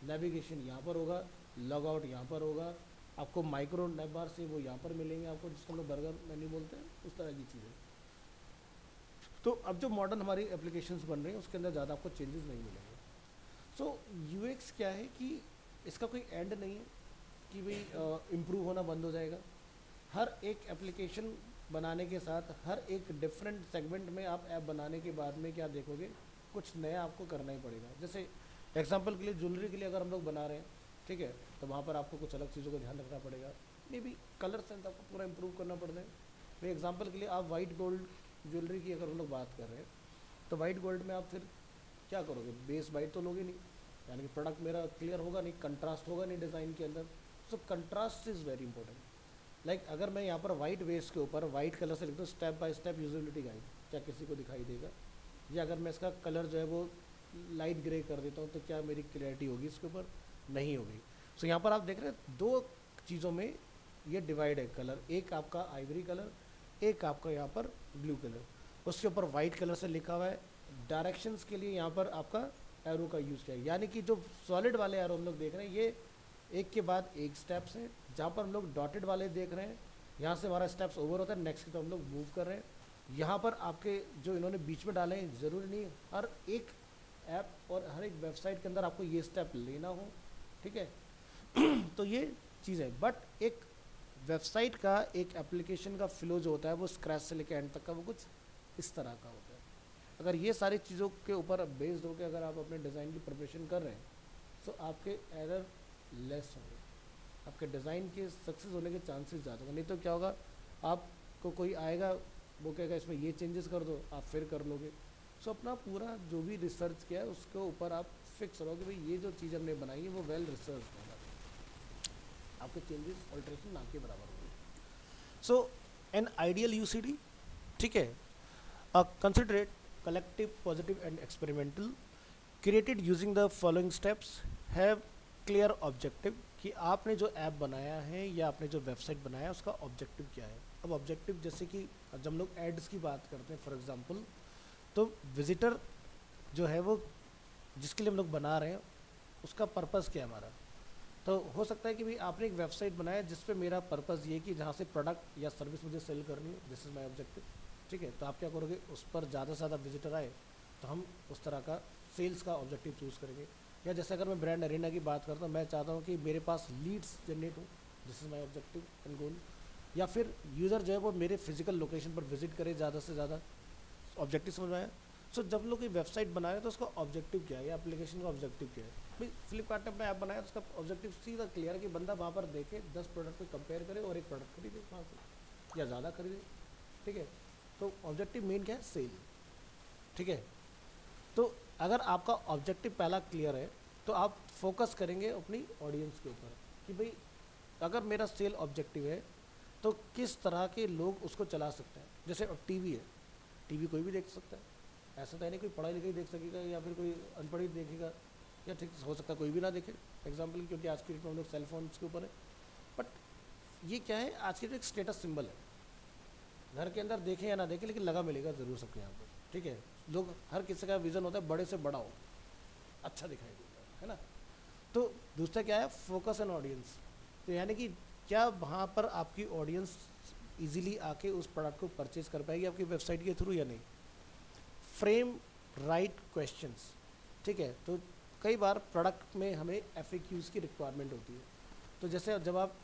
नेविगेशन यहाँ पर होगा, लॉग आउट यहाँ पर होगा, आपको माइक्रो नेव बार से वो यहाँ पर मिलेंगे आपको, जिसको हम लोग बर्गर मेन्यू बोलते हैं, उस तरह की चीज़ें। तो अब जो मॉडर्न हमारी एप्लीकेशंस बन रही हैं उसके अंदर ज़्यादा आपको चेंजेस नहीं मिलेंगे। सो यूएक्स क्या है कि इसका कोई एंड नहीं है कि भाई इम्प्रूव होना बंद हो जाएगा। हर एक एप्लीकेशन बनाने के साथ हर एक डिफरेंट सेगमेंट में आप ऐप बनाने के बाद में क्या देखोगे, कुछ नया आपको करना ही पड़ेगा। जैसे एग्जांपल के लिए ज्वेलरी के लिए अगर हम लोग बना रहे हैं, ठीक है, तो वहाँ पर आपको कुछ अलग चीज़ों का ध्यान रखना पड़ेगा। मे बी कलर सेंस आपको पूरा इम्प्रूव करना पड़ता है। भाई एग्जांपल के लिए आप वाइट गोल्ड ज्वेलरी की अगर हम लोग बात कर रहे हैं, तो वाइट गोल्ड में आप फिर क्या करोगे, बेस वाइट तो लोगे नहीं, यानी कि प्रोडक्ट मेरा क्लियर होगा नहीं, कंट्रास्ट होगा नहीं डिज़ाइन के अंदर। So contrast is very important. Like अगर मैं यहाँ पर वाइट बेस के ऊपर वाइट कलर से लिख दूँ step by step usability guide, क्या किसी को दिखाई देगा? या अगर मैं इसका कलर जो है वो लाइट ग्रे कर देता हूँ तो क्या मेरी क्लैरिटी होगी इसके ऊपर? नहीं होगी। सो यहाँ पर आप देख रहे हैं दो चीज़ों में ये डिवाइड है कलर, एक आपका आइवरी कलर, एक आपका यहाँ पर ब्लू कलर। उसके ऊपर वाइट कलर से लिखा हुआ है। डायरेक्शंस के लिए यहाँ पर आपका एरो का यूज़ किया है, यानी कि जो सॉलिड वाले एरो हम लोग देख रहे हैं ये एक के बाद एक स्टेप्स हैं। जहाँ पर हम लोग डॉटेड वाले देख रहे हैं, यहाँ से हमारा स्टेप्स ओवर होता है, नेक्स्ट की तरफ हम लोग मूव कर रहे हैं। यहाँ पर आपके जो इन्होंने बीच में डाले हैं, ज़रूरी नहीं हर एक ऐप और हर एक वेबसाइट के अंदर आपको ये स्टेप लेना हो, ठीक है। तो ये चीज़ है, बट एक वेबसाइट का, एक एप्लीकेशन का फ्लो जो होता है वो स्क्रैच से लेकर एंड तक का वो कुछ इस तरह का होता है। अगर ये सारी चीज़ों के ऊपर बेस्ड होकर अगर आप अपने डिज़ाइन की प्रिपरेशन कर रहे हैं तो आपके एरर लेस होंगे, आपके डिज़ाइन के सक्सेस होने के चांसेस ज़्यादा होंगे। नहीं तो क्या होगा, आपको कोई आएगा वो कहेगा इसमें ये चेंजेस कर दो, आप फिर कर लोगे। सो अपना पूरा जो भी रिसर्च किया है उसके ऊपर आप फिक्स रहो कि भाई ये जो चीज़ हमने बनाई है वो वेल रिसर्च होगा, आपके चेंजेस ऑल्ट्रेशन ना के बराबर होंगे। सो एन आइडियल यूसीडी, ठीक है, considerate collective, positive and experimental, created using the following steps, have clear objective, कि आपने जो ऐप बनाया है या आपने जो वेबसाइट बनाया है उसका ऑब्जेक्टिव क्या है। अब ऑब्जेक्टिव जैसे कि जब हम लोग एड्स की बात करते हैं फॉर एग्जांपल, तो विजिटर जो है वो जिसके लिए हम लोग बना रहे हैं उसका पर्पस क्या है हमारा। तो हो सकता है कि भाई आपने एक वेबसाइट बनाया जिस पे मेरा पर्पस ये कि जहाँ से प्रोडक्ट या सर्विस मुझे सेल करनी है, दिस इज़ माय ऑब्जेक्टिव। ठीक है, तो आप क्या करोगे, उस पर ज़्यादा से ज़्यादा विजिटर आए तो हम उस तरह का सेल्स का ऑब्जेक्टिव चूज़ करेंगे। या जैसे अगर मैं ब्रांड अरेना की बात करता हूँ, मैं चाहता हूँ कि मेरे पास लीड्स जनरेट हो, this is my objective and goal. या फिर यूज़र जो है वो मेरे फिजिकल लोकेशन पर विजिट करे ज़्यादा से ज़्यादा, ऑब्जेक्टिव समझ में आया। सो जब लोग ये वेबसाइट बना रहे हैं तो उसका ऑब्जेक्टिव क्या है, या एप्लीकेशन का ऑब्जेक्टिव क्या है। भाई फ्लिपकार्ट ने अपना ऐप बनाया तो उसका ऑब्जेक्टिव सीधा क्लियर है कि बंदा वहाँ पर देखे 10 प्रोडक्ट को कंपेयर करे और एक प्रोडक्ट खरीदे वहाँ से या ज़्यादा खरीदे। ठीक है, तो ऑब्जेक्टिव मेन क्या है, सेल। ठीक है, तो अगर आपका ऑब्जेक्टिव पहला क्लियर है तो आप फोकस करेंगे अपनी ऑडियंस के ऊपर कि भाई अगर मेरा सेल ऑब्जेक्टिव है तो किस तरह के लोग उसको चला सकते हैं। जैसे टीवी है, टीवी कोई भी देख सकता है, ऐसा तो है नहीं कोई पढ़ा लिखा ही देख सकेगा या फिर कोई अनपढ़ ही देखेगा, या ठीक हो सकता है कोई भी ना देखे एग्जाम्पल, क्योंकि आज की डेट में हम लोग सेल फोन के ऊपर है। बट ये क्या है, आज की डेट एक स्टेटस सिंबल है, घर के अंदर देखें या ना देखें लेकिन लगा मिलेगा ज़रूर सबके यहाँ पर। ठीक है, लोग हर किसी का विज़न होता है बड़े से बड़ा हो, अच्छा दिखाई देता है ना। तो दूसरा क्या है, फोकस एंड ऑडियंस। तो यानी कि क्या वहाँ पर आपकी ऑडियंस इजीली आके उस प्रोडक्ट को परचेज कर पाएगी आपकी वेबसाइट के थ्रू या नहीं। Frame right questions. ठीक है, तो कई बार प्रोडक्ट में हमें FAQs की रिक्वायरमेंट होती है। तो जैसे जब आप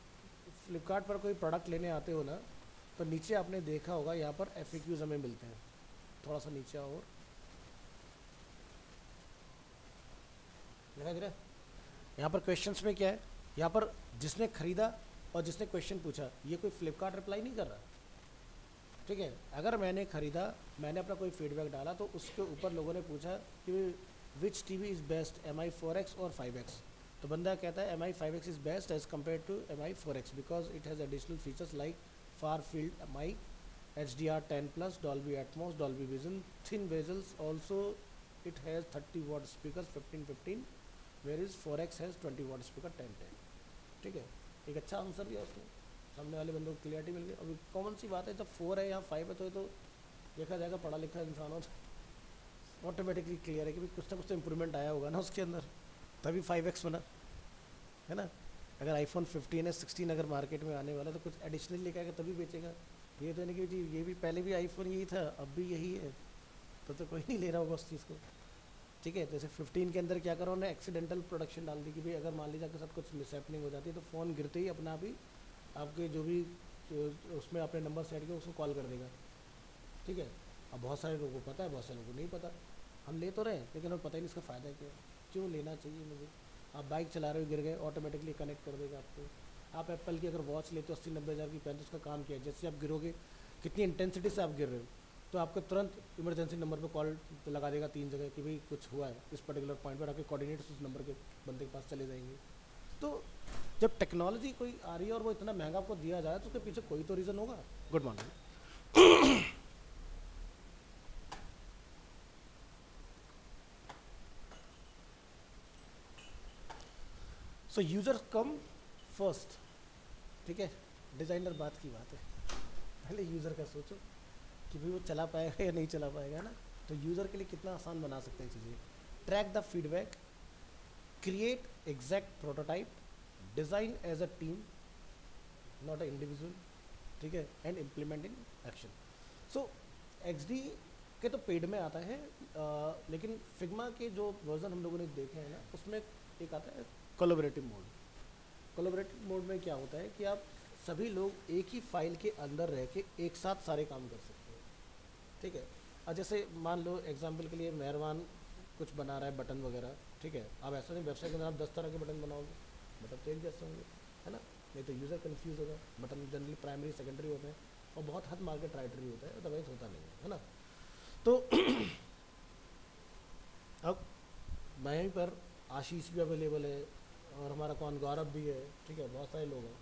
फ्लिपकार्ट पर कोई प्रोडक्ट लेने आते हो ना, तो नीचे आपने देखा होगा यहाँ पर FAQs हमें मिलते हैं, थोड़ा सा नीचे और दिखाई दे रहा है। यहाँ पर क्वेश्चंस में क्या है, यहाँ पर जिसने खरीदा और जिसने क्वेश्चन पूछा, ये कोई फ्लिपकार्ट रिप्लाई नहीं कर रहा। ठीक है, अगर मैंने ख़रीदा, मैंने अपना कोई फीडबैक डाला तो उसके ऊपर लोगों ने पूछा कि which TV is best, MI 4X और 5X। तो बंदा कहता है MI 5X is best as compared to MI 4X because it has additional features like far field mic, HDR10+, Dolby Atmos, Dolby Vision, thin bezels, also it has 30 watt speakers 15-15, whereas 4X has 20 watt speaker 10-10। ठीक है, एक अच्छा आंसर दिया उसने, सामने वाले बंदों को क्लियरिटी मिल गई। अभी कॉमन सी बात है, जब 4 है या 5 है तो ये तो देखा जाएगा पढ़ा लिखा इंसान हो तो ऑटोमेटिकली क्लियर है कि भाई कुछ ना कुछ तो इम्प्रूवमेंट आया होगा ना उसके अंदर, तभी 5X बना है ना। अगर iPhone 15 है 16 अगर मार्केट में आने वाला तो कुछ एडिशनल लेकर आएगा तभी बेचेगा। ये तो नहीं कि जी ये भी पहले भी आईफोन यही था अब भी यही है, तो कोई नहीं ले रहा होगा उस चीज़ को। ठीक है, जैसे 15 के अंदर क्या करो, उन्होंने एक्सीडेंटल प्रोडक्शन डाल दी कि भाई अगर मान लीजिए आपके साथ कुछ मिसहैपनिंग हो जाती है तो फ़ोन गिरते ही अपना आप ही आपके जो भी उसमें अपने नंबर सेट किया उसको कॉल कर देगा। ठीक है, अब बहुत सारे लोगों को पता है, बहुत सारे लोगों को नहीं पता। हम ले तो रहे हैं लेकिन हमें पता ही नहीं इसका फ़ायदा क्या है, क्यों लेना चाहिए मुझे। आप बाइक चला रहे हो, गिर गए, ऑटोमेटिकली कनेक्ट कर देगा आपको। आप एप्पल की अगर वॉच लेते हो 80-90 हज़ार की पहले, तो उसका काम किया है जैसे आप गिरोगे, कितनी इंटेंसिटी से आप गिर रहे हो, तो आपको तुरंत इमरजेंसी नंबर पर कॉल लगा देगा 3 जगह कि भाई कुछ हुआ है इस पर्टिकुलर पॉइंट पर, आपके कोऑर्डिनेट्स उस नंबर के बंदे के पास चले जाएंगे। तो जब टेक्नोलॉजी कोई आ रही है और वो इतना महंगा आपको दिया जाए तो उसके पीछे कोई तो रीज़न होगा। Good morning. सो यूज़र कम फर्स्ट। ठीक है, डिज़ाइनर बात की बात है, पहले यूज़र का सोचो कि भाई वो चला पाएगा या नहीं चला पाएगा ना। तो यूज़र के लिए कितना आसान बना सकते हैं चीज़ें। Track the feedback, create exact prototype, design as a team not a individual. ठीक है, and implement in action. So XD के तो पेड में आता है, लेकिन फिग्मा के जो वर्जन हम लोगों ने देखे हैं ना, उसमें एक आता है कोलैबोरेटिव मोड। कोलैबोरेटिव मोड में क्या होता है कि आप सभी लोग एक ही फाइल के अंदर रह के एक साथ सारे काम कर सकते हैं। ठीक है, और जैसे मान लो एग्जांपल के लिए मेहरबान कुछ बना रहा है बटन वगैरह, ठीक है, अब ऐसा नहीं वेबसाइट के अंदर आप 10 तरह के बटन बनाओगे, बटन तो एक जैसे होंगे, है ना, नहीं तो यूज़र कन्फ्यूज़ होगा। बटन जनरली प्राइमरी सेकेंडरी होते हैं और बहुत हद मार के ट्राइटरी होता है, अदरवाइज होता नहीं है ना। तो अब वहीं पर आशीष भी अवेलेबल है और हमारा कौन गौरव भी है। ठीक है, बहुत सारे लोग हैं।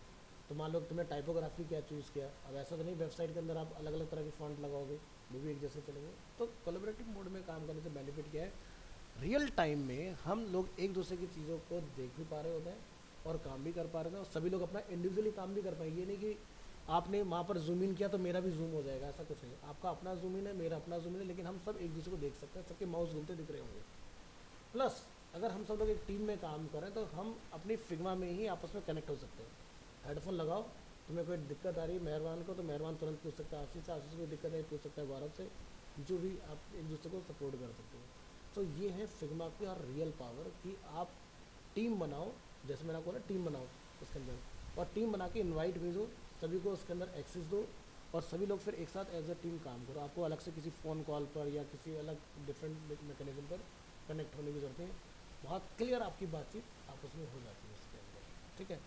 तो मान लो तुमने टाइपोग्राफी क्या चूज़ किया, अब ऐसा तो नहीं वेबसाइट के अंदर आप अलग अलग तरह के फॉन्ट लगाओगे, वो भी एक जैसे चलेंगे। तो कोलैबोरेटिव मोड में काम करने से बेनिफिट क्या है, रियल टाइम में हम लोग एक दूसरे की चीज़ों को देख भी पा रहे होते हैं और काम भी कर पा रहे हैं, और सभी लोग अपना इंडिविजुअली काम भी कर पाएंगे। ये नहीं कि आपने वहाँ पर जूम इन किया तो मेरा भी जूम हो जाएगा, ऐसा कुछ नहीं। आपका अपना जूम इन है, मेरा अपना जूम इन है, लेकिन हम सब एक दूसरे को देख सकते हैं, सबके माउस घूमते दिख रहे होंगे। प्लस अगर हम सब लोग एक टीम में काम करें तो हम अपनी फिग्मा में ही आपस में कनेक्ट हो सकते हैं। हेडफोन लगाओ, तुम्हें कोई दिक्कत आ रही है मेहरबान को, तो मेहरबान तुरंत पूछ सकता है आशीष से, आशीष को कोई दिक्कत नहीं पूछ सकता है गौरव से, जो भी आप एक दूसरे को सपोर्ट कर सकते हो। तो ये है फिग्मा की और रियल पावर कि आप टीम बनाओ, जैसे मैंने आपको ना टीम बनाओ उसके अंदर, और टीम बना के इन्वाइट भेजो, सभी को उसके अंदर एक्सेस दो, और सभी लोग फिर एक साथ एज अ टीम काम करो। आपको अलग से किसी फ़ोन कॉल पर या किसी अलग डिफरेंट मैकेनिज्म पर कनेक्ट होने की ज़रूरत नहीं है। बहुत क्लियर आपकी बातचीत आपस में हो जाती है उसके अंदर, ठीक है।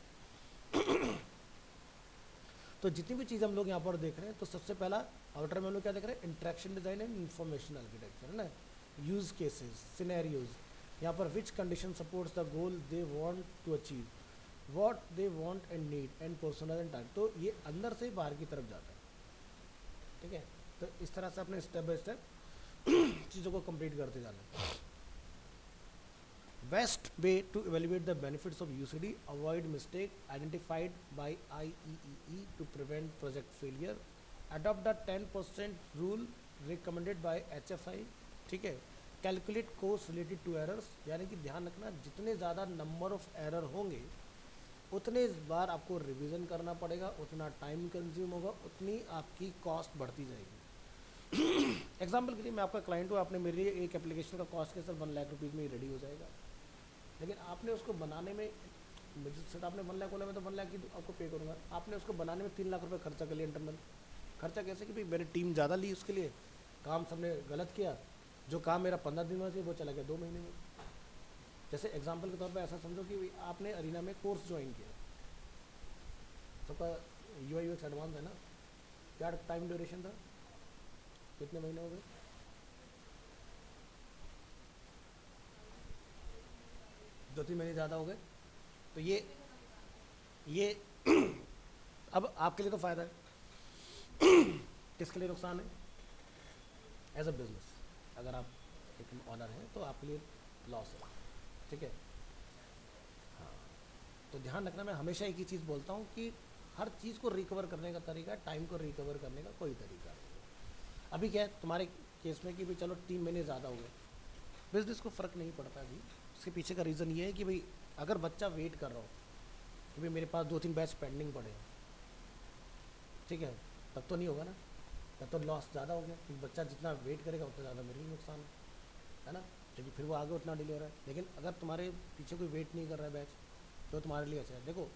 तो जितनी भी चीज़ हम लोग यहाँ पर देख रहे हैं, तो सबसे पहला आउटर में हम लोग क्या देख रहे हैं, interaction design and information architecture, है ना। यूज़ केसेस, सिनेरियोज, यहाँ पर which condition supports the goal they want to achieve, what they want and need and personal and time. तो ये अंदर से बाहर की तरफ जाता है, ठीक है। तो इस तरह से अपने स्टेप बाय स्टेप चीज़ों को कंप्लीट करते जाना। Best way to evaluate the benefits of UCD: avoid mistake identified by IEEE to prevent project failure, adopt the 10% rule recommended by HFI, ठीक है। Calculate cost related to errors, यानी कि ध्यान रखना जितने ज़्यादा नंबर ऑफ एरर होंगे उतने बार आपको रिवीजन करना पड़ेगा, उतना टाइम कंज्यूम होगा, उतनी आपकी कॉस्ट बढ़ती जाएगी। एग्जाम्पल के लिए मैं आपका क्लाइंट हूँ, आपने मेरे लिए एक एप्लीकेशन का कॉस्ट के सर 1 लाख रुपीज़ में ही रेडी हो जाएगा, लेकिन आपने उसको बनाने में, मुझे सर आपने 1 लाख बोला, मैं तो 1 लाख की आपको पे करूँगा, आपने उसको बनाने में 3 लाख रुपए खर्चा कर लिया इंटरनल खर्चा। कैसे कि भाई मेरी टीम ज़्यादा ली उसके लिए, काम सबने गलत किया, जो काम मेरा 15 दिन में चाहिए वो चला गया 2 महीने में। जैसे एग्जाम्पल के तौर पर ऐसा समझो कि आपने अरीना में कोर्स ज्वाइन किया, सबका UI UX एडवांस है ना, क्या टाइम ड्यूरेशन था, कितने महीने हो गए, 2-3 महीने ज़्यादा हो गए। तो ये अब आपके लिए तो फ़ायदा है, किसके लिए नुकसान है, एज अ बिजनेस अगर आप एक ऑनर हैं तो आपके लिए लॉस है, ठीक है। हाँ, तो ध्यान रखना, मैं हमेशा एक ही चीज़ बोलता हूँ कि हर चीज़ को रिकवर करने का तरीका, टाइम को रिकवर करने का कोई तरीका नहीं। अभी क्या है तुम्हारे केस में कि भाई चलो 3 महीने ज़्यादा हो गए, बिजनेस को फ़र्क नहीं पड़ता अभी। इसके पीछे का रीज़न ये है कि भाई अगर बच्चा वेट कर रहा हो कि भाई मेरे पास 2-3 बैच पेंडिंग पड़े हैं, ठीक है, तब तो नहीं होगा ना, तब तो लॉस ज़्यादा हो गया, क्योंकि बच्चा जितना वेट करेगा उतना ज़्यादा मेरे लिए नुकसान है ना, क्योंकि फिर वो आगे उतना डिले हो रहा है। लेकिन अगर तुम्हारे पीछे कोई वेट नहीं कर रहा है बैच, तो तुम्हारे लिए अच्छा है। देखो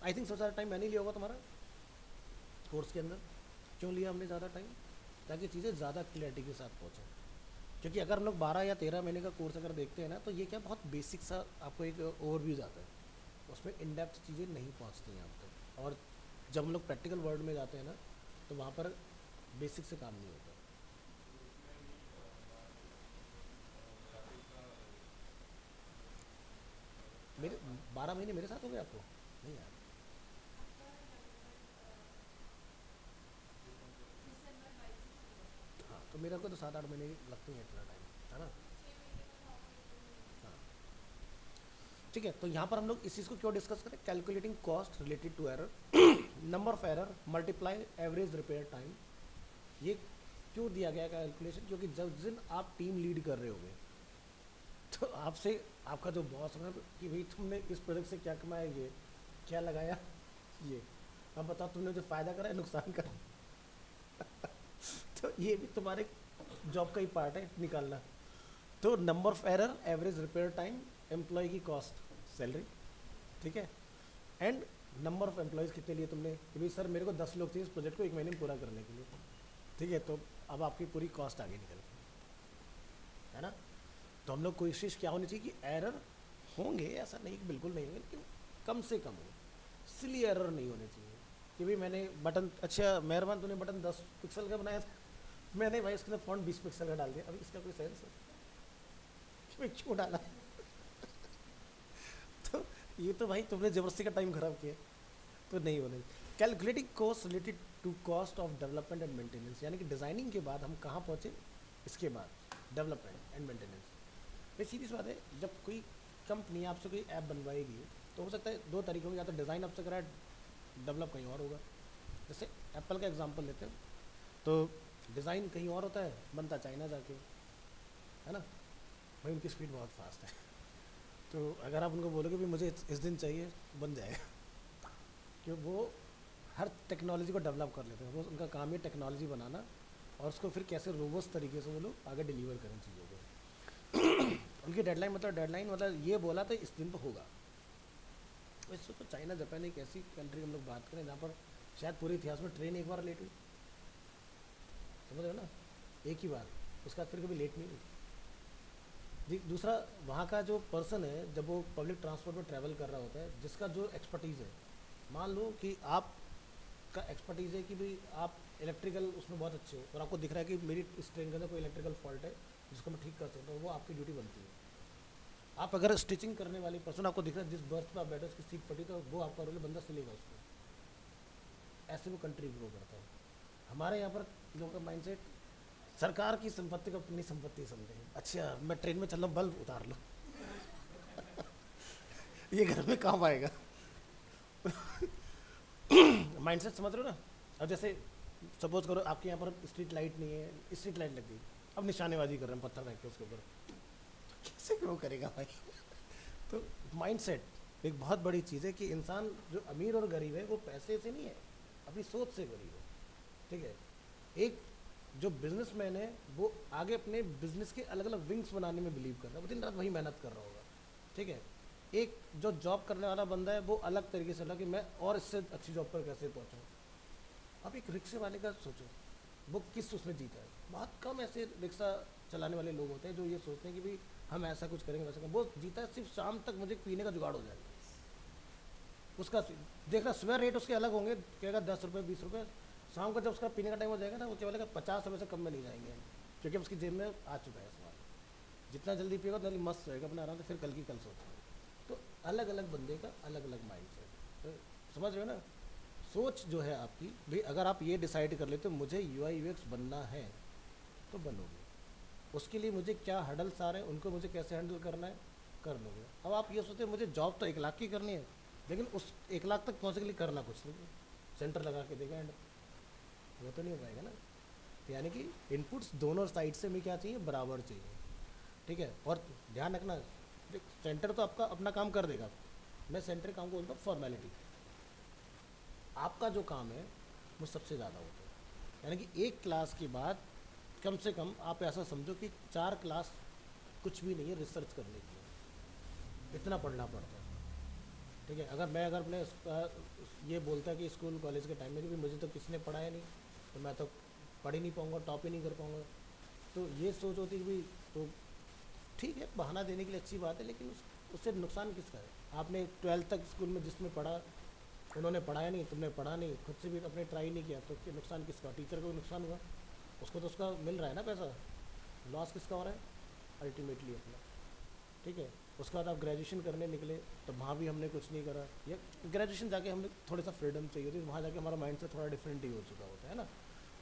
आई थिंक सबसे ज़्यादा टाइम मैंने लिया होगा तुम्हारा कोर्स के अंदर। क्यों लिया हमने ज़्यादा टाइम, ताकि चीज़ें ज़्यादा क्लैरिटी के साथ पहुँचें। क्योंकि अगर हम लोग 12 या 13 महीने का कोर्स अगर देखते हैं ना, तो ये क्या बहुत बेसिक सा आपको एक ओवरव्यू आता है, उसमें इन डेप्थ चीज़ें नहीं पहुंचती हैं आप तक। और जब हम लोग प्रैक्टिकल वर्ल्ड में जाते हैं ना, तो वहाँ पर बेसिक से काम नहीं होता। मेरे 12 महीने मेरे साथ हो गए आपको, नहीं यार। हाँ, तो मेरे को तो 7-8 महीने लगते हैं इतना टाइम, है ना। हाँ, ठीक है। तो यहाँ पर हम लोग इस चीज़ को क्यों डिस्कस करें, calculating cost related to error, number of error multiply average repair time. ये क्यों दिया गया कैलकुलेशन, क्योंकि जब जिस दिन आप टीम लीड कर रहे होगे, तो आपसे आपका जो बॉस होगा कि भाई तुमने इस प्रोजेक्ट से क्या कमाया, ये क्या लगाया, ये अब बताओ तुमने जो फ़ायदा करा है नुकसान करा। तो ये भी तुम्हारे जॉब का ही पार्ट है निकालना। तो number of error, average repair time, employee की कॉस्ट, सैलरी, ठीक है, एंड नंबर ऑफ एम्प्लॉयज़ कितने लिए तुमने, कि भाई सर मेरे को 10 लोग चाहिए इस प्रोजेक्ट को 1 महीने में पूरा करने के लिए, ठीक है। तो अब आपकी पूरी कॉस्ट आगे निकल गई, है ना। तो हम लोग कोशिश क्या होनी चाहिए कि एरर होंगे, ऐसा नहीं कि बिल्कुल नहीं होंगे, लेकिन कम से कम हो, सिली एरर नहीं होने चाहिए कि भाई मैंने बटन, अच्छा मेहरबान तूने बटन 10 पिक्सल का बनाया था, मैंने भाई इसके अंदर फ़ॉन्ट 20 पिक्सल का डाल दिया, अभी इसका कोई सेंस है कि भाई क्यों डाला। तो ये तो भाई तुमने ज़बरदस्ती का टाइम ख़राब किया, तो नहीं होने। Calculating cost related to cost of development and maintenance, यानी कि डिज़ाइनिंग के बाद हम कहाँ पहुँचे, इसके बाद डेवलपमेंट एंड मेंटेनेंस। ये सीधी सी बात है, जब कोई कंपनी आपसे कोई ऐप बनवाएगी तो हो सकता है दो तरीके होंगे, या तो डिज़ाइन आपसे करा डेवलप कहीं और होगा। जैसे एप्पल का एग्जांपल लेते हैं तो डिज़ाइन कहीं और होता है, बनता चाइना जाके, है ना भाई, उनकी स्पीड बहुत फास्ट है। तो अगर आप उनको बोलोगे भी मुझे इस दिन चाहिए, बन जाएगा। कि वो हर टेक्नोलॉजी को डेवलप कर लेते हैं, वो उनका काम है टेक्नोलॉजी बनाना और उसको फिर कैसे रोबस्ट तरीके से वो लोग आगे डिलीवर करें चीज़ों को। उनकी डेडलाइन मतलब ये बोला तो इस दिन तो होगा। वैसे तो चाइना जापान एक ऐसी कंट्री हम लोग बात करें जहाँ पर शायद पूरे इतिहास में ट्रेन एक बार लेट हुई, समझ रहे हो ना, एक ही बार, उसका फिर कभी लेट नहीं हुई। दूसरा, वहाँ का जो पर्सन है जब वो पब्लिक ट्रांसपोर्ट में ट्रैवल कर रहा होता है, जिसका जो एक्सपर्टीज़ है, मान लो कि आप का एक्सपर्टीज़ है कि भाई आप इलेक्ट्रिकल उसमें बहुत अच्छे हो और आपको दिख रहा है कि मेरी इस ट्रेन के अंदर कोई इलेक्ट्रिकल फॉल्ट है जिसको मैं ठीक कर सकता हूँ, वो आपकी ड्यूटी बनती है। आप अगर स्टिचिंग करने वाली पर्सन, आपको दिख रहा है जिस बर्थ पर आप बैठे उसकी सीट फटी, तो वो आपका रोल, बंदा सिलेगा उसको। ऐसे वो कंट्री ग्रो करता है। हमारे यहाँ पर लोगों का माइंडसेट सरकार की संपत्ति को अपनी संपत्ति समझते हैं। अच्छा मैं ट्रेन में चल रहा हूँ, बल्ब उतार लो ये घर में काम आएगा माइंडसेट समझ रहे हो ना। अब जैसे सपोज करो आपके यहाँ पर स्ट्रीट लाइट नहीं है, स्ट्रीट लाइट लग गई, अब निशानेबाजी कर रहे हैं पत्थर फेंक के उसके ऊपर, कैसे ग्रो करेगा भाई तो माइंडसेट एक बहुत बड़ी चीज़ है कि इंसान जो अमीर और गरीब है वो पैसे से नहीं है, अपनी सोच से गरीब है। ठीक है, एक जो बिजनेसमैन है वो आगे अपने बिजनेस के अलग अलग विंग्स बनाने में बिलीव कर रहा है, वो दिन रात वही मेहनत कर रहा होगा। ठीक है, एक जो जॉब करने वाला बंदा है वो अलग तरीके से लगा कि मैं और इससे अच्छी जॉब पर कैसे पहुँचूँ। अब एक रिक्शे वाले का सोचो, वो किस उसमें जीता है। बहुत कम ऐसे रिक्शा चलाने वाले लोग होते हैं जो ये सोचते हैं कि भाई हम ऐसा कुछ करेंगे वैसा करेंगे। वो जीता है सिर्फ शाम तक मुझे पीने का जुगाड़ हो जाएगा। उसका देखना सुबह रेट उसके अलग होंगे, कहेगा 10 रुपये 20 रुपये, शाम का जब उसका पीने का टाइम हो जाएगा ना वो केवल 50 रुपये से कम में नहीं जाएंगे, क्योंकि उसकी जेब में आ चुका है सवाल। जितना जल्दी पिएगा उतना जल्दी मस्त रहेगा अपने आराम से, फिर कल की कल सोचेगा। तो अलग अलग बंदे का अलग अलग माइंड सेट, तो समझ रहे हो ना। सोच जो है आपकी भाई, अगर आप ये डिसाइड कर लेते हो मुझे UI UX बनना है तो बनोगे। उसके लिए मुझे क्या हर्डल्स आ रहे हैं उनको मुझे कैसे हैंडल करना है कर लोगे। अब आप ये सोचते हैं मुझे जॉब तो 1 लाख की करनी है, लेकिन उस 1 लाख तक पहुँचने के लिए करना कुछ नहीं, सेंटर लगा के देगा एंड वो तो नहीं हो पाएगा ना। तो यानी कि इनपुट्स दोनों साइड से हमें क्या चाहिए, बराबर चाहिए। ठीक है, और ध्यान रखना सेंटर तो आपका अपना काम कर देगा, मैं सेंटर काम को बोलता हूँ फॉर्मेलिटी। आपका जो काम है वो सबसे ज़्यादा होता है। यानी कि एक क्लास के बाद कम से कम आप ऐसा समझो कि 4 क्लास कुछ भी नहीं है रिसर्च करने के लिए, इतना पढ़ना पड़ता है। ठीक है, अगर अपने ये बोलता कि स्कूल कॉलेज के टाइम में कि मुझे तो किसी ने पढ़ाया नहीं तो मैं तो पढ़ ही नहीं पाऊँगा, टॉप ही नहीं कर पाऊँगा, तो ये सोच होती कि भाई तो ठीक है बहाना देने के लिए अच्छी बात है, लेकिन उससे नुकसान किसका है। आपने 12th तक स्कूल में जिसमें पढ़ा उन्होंने पढ़ाया नहीं, तुमने पढ़ा नहीं, खुद से भी अपने ट्राई नहीं किया, तो नुकसान किसका, टीचर को नुकसान हुआ, उसको तो उसका मिल रहा है ना पैसा, लॉस किसका हो रहा है अल्टीमेटली अपना। ठीक है, उसके बाद आप ग्रेजुएशन करने निकले तो वहाँ भी हमने कुछ नहीं करा, या ग्रेजुएशन जाके हमें थोड़ी सा फ्रीडम चाहिए होती, वहाँ जाके हमारा माइंड से थोड़ा डिफरेंट ही हो चुका होता है ना,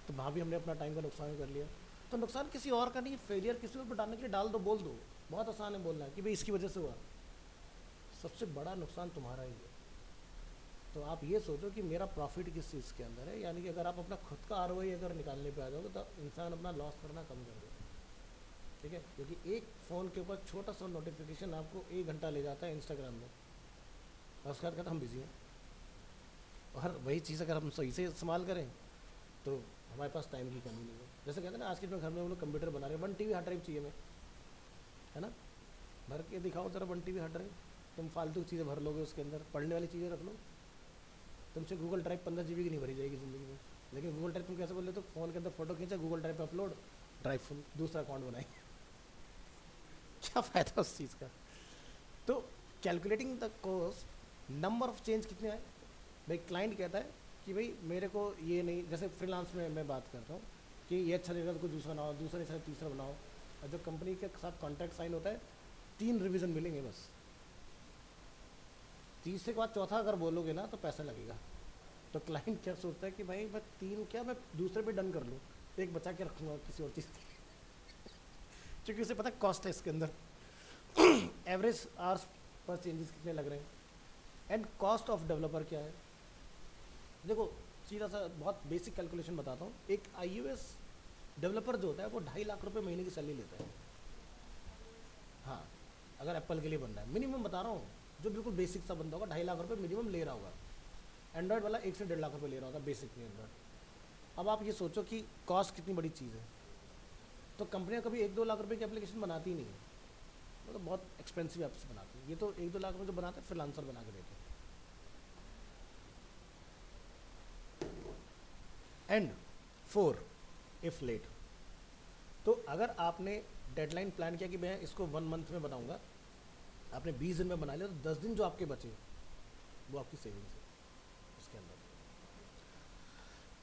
तो वहाँ भी हमने अपना टाइम का नुकसान कर लिया। तो नुकसान किसी और का नहीं, फेलियर किसी और डालने के लिए डाल दो, बोल दो, बहुत आसान है बोलना कि भाई इसकी वजह से हुआ, सबसे बड़ा नुकसान तुम्हारा ही है। तो आप ये सोचो कि मेरा प्रॉफिट किस चीज़ के अंदर है, यानी कि अगर आप अपना खुद का ROI अगर निकालने पे आ जाओगे तो इंसान अपना लॉस करना कम कर देगा। ठीक है, क्योंकि एक फ़ोन के ऊपर छोटा सा नोटिफिकेशन आपको 1 घंटा ले जाता है इंस्टाग्राम में, और उसके बाद कहता हम बिजी हैं। और वही चीज़ अगर हम सही से इस्तेमाल करें तो हमारे पास टाइम की कमी नहीं है। जैसे कहते हैं ना आज के घर में हम लोग कंप्यूटर बना रहे हैं, 1 TB हार्ड ड्राइव चाहिए हमें, है ना, भर के दिखाओ ज़रा 1 TB हार्ड ड्राइव, तुम फालतू चीज़ें भर लोगे उसके अंदर, पढ़ने वाली चीज़ें रख लो, तुमसे गूगल ड्राइव 15 GB की नहीं भरी जाएगी ज़िंदगी में। लेकिन गूगल ड्राइव तुम कैसे बोल रहे हो, तो फ़ोन के अंदर फोटो खींचा, गूगल ड्राइव पे अपलोड, ड्राइव फुल, दूसरा अकाउंट बनाएंगे क्या फ़ायदा उस चीज़ का। तो calculating the cost, number of change कितने आए भाई, क्लाइंट कहता है कि भाई मेरे को ये नहीं, जैसे फ्रीलांस में मैं बात करता हूँ कि ये अच्छा लगेगा तो कोई दूसरा बनाओ, दूसरा नहीं तीसरा बनाओ, और जब कंपनी के साथ कॉन्ट्रैक्ट साइन होता है 3 रिवीजन मिलेंगे बस, तीसरे के बाद चौथा अगर बोलोगे ना तो पैसा लगेगा। तो क्लाइंट क्या सोचता है कि भाई मैं 3 क्या मैं दूसरे पे डन कर लूँ, एक बचा के रखूँगा किसी और चीज़ क्योंकि उसे पता है कॉस्ट है इसके अंदर एवरेज आवर्स पर चेंजेस कितने लग रहे हैं, एंड कॉस्ट ऑफ डेवलपर क्या है। देखो सीधा सा बहुत बेसिक कैलकुलेशन बताता हूँ, एक iOS डेवलपर जो होता है वो 2.5 लाख रुपए महीने की सैलरी लेता है। हाँ, अगर एप्पल के लिए बनना है, मिनिमम बता रहा हूँ, जो बिल्कुल बेसिक सा बंदा होगा 2.5 लाख रुपए मिनिमम ले रहा होगा। एंड्रॉयड वाला 1 से 1.5 लाख रुपए ले रहा होगा बेसिक में एंड्रॉयड। अब आप ये सोचो कि कॉस्ट कितनी बड़ी चीज़ है। तो कंपनियां कभी 1-2 लाख रुपए की एप्लीकेशन बनाती ही नहीं है, वो तो बहुत एक्सपेंसिव ऐप्स बनाती है। ये तो 1-2 लाख में जो बनाते हैं फ्रीलांसर बना के देते हैं। एंड 4 इफ लेट, तो अगर आपने डेडलाइन प्लान किया कि मैं इसको 1 मंथ में बनाऊंगा, आपने 20 दिन में बना लिया, तो 10 दिन जो आपके बचे वो आपकी सेविंग्स है उसके अंदर।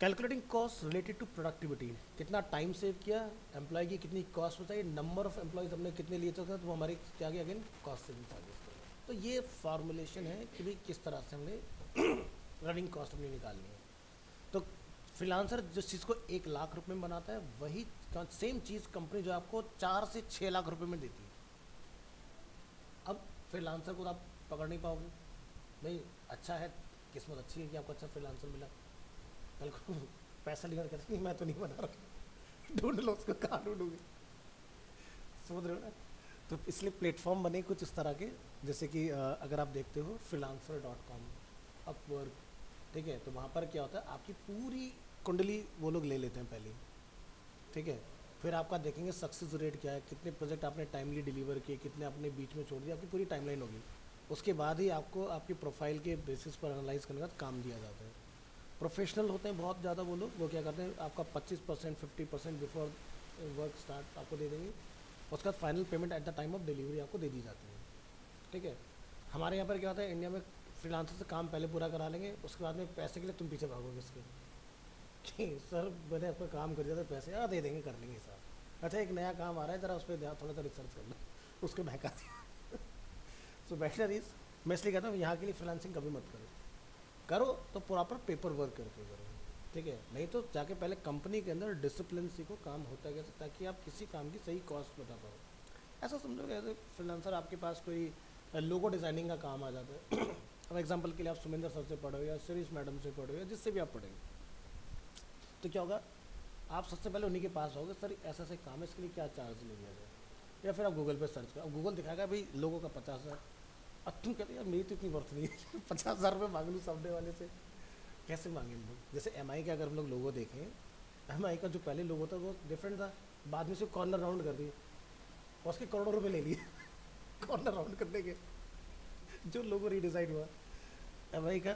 Calculating cost related to productivity, कितना टाइम सेव किया, एम्प्लॉय की कितनी कॉस्ट बचाई, नंबर ऑफ एम्प्लॉयज़ हमने कितने लिए थे, तो वो हमारी क्या गया अगेन कॉस्ट सेविंग चार्जेस। तो ये फार्मूलेशन है कि भाई किस तरह से हमने रनिंग कॉस्ट अपनी निकालनी है। तो फ्रीलांसर जिस चीज़ को 1 लाख रुपए में बनाता है, वही सेम चीज़ कंपनी जो आपको 4 से 6 लाख रुपए में देती है। अब फ्रीलांसर को तो आप पकड़ नहीं पाओगे, भाई अच्छा है, किस्मत अच्छी है कि आपको अच्छा फ्रीलांसर मिला, कल को पैसा लेकर कहते नहीं मैं तो नहीं बना रहा, ढूंढ लो उसको, कहाँ ढूंढोगे, समझ रहे हो ना। तो इसलिए प्लेटफॉर्म बने कुछ इस तरह के, जैसे कि अगर आप देखते हो freelancer.com, अपवर्क, ठीक है, तो वहाँ पर क्या होता है, आपकी पूरी कुंडली वो लोग ले लेते हैं पहले, ठीक है। फिर आपका देखेंगे सक्सेस रेट क्या है, कितने प्रोजेक्ट आपने टाइमली डिलीवर किए, कितने आपने बीच में छोड़ दिया, आपकी पूरी टाइमलाइन होगी। उसके बाद ही आपको आपकी प्रोफाइल के बेसिस पर एनालाइज करने का काम दिया जाता है। प्रोफेशनल होते हैं बहुत ज़्यादा वो लोग, वो क्या करते हैं, आपका 25% 50% बिफोर वर्क स्टार्ट आपको दे देंगे, उसका final payment eight the time of delivery आपको दे दी जाती है, ठीक है। हमारे यहाँ पर क्या होता है, इंडिया में फ्रीलांसर से काम पहले पूरा करा लेंगे, उसके बाद में पैसे के लिए तुम पीछे भागोगे इसके कि सर मैंने आप पर काम कर दिया था, पैसे दे देंगे, कर लेंगे साहब, अच्छा एक नया काम आ रहा है, ज़रा उस पर थोड़ा सा रिसर्च कर लो, उसको बहका दिया। सो बेटर इज़, मैं इसलिए कहता हूँ यहाँ के लिए फ्रीलांसिंग कभी मत करो तो प्रॉपर पेपर वर्क करके करो, ठीक है। नहीं तो जाके पहले कंपनी के अंदर डिसिप्लिन सीखो, काम होता है कैसे, ताकि आप किसी काम की सही कॉस्ट बता पाओ। ऐसा समझो कि फ्रीलांसर आपके पास कोई लोगो डिज़ाइनिंग का काम आ जाता है अब एग्जांपल के लिए आप सुमिंदर सर से पढ़ो या शिरीष मैडम से पढ़ो या जिससे भी आप पढ़ेंगे, तो क्या होगा, आप सबसे पहले उन्हीं के पास आओगे, सर ऐसा ऐसा काम है, इसके लिए क्या चार्ज ले लिया जाए, या फिर आप गूगल पे सर्च करो, अब गूगल दिखाएगा भाई लोगों का 50,000, अब तुम कहते यार मेरी तो इतनी वर्थ नहीं है 50,000 रुपये मांग लूँ सामने वाले से, कैसे मांगे हम लोग। जैसे MI का अगर हम लोग लोगो देखें, MI का जो पहले लोगो था वो डिफरेंट था, बाद में से कॉर्नर राउंड कर दिए और उसके करोड़ों रुपए ले लिए कॉर्नर राउंड करने के, जो लोगो रीडिज़ाइन हुआ MI का।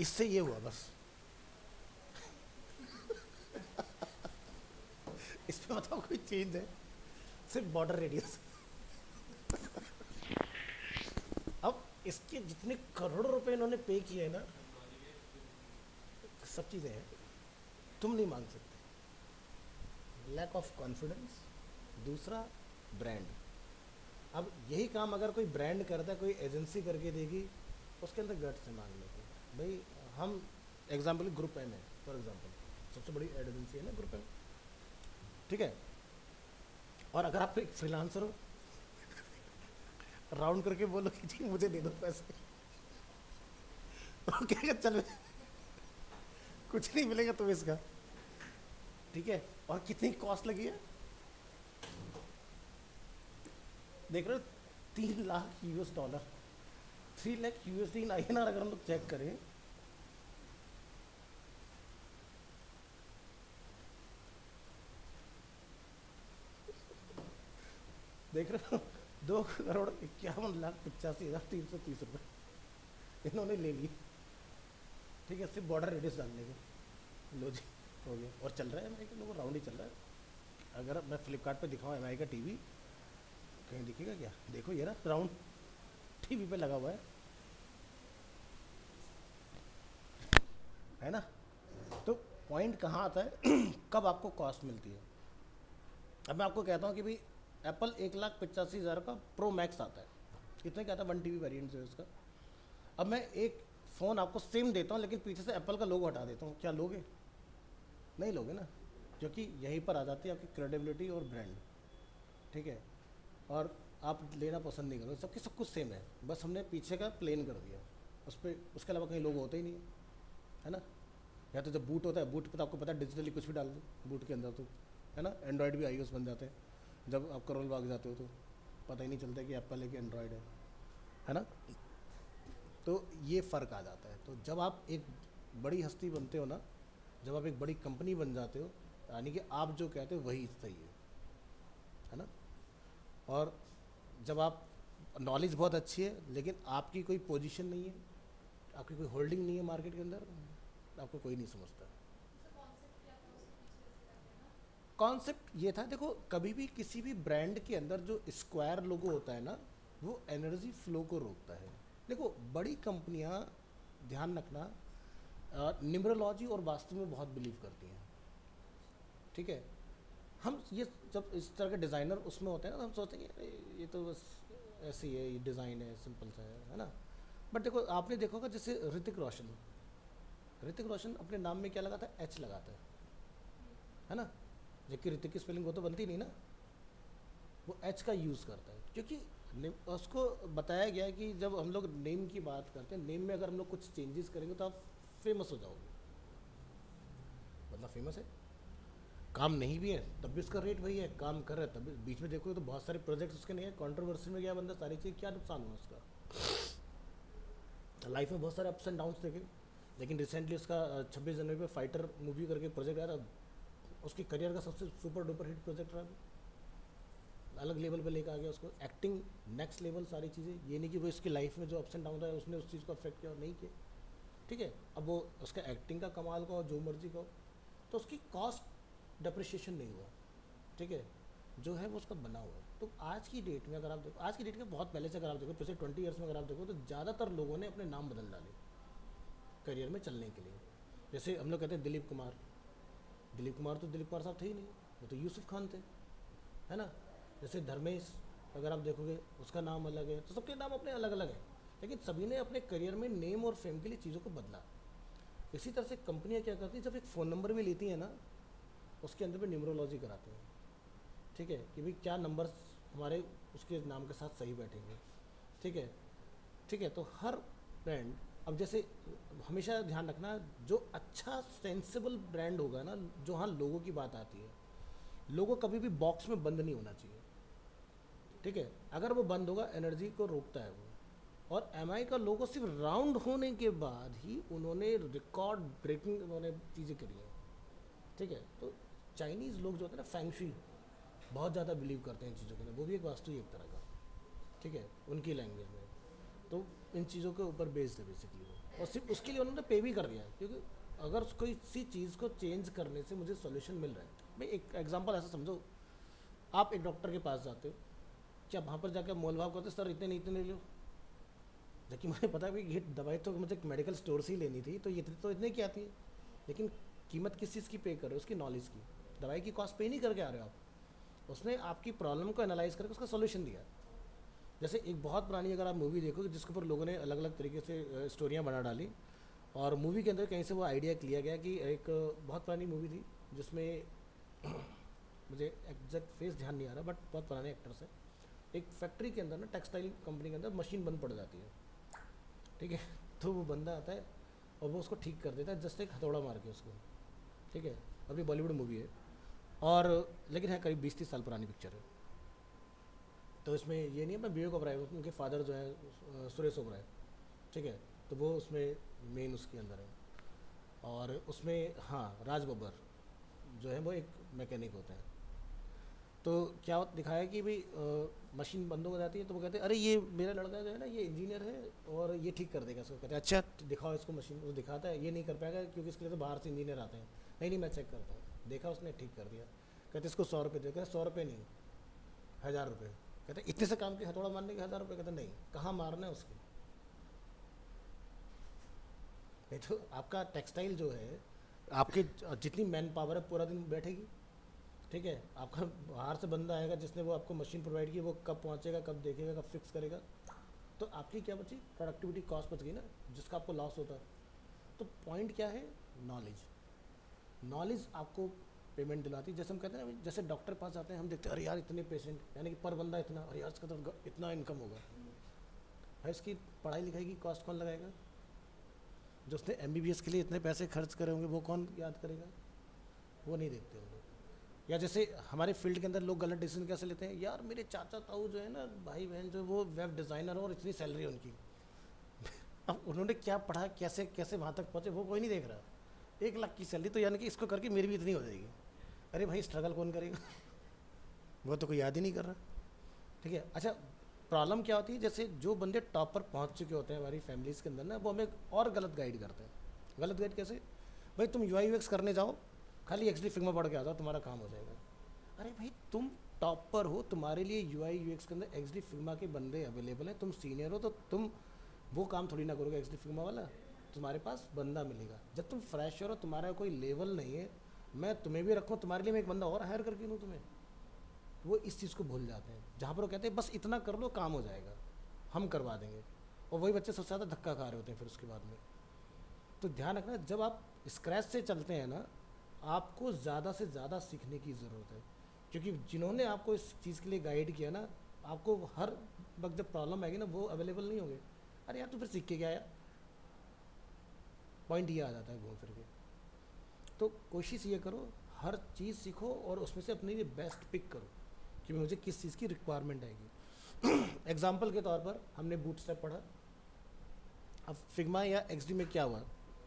इससे ये हुआ बस इस पे बताओ कोई चेंज है, सिर्फ बॉर्डर रेडियस अब इसके जितने करोड़ों रुपए इन्होंने पे किए ना, सब चीज़ें हैं, तुम नहीं मांग सकते। लैक ऑफ कॉन्फिडेंस, दूसरा ब्रांड। अब यही काम अगर कोई ब्रांड करता है, कोई एजेंसी करके देगी, उसके अंदर गट से मांग लेते हैं। भाई हम एग्जाम्पल ग्रुप एम है, फॉर एग्जाम्पल सबसे बड़ी एड एजेंसी है ना ग्रुप एम, ठीक है। और अगर आप एक फ्रीलांसर हो, राउंड करके बोलो कि जी मुझे दे दो पैसे और क्या चल कुछ नहीं मिलेगा तुम्हें इसका, ठीक है। और कितनी कॉस्ट लगी है देख रहे हो, 3 लाख $, 3 लाख USD इन INR अगर हम लोग चेक करें, देख रहे हो 2,51,85,330 रुपये इन्होंने ले लिए, ठीक है, सिर्फ बॉर्डर रेडियस डालने के। लो जी हो गया, और चल रहा है MI का लोगो राउंड ही चल रहा है। अगर मैं फ्लिपकार्ट पे दिखाऊँ MI का टीवी, कहीं दिखेगा क्या, देखो ये ना राउंड टीवी पे लगा हुआ है ना। तो पॉइंट कहाँ आता है कब आपको कॉस्ट मिलती है। अब मैं आपको कहता हूँ कि भाई एप्पल 1,85,000 का प्रो मैक्स आता है, इतने क्या आता है, 1 TB वेरिएंट है उसका। अब मैं एक फ़ोन आपको सेम देता हूँ लेकिन पीछे से एप्पल का लोगो हटा देता हूँ, क्या लोगे? नहीं लोगे ना, क्योंकि यहीं पर आ जाती है आपकी क्रेडिबिलिटी और ब्रांड। ठीक है, और आप लेना पसंद नहीं करोगे, सबकी सब कुछ सेम है, बस हमने पीछे का प्लेन कर दिया, उस पर उसके अलावा कहीं लोगो होते ही नहीं है, है ना। या तो जब बूट होता है, बूट पे तो आपको पता है डिजिटली कुछ भी डाल दो बूट के अंदर तो, है ना। एंड्रॉयड भी iOS बन जाते हैं, जब आप करोल बाग जाते हो तो पता ही नहीं चलता कि एप्पल है कि एंड्रॉयड है ना। तो ये फ़र्क आ जाता है। तो जब आप एक बड़ी हस्ती बनते हो ना, जब आप एक बड़ी कंपनी बन जाते हो, यानी कि आप जो कहते हो वही सही है ना। और जब आप नॉलेज बहुत अच्छी है लेकिन आपकी कोई पोजीशन नहीं है, आपकी कोई होल्डिंग नहीं है मार्केट के अंदर, आपको कोई नहीं समझता। कॉन्सेप्ट ये था, देखो कभी भी किसी भी ब्रांड के अंदर जो स्क्वायर लोगो होता है ना, वो एनर्जी फ्लो को रोकता है। देखो बड़ी कंपनियां, ध्यान रखना, न्यूमरोलॉजी और वास्तु में बहुत बिलीव करती हैं। ठीक है, हम ये जब इस तरह के डिज़ाइनर उसमें होते हैं ना, तो हम सोचते हैं कि अरे ये तो बस ऐसी है, ये डिज़ाइन है, सिंपल सा है ना। बट देखो आपने देखा होगा, जैसे ऋतिक रोशन अपने नाम में क्या लगाता है? एच लगाता है ना। जबकि ऋतिक की स्पेलिंग वो तो बनती नहीं ना, वो एच का यूज़ करता है, क्योंकि उसको बताया गया है कि जब हम लोग नेम की बात करते हैं, नेम में अगर हम लोग कुछ चेंजेस करेंगे तो आप फेमस हो जाओगे। मतलब फेमस है, काम नहीं भी है तब भी उसका रेट वही है, काम कर रहा है तब भी। बीच में देखोगे तो बहुत सारे प्रोजेक्ट्स उसके नहीं है, कंट्रोवर्सी में गया बंदा, सारी चीज़, क्या नुकसान हुआ उसका? लाइफ में बहुत सारे अप्स एंड डाउन्स देखे, लेकिन रिसेंटली उसका 26 जनवरी पे फाइटर मूवी करके प्रोजेक्ट आया था, उसकी करियर का सबसे सुपर डुपर हिट प्रोजेक्ट रहा, अलग लेवल पे लेकर आ गया उसको, एक्टिंग नेक्स्ट लेवल, सारी चीज़ें। ये नहीं कि वो इसकी लाइफ में जो अप्स एंड डाउन रहा है उसने उस चीज़ को अफेक्ट किया और नहीं किया। ठीक है, अब वो उसका एक्टिंग का कमाल का हो, जो मर्जी का हो, तो उसकी कॉस्ट डिप्रिशिएशन नहीं हुआ। ठीक है, जो है वो उसका बना हुआ है। तो आज की डेट में अगर आप देखो, आज की डेट में बहुत पहले से अगर आप देखो, पिछले 20 ईयर्स में अगर आप देखो, तो ज़्यादातर लोगों ने अपने नाम बदल डाले करियर में चलने के लिए। जैसे हम लोग कहते हैं दिलीप कुमार तो दिलीप कुमार साहब थे ही नहीं, वो तो यूसुफ खान थे, है ना। जैसे धर्मेश, अगर आप देखोगे उसका नाम अलग है, तो सबके नाम अपने अलग अलग हैं, लेकिन सभी ने अपने करियर में नेम और फेम के लिए चीज़ों को बदला। इसी तरह से कंपनियां क्या करती हैं, जब एक फ़ोन नंबर भी लेती हैं ना, उसके अंदर भी न्यूमरोलॉजी कराते हैं। ठीक है, कि भाई क्या नंबर्स हमारे उसके नाम के साथ सही बैठेंगे। ठीक है, ठीक है। तो हर ब्रांड, अब जैसे हमेशा ध्यान रखना, जो अच्छा सेंसिबल ब्रांड होगा ना, जो, हाँ लोगों की बात आती है, लोगो कभी भी बॉक्स में बंद नहीं होना चाहिए। ठीक है, अगर वो बंद होगा एनर्जी को रोकता है वो। और एमआई का लोगो सिर्फ राउंड होने के बाद ही उन्होंने रिकॉर्ड ब्रेकिंग उन्होंने चीज़ें करी हैं। ठीक है, तो चाइनीज़ लोग जो होते हैं ना, फैंगशुई बहुत ज़्यादा बिलीव करते हैं इन चीज़ों के अंदर, वो भी एक वास्तु ही एक तरह का। ठीक है, उनकी लैंग्वेज में, तो इन चीज़ों के ऊपर बेस्ड है बेसिकली वो, और सिर्फ उसके लिए उन्होंने पे भी कर दिया है, क्योंकि अगर कोई सी चीज़ को चेंज करने से मुझे सोल्यूशन मिल रहा है। भाई एक एग्जांपल ऐसा समझो, आप एक डॉक्टर के पास जाते हो, क्या वहाँ पर जाकर मोल भाव करते, सर इतने नहीं इतने ले लो, जबकि मुझे पता है कि ये दवाई तो मुझे मेडिकल स्टोर से ही लेनी थी, तो ये तो इतने की आती है, लेकिन कीमत किस चीज़ की पे कर रहे हो? उसकी नॉलेज की। दवाई की कॉस्ट पे नहीं करके आ रहे हो आप, उसने आपकी प्रॉब्लम को एनालाइज करके उसका सोल्यूशन दिया। जैसे एक बहुत पुरानी अगर आप मूवी देखोगे, जिसके ऊपर लोगों ने अलग अलग तरीके से स्टोरियाँ बना डाली, और मूवी के अंदर कहीं से वो आइडिया लिया गया कि एक बहुत पुरानी मूवी थी जिसमें मुझे एग्जैक्ट फेस ध्यान नहीं आ रहा, बट बहुत पुराने एक्टर्स हैं। एक फैक्ट्री के अंदर ना, टेक्सटाइल कंपनी के अंदर मशीन बंद पड़ जाती है। ठीक है, तो वो बंदा आता है और वो उसको ठीक कर देता है, जस्ट एक हथौड़ा मार के उसको। ठीक है, अभी बॉलीवुड मूवी है, और लेकिन है करीब 20-30 साल पुरानी पिक्चर है। तो इसमें ये नहीं है, मैं विवेक ओबराय, उनके फादर जो है सुरेश ओबराय। ठीक है, तो वो उसमें मेन उसके अंदर है, और उसमें हाँ राज बब्बर जो है वो एक मैकेनिक होते हैं। तो क्या दिखाया कि भाई मशीन बंद हो जाती है, तो वो कहते हैं अरे ये मेरा लड़का जो है ना, ये इंजीनियर है और ये ठीक कर देगा इसको। कहते हैं अच्छा दिखाओ इसको मशीन, वो दिखाता है, ये नहीं कर पाएगा क्योंकि इसके लिए तो बाहर से इंजीनियर आते हैं। नहीं मैं चेक करता हूँ। देखा, उसने ठीक कर दिया। कहते इसको 100 रुपये दे। कहते 100 रुपये नहीं, 1000 रुपये। कहते इतने से काम के हथौड़ा मारने के 1000 रुपये? कहते नहीं, कहाँ मारना है उसके। नहीं तो आपका टेक्सटाइल जो है, आपके जितनी मैन पावर है पूरा दिन बैठेगी। ठीक है, आपका बाहर से बंदा आएगा जिसने वो आपको मशीन प्रोवाइड की, वो कब पहुंचेगा, कब देखेगा, कब फिक्स करेगा? तो आपकी क्या बची, प्रोडक्टिविटी कॉस्ट बच गई ना, जिसका आपको लॉस होता। तो पॉइंट क्या है, नॉलेज। नॉलेज आपको पेमेंट दिलाती है। जैसे हम कहते हैं ना, जैसे डॉक्टर के पास जाते हैं, हम देखते हैं अरे यार इतने पेशेंट, यानी कि पर बंदा इतना, अरे यार इसका तो इतना इनकम होगा। भाई इसकी पढ़ाई लिखाई की कॉस्ट कौन लगाएगा? जो उसने MBBS के लिए इतने पैसे खर्च करे होंगे वो कौन याद करेगा? वो नहीं देखते हम लोग। या जैसे हमारे फील्ड के अंदर लोग गलत डिसीजन कैसे लेते हैं, यार मेरे चाचा ताऊ जो है ना, भाई बहन जो, वो वेब डिज़ाइनर और इतनी सैलरी है उनकी। अब उन्होंने क्या पढ़ा, कैसे कैसे वहाँ तक पहुँचे, वो कोई नहीं देख रहा। 1 लाख की सैलरी, तो यानी कि इसको करके मेरी भी इतनी हो जाएगी। अरे भाई स्ट्रगल कौन करेगा? वो तो कोई याद ही नहीं कर रहा। ठीक है। अच्छा, प्रॉब्लम क्या होती है, जैसे जो बंदे टॉप पर पहुंच चुके होते हैं हमारी फैमिलीज़ के अंदर ना, वो हमें और गलत गाइड करते हैं। गलत गाइड कैसे? भाई तुम UI UX करने जाओ, खाली XD फिग्मा पढ़ के आ जाओ, तुम्हारा काम हो जाएगा। अरे भाई तुम टॉप पर हो, तुम्हारे लिए UI UX के अंदर XD फिग्मा के बंदे अवेलेबल हैं, तुम सीनियर हो, तो तुम वो काम थोड़ी ना करोगे XD फिग्मा वाला, तुम्हारे पास बंदा मिलेगा। जब तुम फ्रेशर हो, तुम्हारा कोई लेवल नहीं है, मैं तुम्हें भी रखूँ, तुम्हारे लिए मैं एक बंदा और हायर करके दूँ तुम्हें, वो इस चीज़ को भूल जाते हैं। जहाँ पर वो कहते हैं बस इतना कर लो काम हो जाएगा, हम करवा देंगे, और वही बच्चे सबसे ज़्यादा धक्का खा रहे होते हैं फिर उसके बाद में। तो ध्यान रखना, जब आप स्क्रैच से चलते हैं ना, आपको ज़्यादा से ज़्यादा सीखने की ज़रूरत है, क्योंकि जिन्होंने आपको इस चीज़ के लिए गाइड किया ना, आपको हर वक्त जब प्रॉब्लम आएगी ना, वो अवेलेबल नहीं होंगे। अरे यार तू फिर सीख के क्या यार, पॉइंट ये आ जाता है घूम फिर के। तो कोशिश ये करो, हर चीज़ सीखो और उसमें से अपने लिए बेस्ट पिक करो कि मुझे किस चीज़ की रिक्वायरमेंट आएगी। एग्जाम्पल के तौर पर हमने बूटस्ट्रैप पढ़ा, अब फिग्मा या XD में क्या हुआ,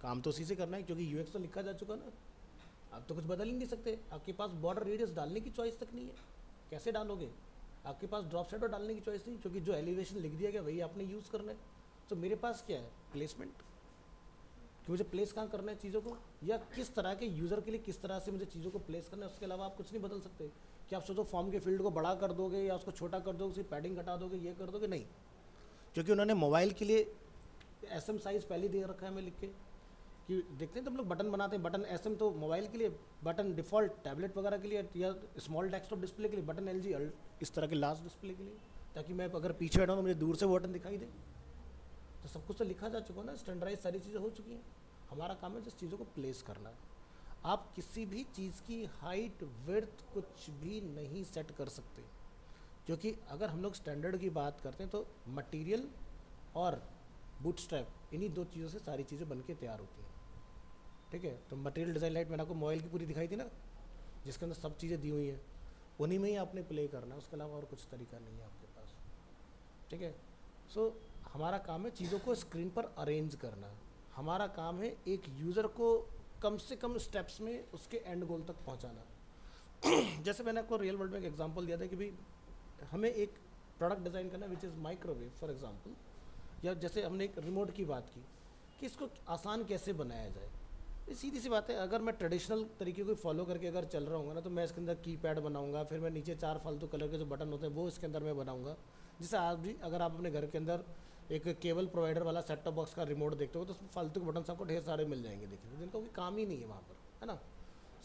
काम तो उसी से करना है, क्योंकि UX तो लिखा जा चुका ना, आप तो कुछ बदल ही नहीं सकते। आपके पास बॉर्डर रेडियस डालने की चॉइस तक नहीं है, कैसे डालोगे? आपके पास ड्रॉप शेडो डालने की चॉइस नहीं, क्योंकि जो एलिवेशन लिख दिया गया वही आपने यूज़ करना है। तो मेरे पास क्या है, प्लेसमेंट, कि मुझे प्लेस कहाँ करना है चीज़ों को, या किस तरह के यूज़र के लिए किस तरह से मुझे चीज़ों को प्लेस करना है, उसके अलावा आप कुछ नहीं बदल सकते। कि आप सोचो फॉर्म के फील्ड को बड़ा कर दोगे या उसको छोटा कर दोगे, उसकी पैडिंग घटा दोगे, ये कर दोगे, नहीं। क्योंकि उन्होंने मोबाइल के लिए SM साइज़ पहले दे रखा है हमें लिख के, कि देखते हैं तुम लोग बटन बनाते हैं, बटन SM तो मोबाइल के लिए, बटन डिफ़ॉल्ट टैबलेट वगैरह के लिए, या स्मॉल डेस्कटॉप डिस्प्ले के लिए, बटन LG इस तरह के लार्ज डिस्प्ले के लिए, ताकि मैं अगर पीछे बैठा हूँ तो मुझे दूर से वो बटन दिखाई दे। तो सब कुछ तो लिखा जा चुका है ना, स्टैंडर्डाइज सारी चीज़ें हो चुकी हैं। हमारा काम है जिस चीज़ों को प्लेस करना है। आप किसी भी चीज़ की हाइट विड्थ कुछ भी नहीं सेट कर सकते, क्योंकि अगर हम लोग स्टैंडर्ड की बात करते हैं तो मटेरियल और बूटस्ट्रैप, इन्हीं 2 चीज़ों से सारी चीज़ें बन के तैयार होती हैं। ठीक है। तो मटेरियल डिज़ाइन लाइट मैंने आपको मोबाइल की पूरी दिखाई थी ना, जिसके अंदर सब चीज़ें दी हुई हैं, उन्हीं में ही आपने प्ले करना है, उसके अलावा और कुछ तरीका नहीं है आपके पास। ठीक है। सो हमारा काम है चीज़ों को स्क्रीन पर अरेंज करना, हमारा काम है एक यूज़र को कम से कम स्टेप्स में उसके एंड गोल तक पहुंचाना। जैसे मैंने आपको रियल वर्ल्ड में एक एग्जांपल दिया था कि भाई हमें एक प्रोडक्ट डिज़ाइन करना which is microwave for example, या जैसे हमने एक रिमोट की बात की कि इसको आसान कैसे बनाया जाए। ये सीधी सी बात है, अगर मैं ट्रेडिशनल तरीके को फॉलो करके अगर चल रहा हूँ ना, तो मैं इसके अंदर कीपैड बनाऊंगा, फिर मैं नीचे 4 फालतू कलर के जो बटन होते हैं वो इसके अंदर मैं बनाऊंगा। जैसे आप भी अगर आप अपने घर के अंदर एक केबल प्रोवाइडर वाला सेट टॉप बॉक्स का रिमोट देखते हो, तो उसमें फालतू के बटन आपको ढेर सारे मिल जाएंगे देखने को, जिनका कोई काम ही नहीं है वहाँ पर, है ना।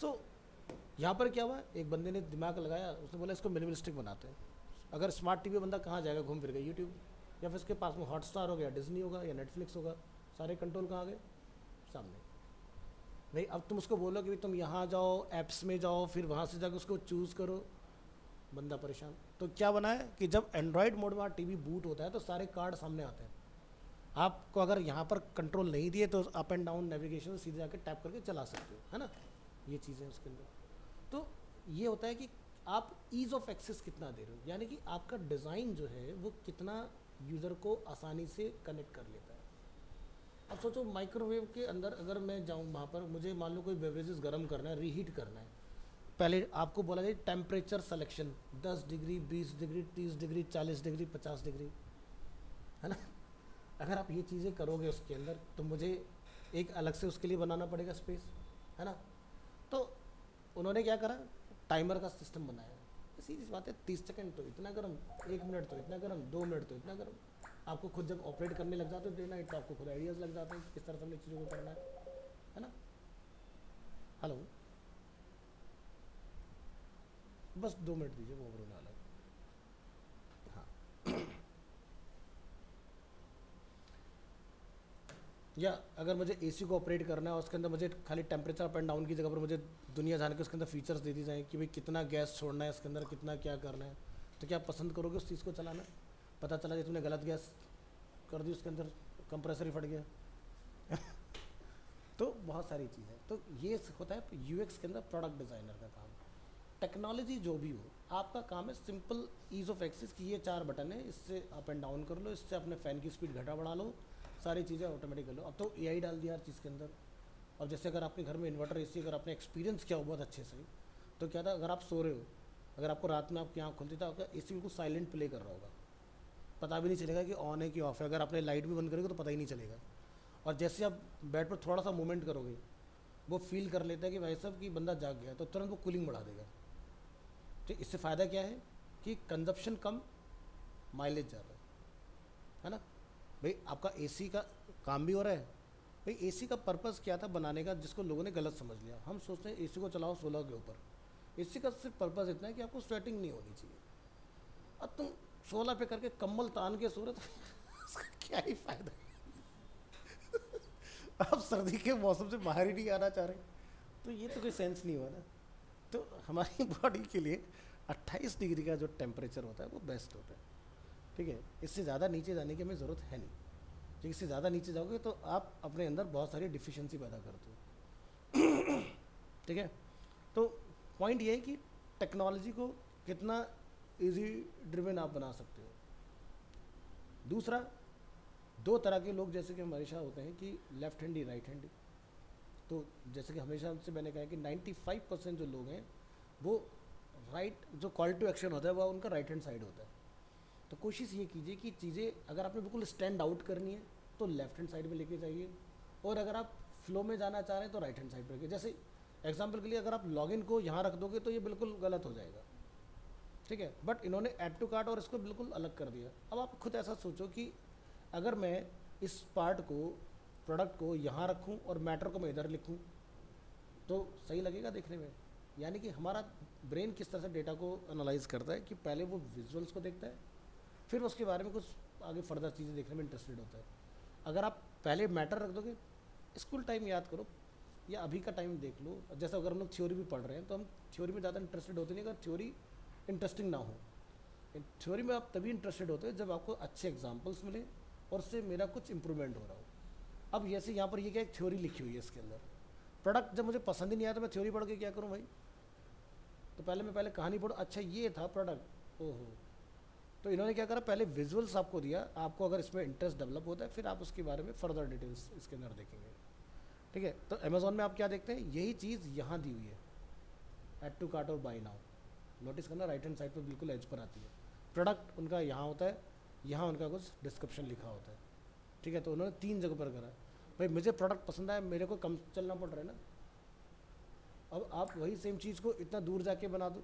सो यहाँ पर क्या हुआ, एक बंदे ने दिमाग लगाया, उसने बोला इसको मिनिमलिस्टिक बनाते हैं। अगर स्मार्ट टीवी बंदा कहाँ जाएगा घूम फिर गया, यूट्यूब, या फिर उसके पास में हॉटस्टार हो गया, डिज्नी होगा या नेटफ्लिक्स होगा, सारे कंट्रोल कहाँ आ गए, सामने। नहीं, अब तुम उसको बोलो कि भाई तुम यहाँ जाओ, ऐप्स में जाओ, फिर वहाँ से जाकर उसको चूज़ करो, बंदा परेशान। तो क्या बना है कि जब एंड्रॉयड मोड में टीवी बूट होता है तो सारे कार्ड सामने आते हैं। आपको अगर यहाँ पर कंट्रोल नहीं दिए तो अप एंड डाउन नेविगेशन सीधे जाकर टैप करके चला सकते हो, है ना, ये चीज़ें उसके अंदर। तो ये होता है कि आप ईज़ ऑफ एक्सेस कितना दे रहे हो, यानी कि आपका डिज़ाइन जो है वो कितना यूज़र को आसानी से कनेक्ट कर लेता है। अब सोचो माइक्रोवेव के अंदर अगर मैं जाऊँ, वहाँ पर मुझे मान लो कोई बेवरेजेस गर्म करना है, रीहीट करना है, पहले आपको बोला जाए temperature selection 10 degree, 20 degree, 30 degree, 40 degree, 50 degree, है ना। अगर आप ये चीज़ें करोगे उसके अंदर, तो मुझे एक अलग से उसके लिए बनाना पड़ेगा स्पेस, है ना। तो उन्होंने क्या करा, टाइमर का सिस्टम बनाया। सीधी सी बात है, 30 सेकंड तो इतना गर्म, 1 मिनट तो इतना गर्म, 2 मिनट तो इतना गर्म। आपको खुद जब ऑपरेट करने लग जाते हो डे नाइट, तो आपको खुद आइडियाज़ लग जाते हैं किस तरह से हमने चीज़ों को करना है ना। हेलो, बस 2 मिनट दीजिए, वो ओवरऑल वाला। हाँ या अगर मुझे एसी को ऑपरेट करना है और उसके अंदर मुझे खाली टेम्परेचर अप एंड डाउन की जगह पर मुझे दुनिया जाने के उसके अंदर फीचर्स दे दी जाए कि भाई कितना गैस छोड़ना है इसके अंदर, कितना क्या करना है, तो क्या आप पसंद करोगे उस चीज़ को चलाना? पता चला कि तुमने गलत गैस कर दी, उसके अंदर कंप्रेसर ही फट गया। तो बहुत सारी चीज़ें, तो ये होता है यूएक्स के अंदर प्रोडक्ट डिज़ाइनर का काम। टेक्नोलॉजी जो भी हो, आपका काम है सिंपल ईज़ ऑफ एक्सेस की ये 4 बटन है, इससे अप एंड डाउन कर लो, इससे अपने फ़ैन की स्पीड घटा बढ़ा लो, सारी चीज़ें ऑटोमेटिक कर लो। अब तो एआई डाल दिया हर चीज़ के अंदर। अब जैसे अगर आपके घर में इन्वर्टर एसी अगर आपने एक्सपीरियंस किया हो बहुत अच्छे से, तो क्या था, अगर आप सो रहे हो, अगर आपको रात में आपकी आँख खुलती, तो आपका एसी बिल्कुल साइलेंट प्ले कर रहा होगा, पता भी नहीं चलेगा कि ऑन है कि ऑफ है। अगर आपने लाइट भी बंद करोगे तो पता ही नहीं चलेगा। और जैसे आप बेड पर थोड़ा सा मूवमेंट करोगे, वो फील कर लेता है कि भाई साहब कि बंदा जाग गया, तो तुरंत वो कूलिंग बढ़ा देगा। तो इससे फ़ायदा क्या है कि कंजप्शन कम, माइलेज ज़्यादा, है ना। भाई आपका एसी का काम भी हो रहा है। भाई एसी का पर्पज़ क्या था बनाने का, जिसको लोगों ने गलत समझ लिया। हम सोचते हैं एसी को चलाओ 16 के ऊपर, एसी का सिर्फ पर्पज़ इतना है कि आपको स्वेटिंग नहीं होनी चाहिए। अब तुम 16 पे करके कम्बल तान के सो रहे तो उसका क्या ही फ़ायदा है। आप सर्दी के मौसम से बाहर ही नहीं आना चाह रहे, तो ये तो कोई सेंस नहीं हुआ ना। तो हमारी बॉडी के लिए 28 डिग्री का जो टेम्परेचर होता है वो बेस्ट होता है, ठीक है। इससे ज़्यादा नीचे जाने की हमें ज़रूरत है नहीं, क्योंकि इससे ज़्यादा नीचे जाओगे तो आप अपने अंदर बहुत सारी डिफिशियंसी पैदा करते हो, ठीक है। तो पॉइंट ये है कि टेक्नोलॉजी को कितना इजी ड्रिवन आप बना सकते हो। दूसरा, 2 तरह के लोग जैसे कि हमारे साथ होते हैं कि लेफ्ट हैंडी राइट हैंडी। तो जैसे कि हमेशा से मैंने कहा कि 95% जो लोग हैं वो राइट, जो कॉल टू एक्शन होता है वो उनका राइट हैंड साइड होता है। तो कोशिश ये कीजिए कि चीज़ें अगर आपने बिल्कुल स्टैंड आउट करनी है तो लेफ्ट हैंड साइड में लेके जाइए, और अगर आप फ्लो में जाना चाह रहे हैं तो राइट हैंड साइड पर रखिए। जैसे एग्जाम्पल के लिए अगर आप लॉगिन को यहाँ रख दोगे तो ये बिल्कुल गलत हो जाएगा, ठीक है। बट इन्होंने ऐड टू कार्ट और इसको बिल्कुल अलग कर दिया। अब आप खुद ऐसा सोचो कि अगर मैं इस पार्ट को, प्रोडक्ट को यहाँ रखूँ और मैटर को मैं इधर लिखूँ तो सही लगेगा देखने में। यानी कि हमारा ब्रेन किस तरह से डेटा को एनालाइज करता है कि पहले वो विजुअल्स को देखता है, फिर उसके बारे में कुछ आगे फर्दर चीज़ें देखने में इंटरेस्टेड होता है। अगर आप पहले मैटर रख दोगे, स्कूल टाइम याद करो या अभी का टाइम देख लो, जैसे अगर हम लोग थ्योरी भी पढ़ रहे हैं तो हम थ्योरी में ज़्यादा इंटरेस्टेड होते नहीं अगर थ्योरी इंटरेस्टिंग ना हो। थ्योरी में आप तभी इंटरेस्टेड होते हैं जब आपको अच्छे एग्जाम्पल्स मिले और उससे मेरा कुछ इंप्रूवमेंट हो रहा हो। अब जैसे यहाँ पर ये क्या, एक थ्योरी लिखी हुई है इसके अंदर, प्रोडक्ट जब मुझे पसंद ही नहीं आया तो मैं थ्योरी पढ़ के क्या करूँ भाई। तो पहले कहानी पढ़ो, अच्छा ये था प्रोडक्ट, ओहो। तो इन्होंने क्या करा, पहले विजुअल्स आपको दिया, आपको अगर इसमें इंटरेस्ट डेवलप होता है फिर आप उसके बारे में फर्दर डिटेल्स इसके अंदर देखेंगे, ठीक है। तो अमेज़ॉन में आप क्या देखते हैं, यही चीज़ यहाँ दी हुई है, ऐड टू कार्ट और बाय नाउ। नोटिस करना राइट हैंड साइड पर बिल्कुल एज पर आती है। प्रोडक्ट उनका यहाँ होता है, यहाँ उनका कुछ डिस्क्रिप्शन लिखा होता है, ठीक है। तो उन्होंने 3 जगह पर करा। भाई मुझे प्रोडक्ट पसंद आया, मेरे को कम चलना पड़ रहा है ना। अब आप वही सेम चीज़ को इतना दूर जाके बना दो।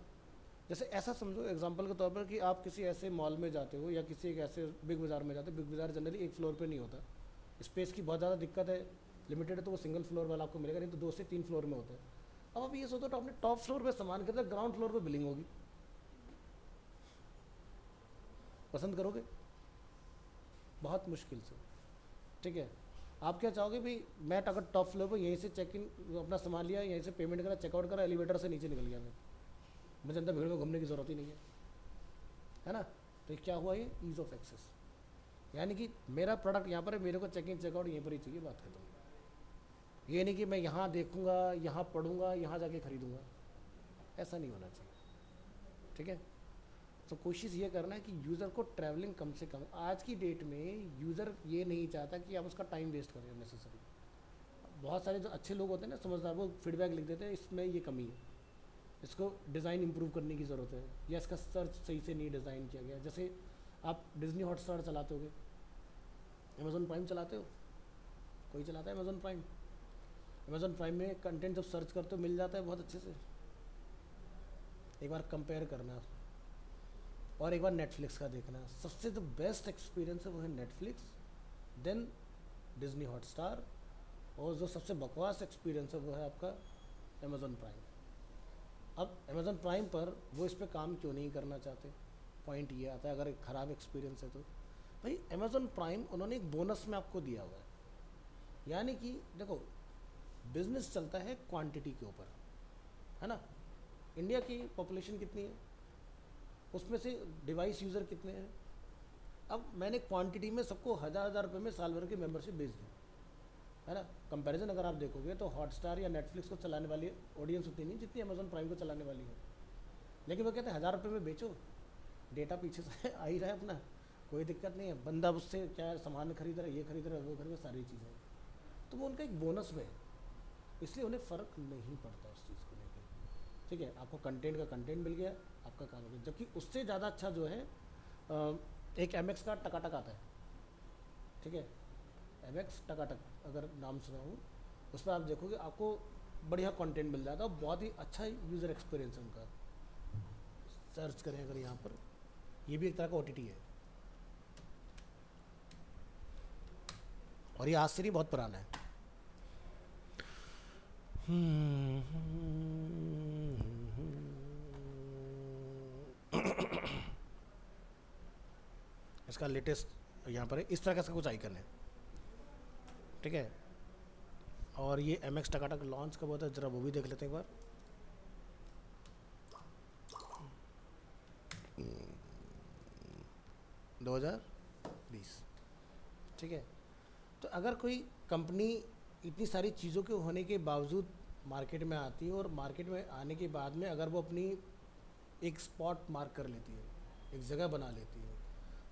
जैसे ऐसा समझो एग्जांपल के तौर पर कि आप किसी ऐसे मॉल में जाते हो या किसी एक ऐसे बिग बाज़ार में जाते हो। बिग बाज़ार जनरली एक फ्लोर पे नहीं होता, स्पेस की बहुत ज़्यादा दिक्कत है, लिमिटेड है, तो वो सिंगल फ्लोर वाला आपको मिलेगा, नहीं तो 2 से 3 फ्लोर में होता है। अब आप ये सोचो तो आपने टॉप फ्लोर पे सामान खरीदा, ग्राउंड फ्लोर पे बिलिंग होगी, पसंद करोगे? बहुत मुश्किल से, ठीक है। आप क्या चाहोगे भाई, मैं अगर टॉप फ्लोर पर यहीं से चेक इन अपना सामान लिया, यहीं से पेमेंट करा, चेकआउट करा, एलिवेटर से नीचे निकल गया, मैं मुझे अंदर भीड़ में घूमने की ज़रूरत ही नहीं है ना। तो क्या हुआ, ये ईज़ ऑफ एक्सेस, यानी कि मेरा प्रोडक्ट यहाँ पर है, मेरे को चेक इन चेकआउट यहीं पर ही चाहिए, बात खत्म। ये नहीं कि मैं यहाँ देखूँगा, यहाँ पढ़ूँगा, यहाँ जाके खरीदूँगा, ऐसा नहीं होना चाहिए, ठीक है। तो कोशिश ये करना है कि यूज़र को ट्रैवलिंग कम से कम। आज की डेट में यूज़र ये नहीं चाहता कि आप उसका टाइम वेस्ट करें नेसेसरी। बहुत सारे जो अच्छे लोग होते हैं ना, समझदार, वो फीडबैक लिख देते हैं इसमें ये कमी है, इसको डिज़ाइन इंप्रूव करने की ज़रूरत है, या इसका सर्च सही से नहीं डिज़ाइन किया गया। जैसे आप डिज्नी हॉटस्टार चलाते होगे, अमेज़ॉन प्राइम चलाते हो, कोई चलाता है अमेज़ॉन प्राइम? अमेज़ॉन प्राइम में कंटेंट जब सर्च करते हो मिल जाता है बहुत अच्छे से। एक बार कंपेयर करना और एक बार नेटफ्लिक्स का देखना, सबसे जो बेस्ट एक्सपीरियंस है वो है नेटफ्लिक्स, देन डिज्नी हॉटस्टार, और जो सबसे बकवास एक्सपीरियंस है वो है आपका अमेज़ॉन प्राइम। अब अमेज़ॉन प्राइम पर वो इस पर काम क्यों नहीं करना चाहते, पॉइंट ये आता है, अगर एक ख़राब एक्सपीरियंस है तो भाई अमेज़ॉन प्राइम उन्होंने एक बोनस में आपको दिया हुआ है यानी कि देखो, बिजनेस चलता है क्वांटिटी के ऊपर, है ना। इंडिया की पॉपुलेशन कितनी है, उसमें से डिवाइस यूज़र कितने हैं। अब मैंने क्वांटिटी में सबको हज़ार रुपये में साल भर की मेंबरशिप बेच दी, है ना। कंपैरिजन अगर आप देखोगे तो हॉटस्टार या नेटफ्लिक्स को चलाने वाली ऑडियंस उतनी नहीं जितनी अमेजोन प्राइम को चलाने वाली है। लेकिन वो कहते हैं 1000 रुपये में बेचो, डेटा पीछे से आ ही रहा है अपना, कोई दिक्कत नहीं है। बंदा उससे क्या सामान खरीद रहा है, ये खरीद रहा है, वो खरीद रहा है, सारी चीज़ें, तो वो उनका एक बोनस में है, इसलिए उन्हें फ़र्क नहीं पड़ता उस चीज़ को लेकर। ठीक है, आपको कंटेंट का कंटेंट मिल गया, आपका काम हो गया। जबकि उससे ज़्यादा अच्छा जो है एक MX का टकाटक आता है, ठीक है, MX टकाटक अगर नाम सुना हो, उस पर आप देखोगे आपको बढ़िया कंटेंट मिल जाता है, बहुत ही अच्छा यूज़र एक्सपीरियंस है उनका। सर्च करें अगर यहाँ पर, ये भी एक तरह का OTT है, और ये आज से नहीं बहुत पुराना है। इसका लेटेस्ट यहाँ पर है, इस तरह का इसका कुछ आइकन है, ठीक है। और ये MX टकाटक लॉन्च कब होता है, ज़रा वो भी देख लेते हैं एक बार। Hmm, 2020, ठीक है। तो अगर कोई कंपनी इतनी सारी चीज़ों के होने के बावजूद मार्केट में आती है, और मार्केट में आने के बाद में अगर वो अपनी एक स्पॉट मार्क कर लेती है, एक जगह बना लेती है,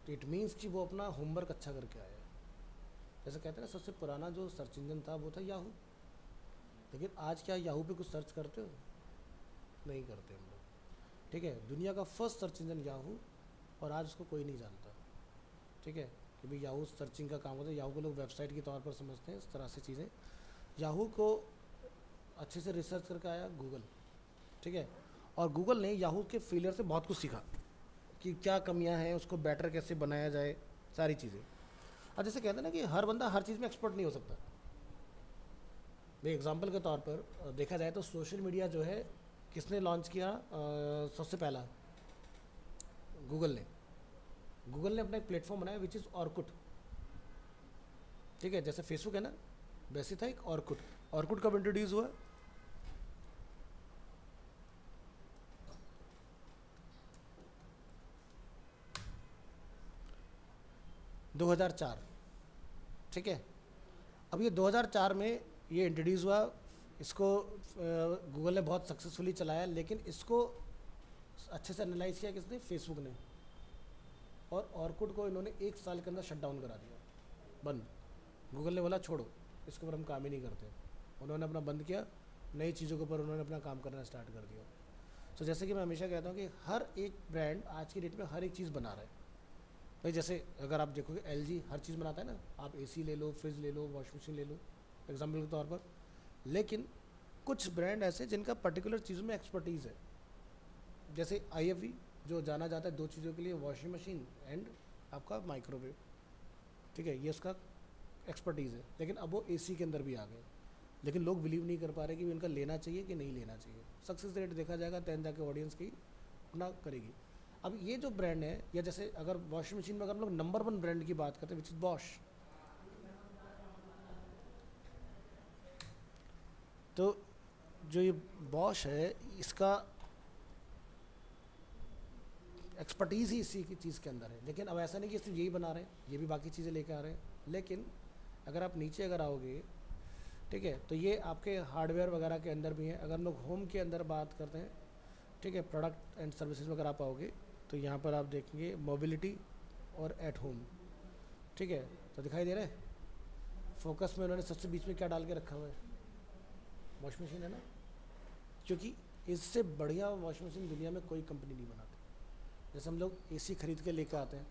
तो इट मीन्स कि वो अपना होमवर्क अच्छा करके आया है। जैसे कहते हैं ना, सबसे पुराना जो सर्च इंजन था वो था याहू। लेकिन आज क्या याहू पे कुछ सर्च करते हो? नहीं करते हम लोग, ठीक है। दुनिया का फर्स्ट सर्च इंजन याहू, और आज उसको कोई नहीं जानता, ठीक है, कि भाई याहू सर्चिंग का काम होता है। याहू को लोग वेबसाइट के तौर पर समझते हैं, इस तरह से चीज़ें। याहू को अच्छे से रिसर्च करके आया गूगल, ठीक है, और गूगल ने याहू के फेलियर से बहुत कुछ सीखा कि क्या कमियां हैं, उसको बेटर कैसे बनाया जाए, सारी चीज़ें। अब जैसे कहते हैं ना कि हर बंदा हर चीज़ में एक्सपर्ट नहीं हो सकता। भाई एग्जांपल के तौर पर देखा जाए तो सोशल मीडिया जो है किसने लॉन्च किया सबसे पहला? गूगल ने अपना एक प्लेटफॉर्म बनाया विच इज़ ऑर्कुट, ठीक है। जैसे फेसबुक है ना, वैसे था एक ऑर्कुट। ऑर्कुट कब इंट्रोड्यूस हुआ? 2004, ठीक है। अब ये 2004 में ये इंट्रोड्यूस हुआ, इसको गूगल ने बहुत सक्सेसफुली चलाया, लेकिन इसको अच्छे से एनालाइज किया किसने? फेसबुक ने। और ऑर्कुट को इन्होंने 1 साल के अंदर शट डाउन करा दिया, बंद। गूगल ने बोला छोड़ो, इसके ऊपर हम काम ही नहीं करते। उन्होंने अपना बंद किया, नई चीज़ों के ऊपर उन्होंने अपना काम करना स्टार्ट कर दिया। तो जैसे कि मैं हमेशा कहता हूँ कि हर एक ब्रांड आज की डेट में हर एक चीज़ बना रहा है। भाई जैसे अगर आप देखोगे LG हर चीज़ बनाता है ना, आप AC ले लो, फ्रिज ले लो, वॉशिंग मशीन ले लो, एग्जाम्पल के तौर पर। लेकिन कुछ ब्रांड ऐसे जिनका पर्टिकुलर चीज़ों में एक्सपर्टीज़ है, जैसे IFV जो जाना जाता है 2 चीज़ों के लिए, वॉशिंग मशीन एंड आपका माइक्रोवेव, ठीक है, ये उसका एक्सपर्टीज़ है। लेकिन अब वो AC के अंदर भी आ गए, लेकिन लोग बिलीव नहीं कर पा रहे कि इनका लेना चाहिए कि नहीं लेना चाहिए। सक्सेस रेट देखा जाएगा तैन जाके ऑडियंस की अपना करेगी। अब ये जो ब्रांड है, या जैसे अगर वॉशिंग मशीन में अगर हम लोग नंबर 1 ब्रांड की बात करते हैं विच इज़ बॉश, तो जो ये बॉश है इसका एक्सपर्टीज़ ही इसी की चीज़ के अंदर है। लेकिन अब ऐसा नहीं कि सिर्फ यही बना रहे हैं, ये भी बाकी चीज़ें लेकर आ रहे हैं। लेकिन अगर आप नीचे अगर आओगे, ठीक है, तो ये आपके हार्डवेयर वगैरह के अंदर भी हैं। अगर हम लोग होम के अंदर बात करते हैं, ठीक है, प्रोडक्ट एंड सर्विसेज में अगर आप आओगे तो यहाँ पर आप देखेंगे मोबिलिटी और एट होम, ठीक है, तो दिखाई दे रहा है। फोकस में उन्होंने सबसे बीच में क्या डाल के रखा हुआ है? वॉशिंग मशीन है ना, क्योंकि इससे बढ़िया वॉशिंग मशीन दुनिया में कोई कंपनी नहीं बनाती। जैसे हम लोग AC खरीद के लेकर आते हैं,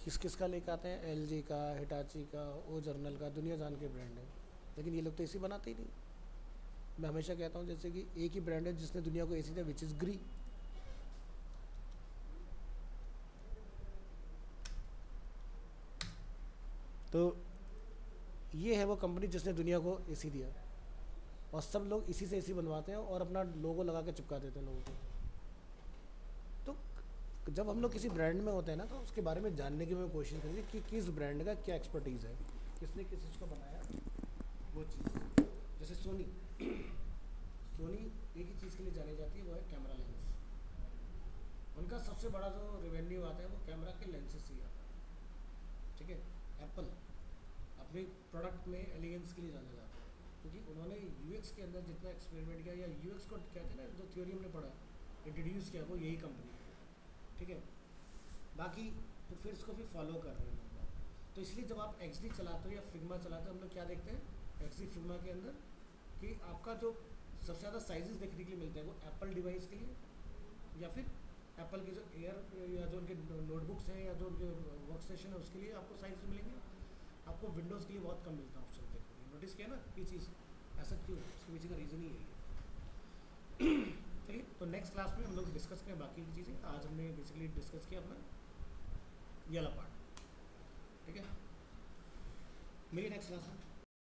किस किस का लेकर आते हैं? LG का, हिटाची का, ओ जर्नल का, दुनिया जान के ब्रांड है। लेकिन ये लोग तो AC बनाते ही नहीं। मैं हमेशा कहता हूँ जैसे कि एक ही ब्रांड है जिसने दुनिया को AC दिया, विच इज़ ग्री। तो ये है वो कंपनी जिसने दुनिया को AC दिया, और सब लोग इसी से AC बनवाते हैं और अपना लोगो लगा के चिपका देते हैं लोगों को। तो जब हम लोग किसी ब्रांड में होते हैं ना, तो उसके बारे में जानने की मैं कोशिश करेंगे कि किस ब्रांड का क्या एक्सपर्टीज़ है, किसने किस चीज़ को बनाया, वो चीज़, जैसे सोनी सोनी एक ही चीज़ के लिए जानी जाती है, वो है कैमरा लेंस। उनका सबसे बड़ा जो रेवेन्यू आता है वो कैमरा के लेंसेज से ही आता है। ठीक है, एप्पल अपने प्रोडक्ट में एलिगेंस के लिए जाना जाता है, क्योंकि उन्होंने यूएक्स के अंदर जितना एक्सपेरिमेंट किया, या यूएक्स को कहते हैं ना, जो थ्योरी हमने पढ़ा इंट्रोड्यूस किया, वो यही कंपनी है। ठीक है, बाकी तो फिर इसको भी फॉलो कर रहे हैं लोग। तो इसलिए जब आप एक्सडी चलाते हो या फिग्मा चलाते हो, हम लोग क्या देखते हैं एक्सडी फिग्मा के अंदर, कि आपका जो सबसे ज़्यादा साइजेस देखने के लिए मिलते हैं वो एप्पल डिवाइस के लिए, या फिर एप्पल के जो एयर या जो उनके नोटबुक्स हैं या जो उनके वर्क स्टेशन है उसके लिए आपको साइज मिलेंगे। आपको विंडोज़ के लिए बहुत कम मिलता है ऑप्शन देखने के लिए। नोटिस किया ना ये चीज़, ऐसा क्यों? इसके पीछे का रीज़न ही यही है। चलिए, तो नेक्स्ट क्लास में हम लोग डिस्कस करें बाकी की चीज़ें। आज हमने बेसिकली डिस्कस किया अपना ये वाला पार्ट। ठीक है, मिलिए नेक्स्ट क्लास में।